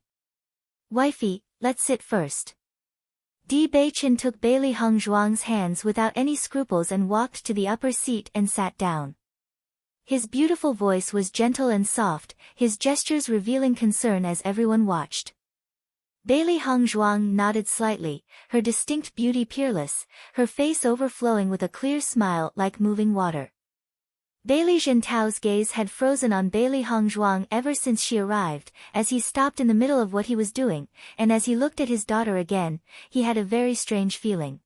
Wifey, let's sit first. Di Beichen took Bailey Hongzhuang's hands without any scruples and walked to the upper seat and sat down. His beautiful voice was gentle and soft, his gestures revealing concern as everyone watched. Bailey Hongzhuang nodded slightly, her distinct beauty peerless, her face overflowing with a clear smile like moving water. Bailey Zhentao's gaze had frozen on Bailey Hongzhuang ever since she arrived, as he stopped in the middle of what he was doing, and as he looked at his daughter again, he had a very strange feeling.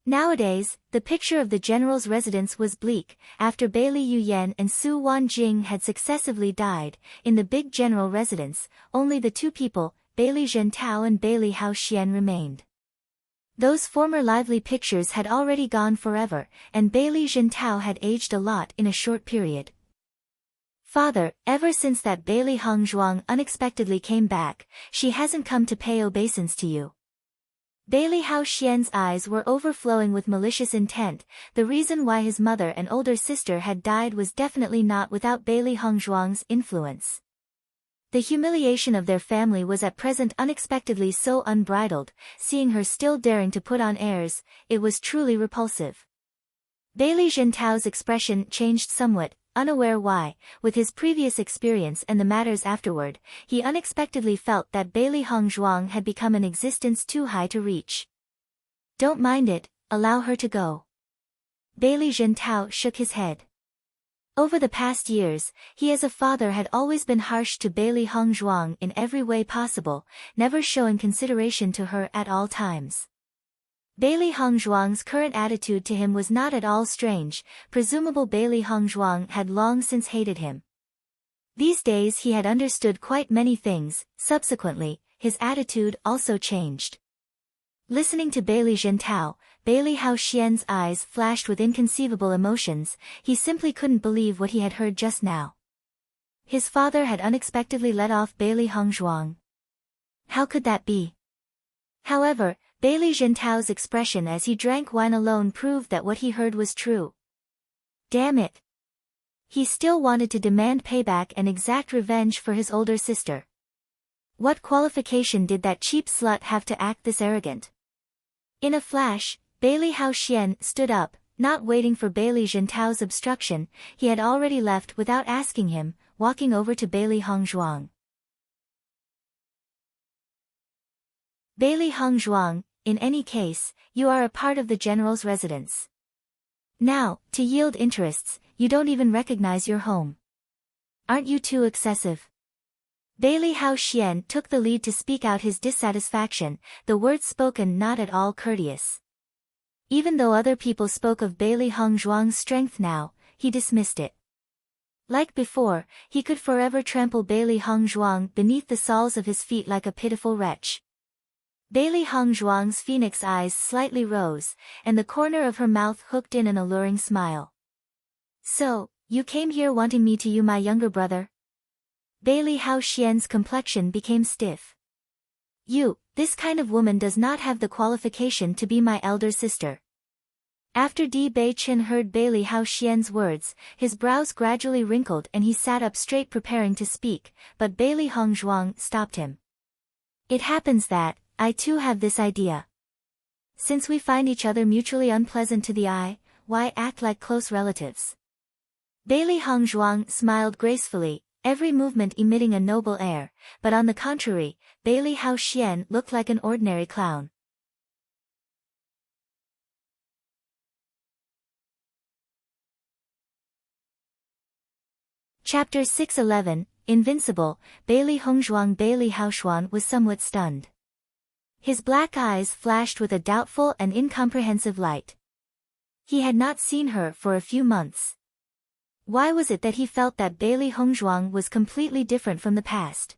Nowadays, the picture of the general's residence was bleak. After Bailey Yuyan and Su Wanjing had successively died, in the big general residence, only the two people, Bailey Zhentao and Bailey Haoxian, remained. Those former lively pictures had already gone forever, and Bailey Zhentao had aged a lot in a short period. Father, ever since that Bailey Hongzhuang unexpectedly came back, she hasn't come to pay obeisance to you. Bailey Haoxian's eyes were overflowing with malicious intent. The reason why his mother and older sister had died was definitely not without Bailey Hongzhuang's influence. The humiliation of their family was at present unexpectedly so unbridled, seeing her still daring to put on airs, it was truly repulsive. Bailey Zhentao's expression changed somewhat, unaware why. With his previous experience and the matters afterward, he unexpectedly felt that Bailey Hongzhuang had become an existence too high to reach. Don't mind it, allow her to go. Bailey Zhentao shook his head. Over the past years, he as a father had always been harsh to Bailey Hongzhuang in every way possible, never showing consideration to her at all times. Bailey Hongzhuang's current attitude to him was not at all strange, presumable Bailey Hongzhuang had long since hated him. These days he had understood quite many things, subsequently, his attitude also changed. Listening to Bailey Zhentao, Bailey Haoxian's eyes flashed with inconceivable emotions, he simply couldn't believe what he had heard just now. His father had unexpectedly let off Bailey Hongzhuang. How could that be? However, Bailey Zhentao's expression as he drank wine alone proved that what he heard was true. Damn it! He still wanted to demand payback and exact revenge for his older sister. What qualification did that cheap slut have to act this arrogant? In a flash, Bailey Haoxian stood up, not waiting for Bailey Zhentao's obstruction, he had already left without asking him, walking over to Bailey Hongzhuang. Bailey Hongzhuang, in any case, you are a part of the general's residence. Now, to yield interests, you don't even recognize your home. Aren't you too excessive? Bailey Haoxian took the lead to speak out his dissatisfaction, the words spoken not at all courteous. Even though other people spoke of Bailey Hongzhuang's strength now, he dismissed it. Like before, he could forever trample Bailey Hongzhuang beneath the soles of his feet like a pitiful wretch. Bailey Hongzhuang's phoenix eyes slightly rose, and the corner of her mouth hooked in an alluring smile. So, you came here wanting me to you my younger brother? Bailey Haoxian's complexion became stiff. You, this kind of woman does not have the qualification to be my elder sister. After Di Beichen heard Bailey Haoxian's words, his brows gradually wrinkled and he sat up straight preparing to speak, but Bailey Hongzhuang stopped him. It happens that, I too have this idea. Since we find each other mutually unpleasant to the eye, why act like close relatives? Bailey Hongzhuang smiled gracefully, every movement emitting a noble air, but on the contrary, Bailey Haoxian looked like an ordinary clown. Chapter 611, Invincible. Bailey Haoxian was somewhat stunned. His black eyes flashed with a doubtful and incomprehensive light. He had not seen her for a few months. Why was it that he felt that Bailey Hongzhuang was completely different from the past?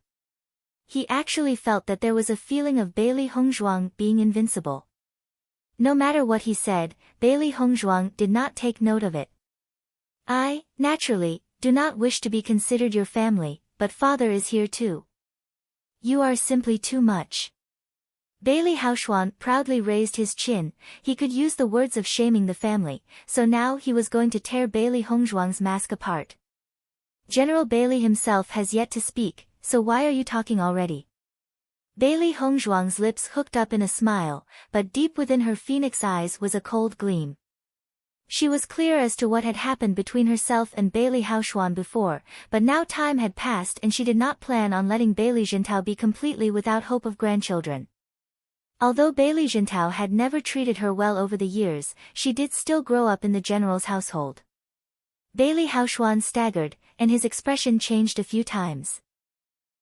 He actually felt that there was a feeling of Bailey Hongzhuang being invincible. No matter what he said, Bailey Hongzhuang did not take note of it. I, naturally, do not wish to be considered your family, but father is here too. You are simply too much. Bailey Haoxian proudly raised his chin, he could use the words of shaming the family, so now he was going to tear Bailey Hongzhuang's mask apart. General Bailey himself has yet to speak, so why are you talking already? Bailey Hongzhuang's lips hooked up in a smile, but deep within her phoenix eyes was a cold gleam. She was clear as to what had happened between herself and Bailey Haoshuan before, but now time had passed and she did not plan on letting Bailey Jintao be completely without hope of grandchildren. Although Bailey Jintao had never treated her well over the years, she did still grow up in the general's household. Bailey Haoshuan staggered, and his expression changed a few times.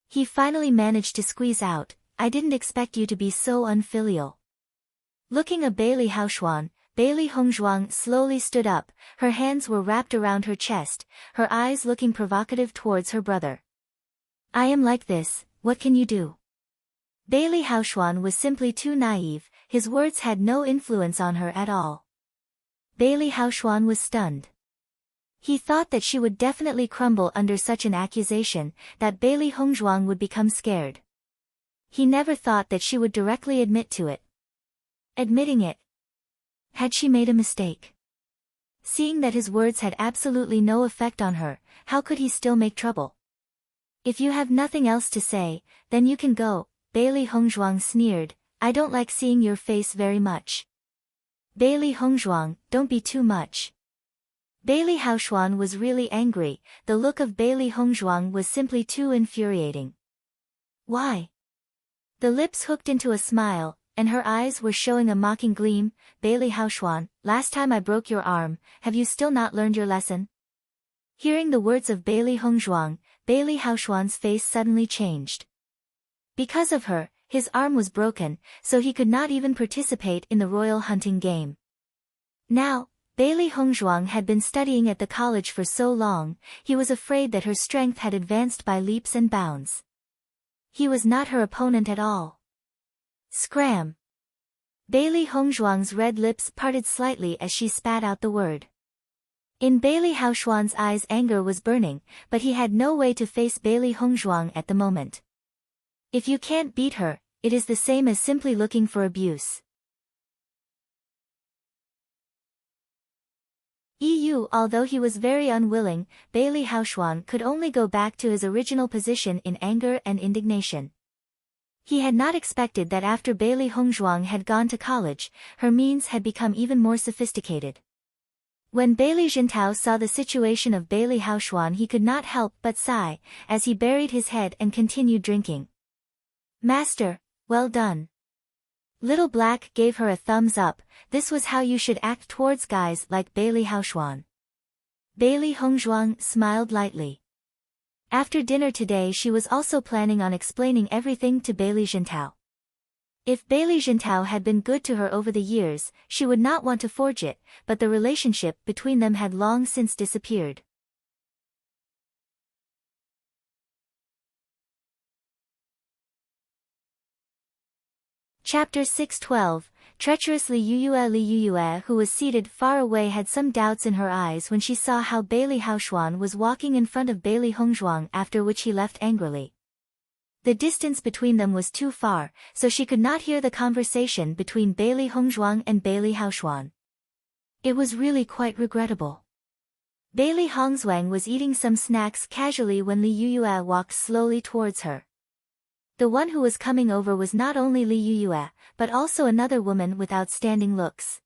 He finally managed to squeeze out, "I didn't expect you to be so unfilial." Looking at Bailey Haoshuan, Bailey Hongzhuang slowly stood up, her hands were wrapped around her chest, her eyes looking provocative towards her brother. "I am like this, what can you do?" Bailey Haoshuan was simply too naive, his words had no influence on her at all. Bailey Haoshuan was stunned. He thought that she would definitely crumble under such an accusation, that Bailey Hongzhuang would become scared. He never thought that she would directly admit to it. Admitting it. Had she made a mistake? Seeing that his words had absolutely no effect on her, how could he still make trouble? "If you have nothing else to say, then you can go," Bailey Hongzhuang sneered, "I don't like seeing your face very much." "Bailey Hongzhuang, don't be too much." Bailey Haoshuan was really angry, the look of Bailey Hongzhuang was simply too infuriating. "Why?" The lips hooked into a smile, and her eyes were showing a mocking gleam. "Bailey Haoshuan, last time I broke your arm, have you still not learned your lesson?" Hearing the words of Bailey Hongzhuang, Bailey Haoshuan's face suddenly changed. Because of her, his arm was broken, so he could not even participate in the royal hunting game. Now, Bailey Hongzhuang had been studying at the college for so long, he was afraid that her strength had advanced by leaps and bounds. He was not her opponent at all. Scram! Bailey Hongzhuang's red lips parted slightly as she spat out the word. In Bailey Haoshuan's eyes anger was burning, but he had no way to face Bailey Hongzhuang at the moment. If you can't beat her, it is the same as simply looking for abuse. Although he was very unwilling, Bailey Haoshuan could only go back to his original position in anger and indignation. He had not expected that after Bailey Hongzhuang had gone to college, her means had become even more sophisticated. When Bailey Jintao saw the situation of Bailey Haoshuan, he could not help but sigh, as he buried his head and continued drinking. "Master, well done." Little Black gave her a thumbs up, "This was how you should act towards guys like Bailey Haoshuan." Bailey Hongzhuang smiled lightly. After dinner today she was also planning on explaining everything to Bailey Jintao. If Bailey Jintao had been good to her over the years, she would not want to forge it, but the relationship between them had long since disappeared. Chapter 612, Treacherous Li Yuyue, who was seated far away, had some doubts in her eyes when she saw how Bailey Haoshuan was walking in front of Bailey Hongzhuang, after which he left angrily. The distance between them was too far, so she could not hear the conversation between Bailey Hongzhuang and Bailey Haoshuan. It was really quite regrettable. Bailey Hongzhuang was eating some snacks casually when Li Yuyue walked slowly towards her. The one who was coming over was not only Li Yuyue, but also another woman with outstanding looks.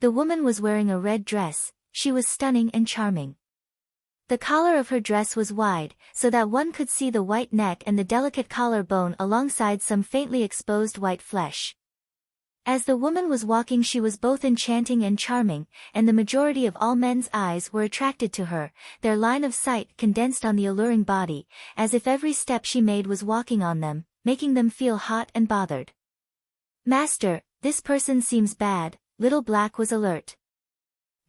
The woman was wearing a red dress, she was stunning and charming. The collar of her dress was wide, so that one could see the white neck and the delicate collar bone alongside some faintly exposed white flesh. As the woman was walking she was both enchanting and charming, and the majority of all men's eyes were attracted to her, their line of sight condensed on the alluring body, as if every step she made was walking on them, making them feel hot and bothered. "Master, this person seems bad," Little Black was alert.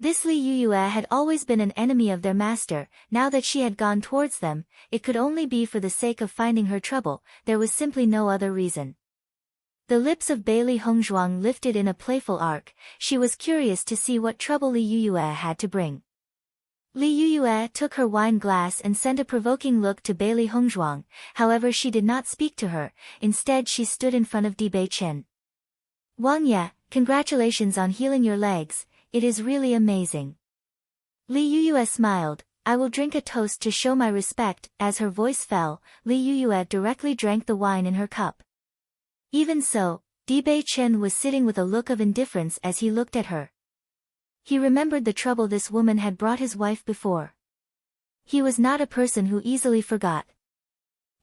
This Li Yuyue had always been an enemy of their master, now that she had gone towards them, it could only be for the sake of finding her trouble, there was simply no other reason. The lips of Bailey Hongzhuang lifted in a playful arc, she was curious to see what trouble Li Yuyue had to bring. Li Yuyue took her wine glass and sent a provoking look to Bailey Hongzhuang, however she did not speak to her, instead she stood in front of Bewitching. "Wang Ye, congratulations on healing your legs, it is really amazing." Li Yuyue smiled, "I will drink a toast to show my respect." As her voice fell, Li Yuyue directly drank the wine in her cup. Even so, Di Bei Chen was sitting with a look of indifference as he looked at her. He remembered the trouble this woman had brought his wife before. He was not a person who easily forgot.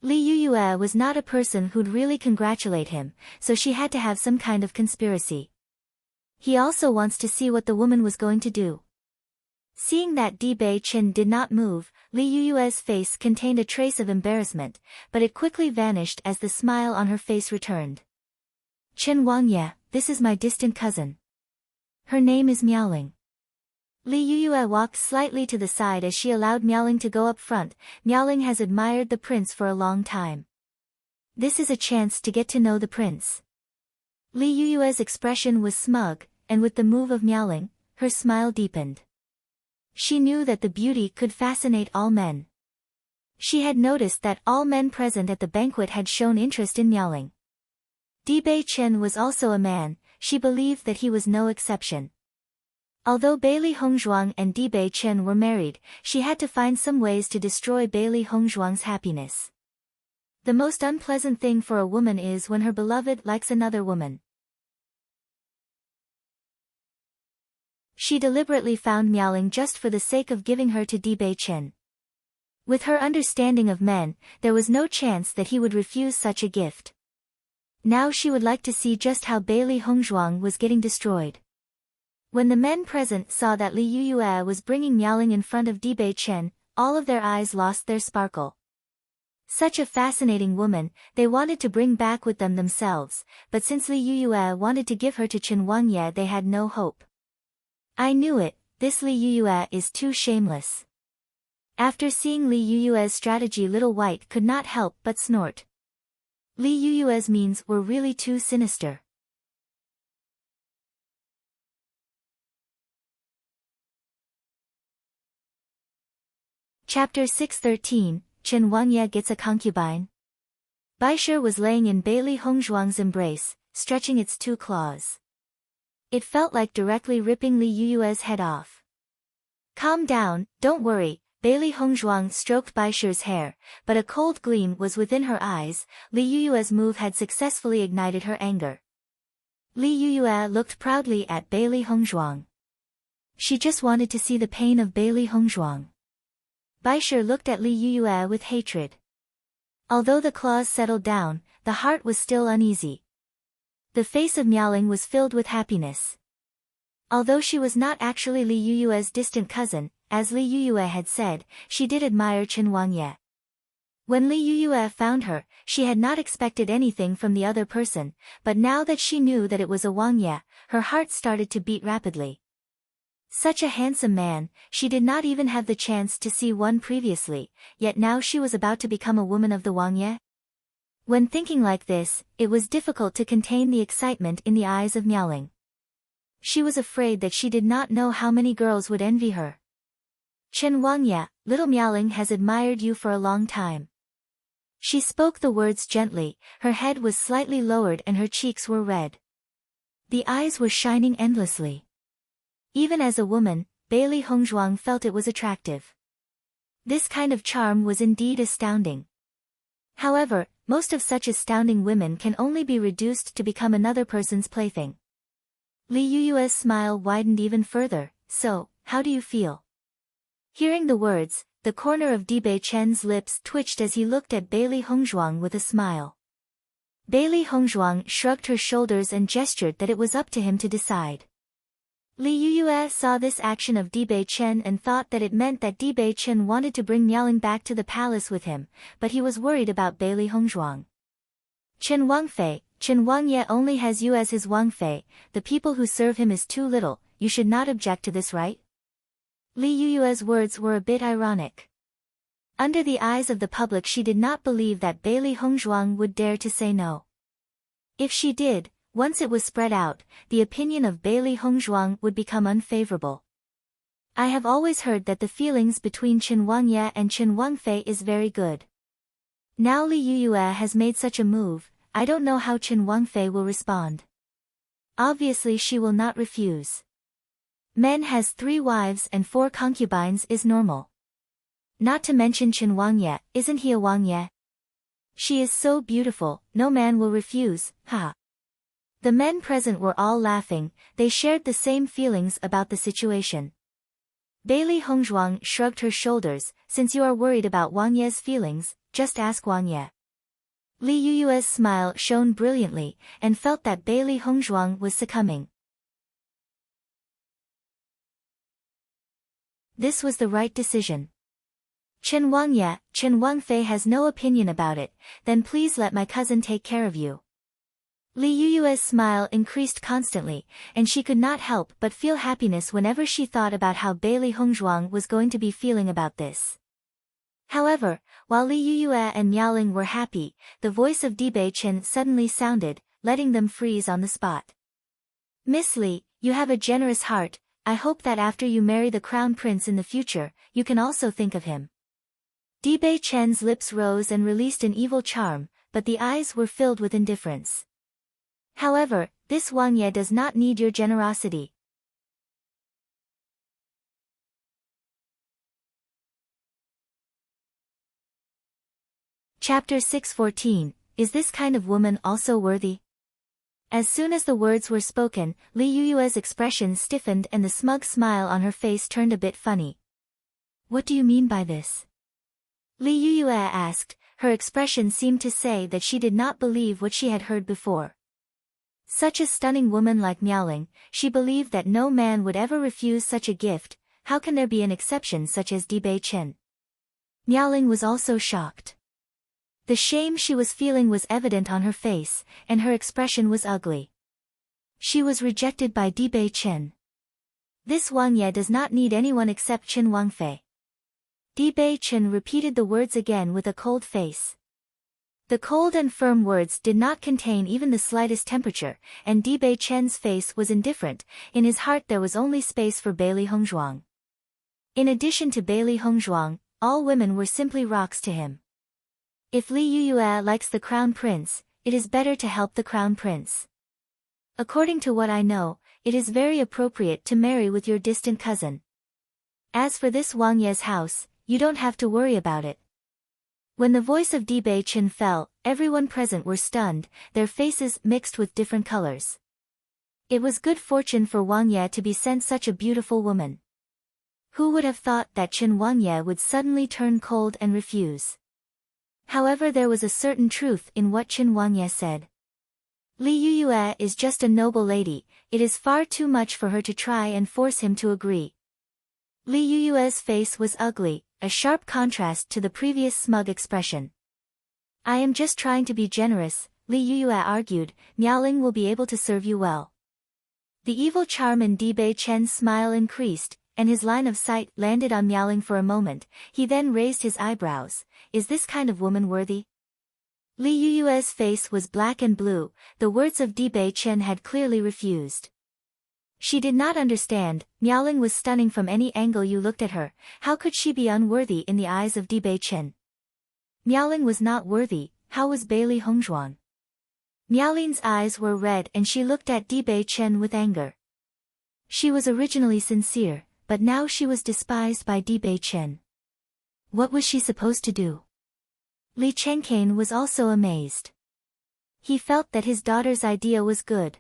Li Yuyue was not a person who'd really congratulate him, so she had to have some kind of conspiracy. He also wants to see what the woman was going to do. Seeing that Di Bei Chen did not move, Li Yuyue's face contained a trace of embarrassment, but it quickly vanished as the smile on her face returned. Chen Wangye, this is my distant cousin. Her name is Miaoling. Li Yuyue walked slightly to the side as she allowed Miaoling to go up front. Miaoling has admired the prince for a long time. This is a chance to get to know the prince. Li Yuyue's expression was smug, and with the move of Miaoling, her smile deepened. She knew that the beauty could fascinate all men. She had noticed that all men present at the banquet had shown interest in Miaoling. Di Bei Chen was also a man, she believed that he was no exception. Although Bailey Hongzhuang and Di Bei Chen were married, she had to find some ways to destroy Bailey Hongzhuang's happiness. The most unpleasant thing for a woman is when her beloved likes another woman. She deliberately found Miaoling just for the sake of giving her to Di Bei Chen. With her understanding of men, there was no chance that he would refuse such a gift. Now she would like to see just how Bailey Hongzhuang was getting destroyed. When the men present saw that Li Yuyue was bringing Miaoling in front of Di Bei Chen, all of their eyes lost their sparkle. Such a fascinating woman, they wanted to bring back with them themselves, but since Li Yuyue wanted to give her to Chen Wangye, they had no hope. I knew it, this Li Yuyue is too shameless. After seeing Li Yuyue's strategy, Little White could not help but snort. Li Yuyue's means were really too sinister. Chapter 613, Chen Wangye gets a concubine. Baishe was laying in Bailey Hongzhuang's embrace, stretching its two claws. It felt like directly ripping Li Yuyue's head off. Calm down, don't worry, Bailey Hongzhuang stroked Baishe's hair, but a cold gleam was within her eyes. Li Yuyue's move had successfully ignited her anger. Li Yuyue looked proudly at Bailey Hongzhuang. She just wanted to see the pain of Bailey Hongzhuang. Baishe looked at Li Yuyue with hatred. Although the claws settled down, the heart was still uneasy. The face of Miaoling was filled with happiness. Although she was not actually Li Yuyue's distant cousin, as Li Yuyue had said, she did admire Chen Wangye. When Li Yuyue found her, she had not expected anything from the other person, but now that she knew that it was a Wangye, her heart started to beat rapidly. Such a handsome man, she did not even have the chance to see one previously, yet now she was about to become a woman of the Wangye. When thinking like this, it was difficult to contain the excitement in the eyes of Miaoling. She was afraid that she did not know how many girls would envy her. Chen Wangye, little Miaoling has admired you for a long time. She spoke the words gently, her head was slightly lowered and her cheeks were red. The eyes were shining endlessly. Even as a woman, Bailey Hongzhuang felt it was attractive. This kind of charm was indeed astounding. However, most of such astounding women can only be reduced to become another person's plaything. Li Yuyue's smile widened even further. So, how do you feel? Hearing the words, the corner of Di Bei Chen's lips twitched as he looked at Bailey Hongzhuang with a smile. Bailey Hongzhuang shrugged her shoulders and gestured that it was up to him to decide. Li Yuyue saw this action of Di Bei Chen and thought that it meant that Di Bei Chen wanted to bring Miaoling back to the palace with him, but he was worried about Bailey Hongzhuang. Chen Wangye only has you as his Wangfei, the people who serve him is too little, you should not object to this, right? Li Yuyue's words were a bit ironic. Under the eyes of the public, she did not believe that Bailey Hongzhuang would dare to say no. If she did, once it was spread out, the opinion of Bailey Hongzhuang would become unfavorable. I have always heard that the feelings between Chen Wangye and Chen Wangfei is very good. Now Li Yuyue has made such a move, I don't know how Chen Wangfei will respond. Obviously she will not refuse. Men has 3 wives and 4 concubines is normal. Not to mention Chen Wangye, isn't he a Wangye? She is so beautiful, no man will refuse, ha. The men present were all laughing, they shared the same feelings about the situation. Bailey Hongzhuang shrugged her shoulders, since you are worried about Wang Ye's feelings, just ask Wang Ye. Li Yuyue's smile shone brilliantly, and felt that Bailey Hongzhuang was succumbing. This was the right decision. Chen Wangye, Chen Wangfei has no opinion about it, then please let my cousin take care of you. Li Yuyue's smile increased constantly, and she could not help but feel happiness whenever she thought about how Bailey Hongzhuang was going to be feeling about this. However, while Li Yuyue and Miaoling were happy, the voice of Dibei Chen suddenly sounded, letting them freeze on the spot. Miss Li, you have a generous heart, I hope that after you marry the crown prince in the future, you can also think of him. Dibei Chen's lips rose and released an evil charm, but the eyes were filled with indifference. However, this Wang Ye does not need your generosity. Chapter 614, Is this kind of woman also worthy? As soon as the words were spoken, Li Yuyue's expression stiffened and the smug smile on her face turned a bit funny. What do you mean by this? Li Yuyue asked, her expression seemed to say that she did not believe what she had heard before. Such a stunning woman like Miaoling, she believed that no man would ever refuse such a gift, how can there be an exception such as Dibei Chen? Miaoling was also shocked. The shame she was feeling was evident on her face, and her expression was ugly. She was rejected by Dibei Chen. This Wang Ye does not need anyone except Chen Wangfei. Dibei Chen repeated the words again with a cold face. The cold and firm words did not contain even the slightest temperature, and Dibei Chen's face was indifferent, in his heart there was only space for Bailey Hongzhuang. In addition to Bailey Hongzhuang, all women were simply rocks to him. If Li Yuyue likes the crown prince, it is better to help the crown prince. According to what I know, it is very appropriate to marry with your distant cousin. As for this Wang Ye's house, you don't have to worry about it. When the voice of Dibei Chen fell, everyone present were stunned, their faces mixed with different colors. It was good fortune for Wang Ye to be sent such a beautiful woman. Who would have thought that Chen Wang Ye would suddenly turn cold and refuse? However, there was a certain truth in what Chen Wang Ye said. Li Yuyue is just a noble lady, it is far too much for her to try and force him to agree. Li Yuyue's face was ugly, a sharp contrast to the previous smug expression. I am just trying to be generous, Li Yuyue argued, Miaoling will be able to serve you well. The evil charm in Dibei Chen's smile increased, and his line of sight landed on Miaoling for a moment, he then raised his eyebrows, is this kind of woman worthy? Li Yuyue's face was black and blue, the words of Dibei Chen had clearly refused. She did not understand, Miaoling was stunning from any angle you looked at her, how could she be unworthy in the eyes of Dibei Chen? Miaoling was not worthy, how was Bailey Hongzhuang? Miaoling's eyes were red and she looked at Dibei Chen with anger. She was originally sincere, but now she was despised by Dibei Chen. What was she supposed to do? Li Chengcain was also amazed. He felt that his daughter's idea was good.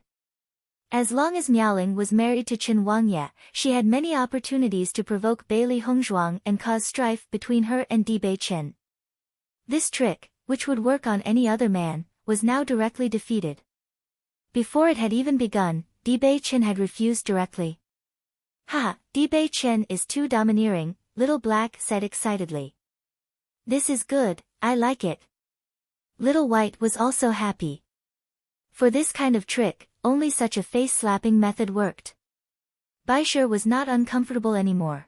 As long as Miaoling was married to Chen Wangye, she had many opportunities to provoke Bailey Hongzhuang and cause strife between her and Dibei Chen. This trick, which would work on any other man, was now directly defeated. Before it had even begun, Dibei Chen had refused directly. Ha, Dibei Chen is too domineering, Little Black said excitedly. This is good, I like it. Little White was also happy. For this kind of trick, only such a face-slapping method worked. Baisher was not uncomfortable anymore.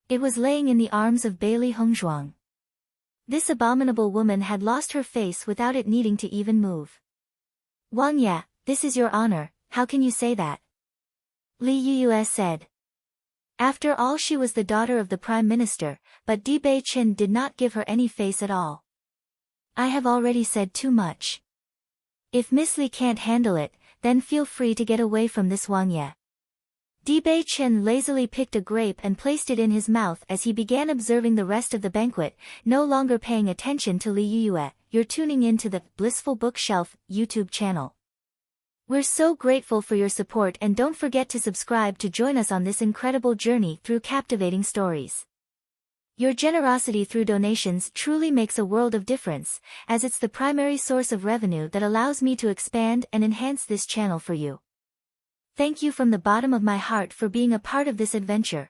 It was laying in the arms of Bailey Hongzhuang. This abominable woman had lost her face without it needing to even move. Wang Ye, this is your honor, how can you say that? Li Yuyue said. After all, she was the daughter of the prime minister, but Dibei Chen did not give her any face at all. I have already said too much. If Miss Li can't handle it, then feel free to get away from this Wang Ye. Bei Chen lazily picked a grape and placed it in his mouth as he began observing the rest of the banquet, no longer paying attention to Li Yue. You're tuning in to the Blissful Bookshelf YouTube channel. We're so grateful for your support, and don't forget to subscribe to join us on this incredible journey through captivating stories. Your generosity through donations truly makes a world of difference, as it's the primary source of revenue that allows me to expand and enhance this channel for you. Thank you from the bottom of my heart for being a part of this adventure.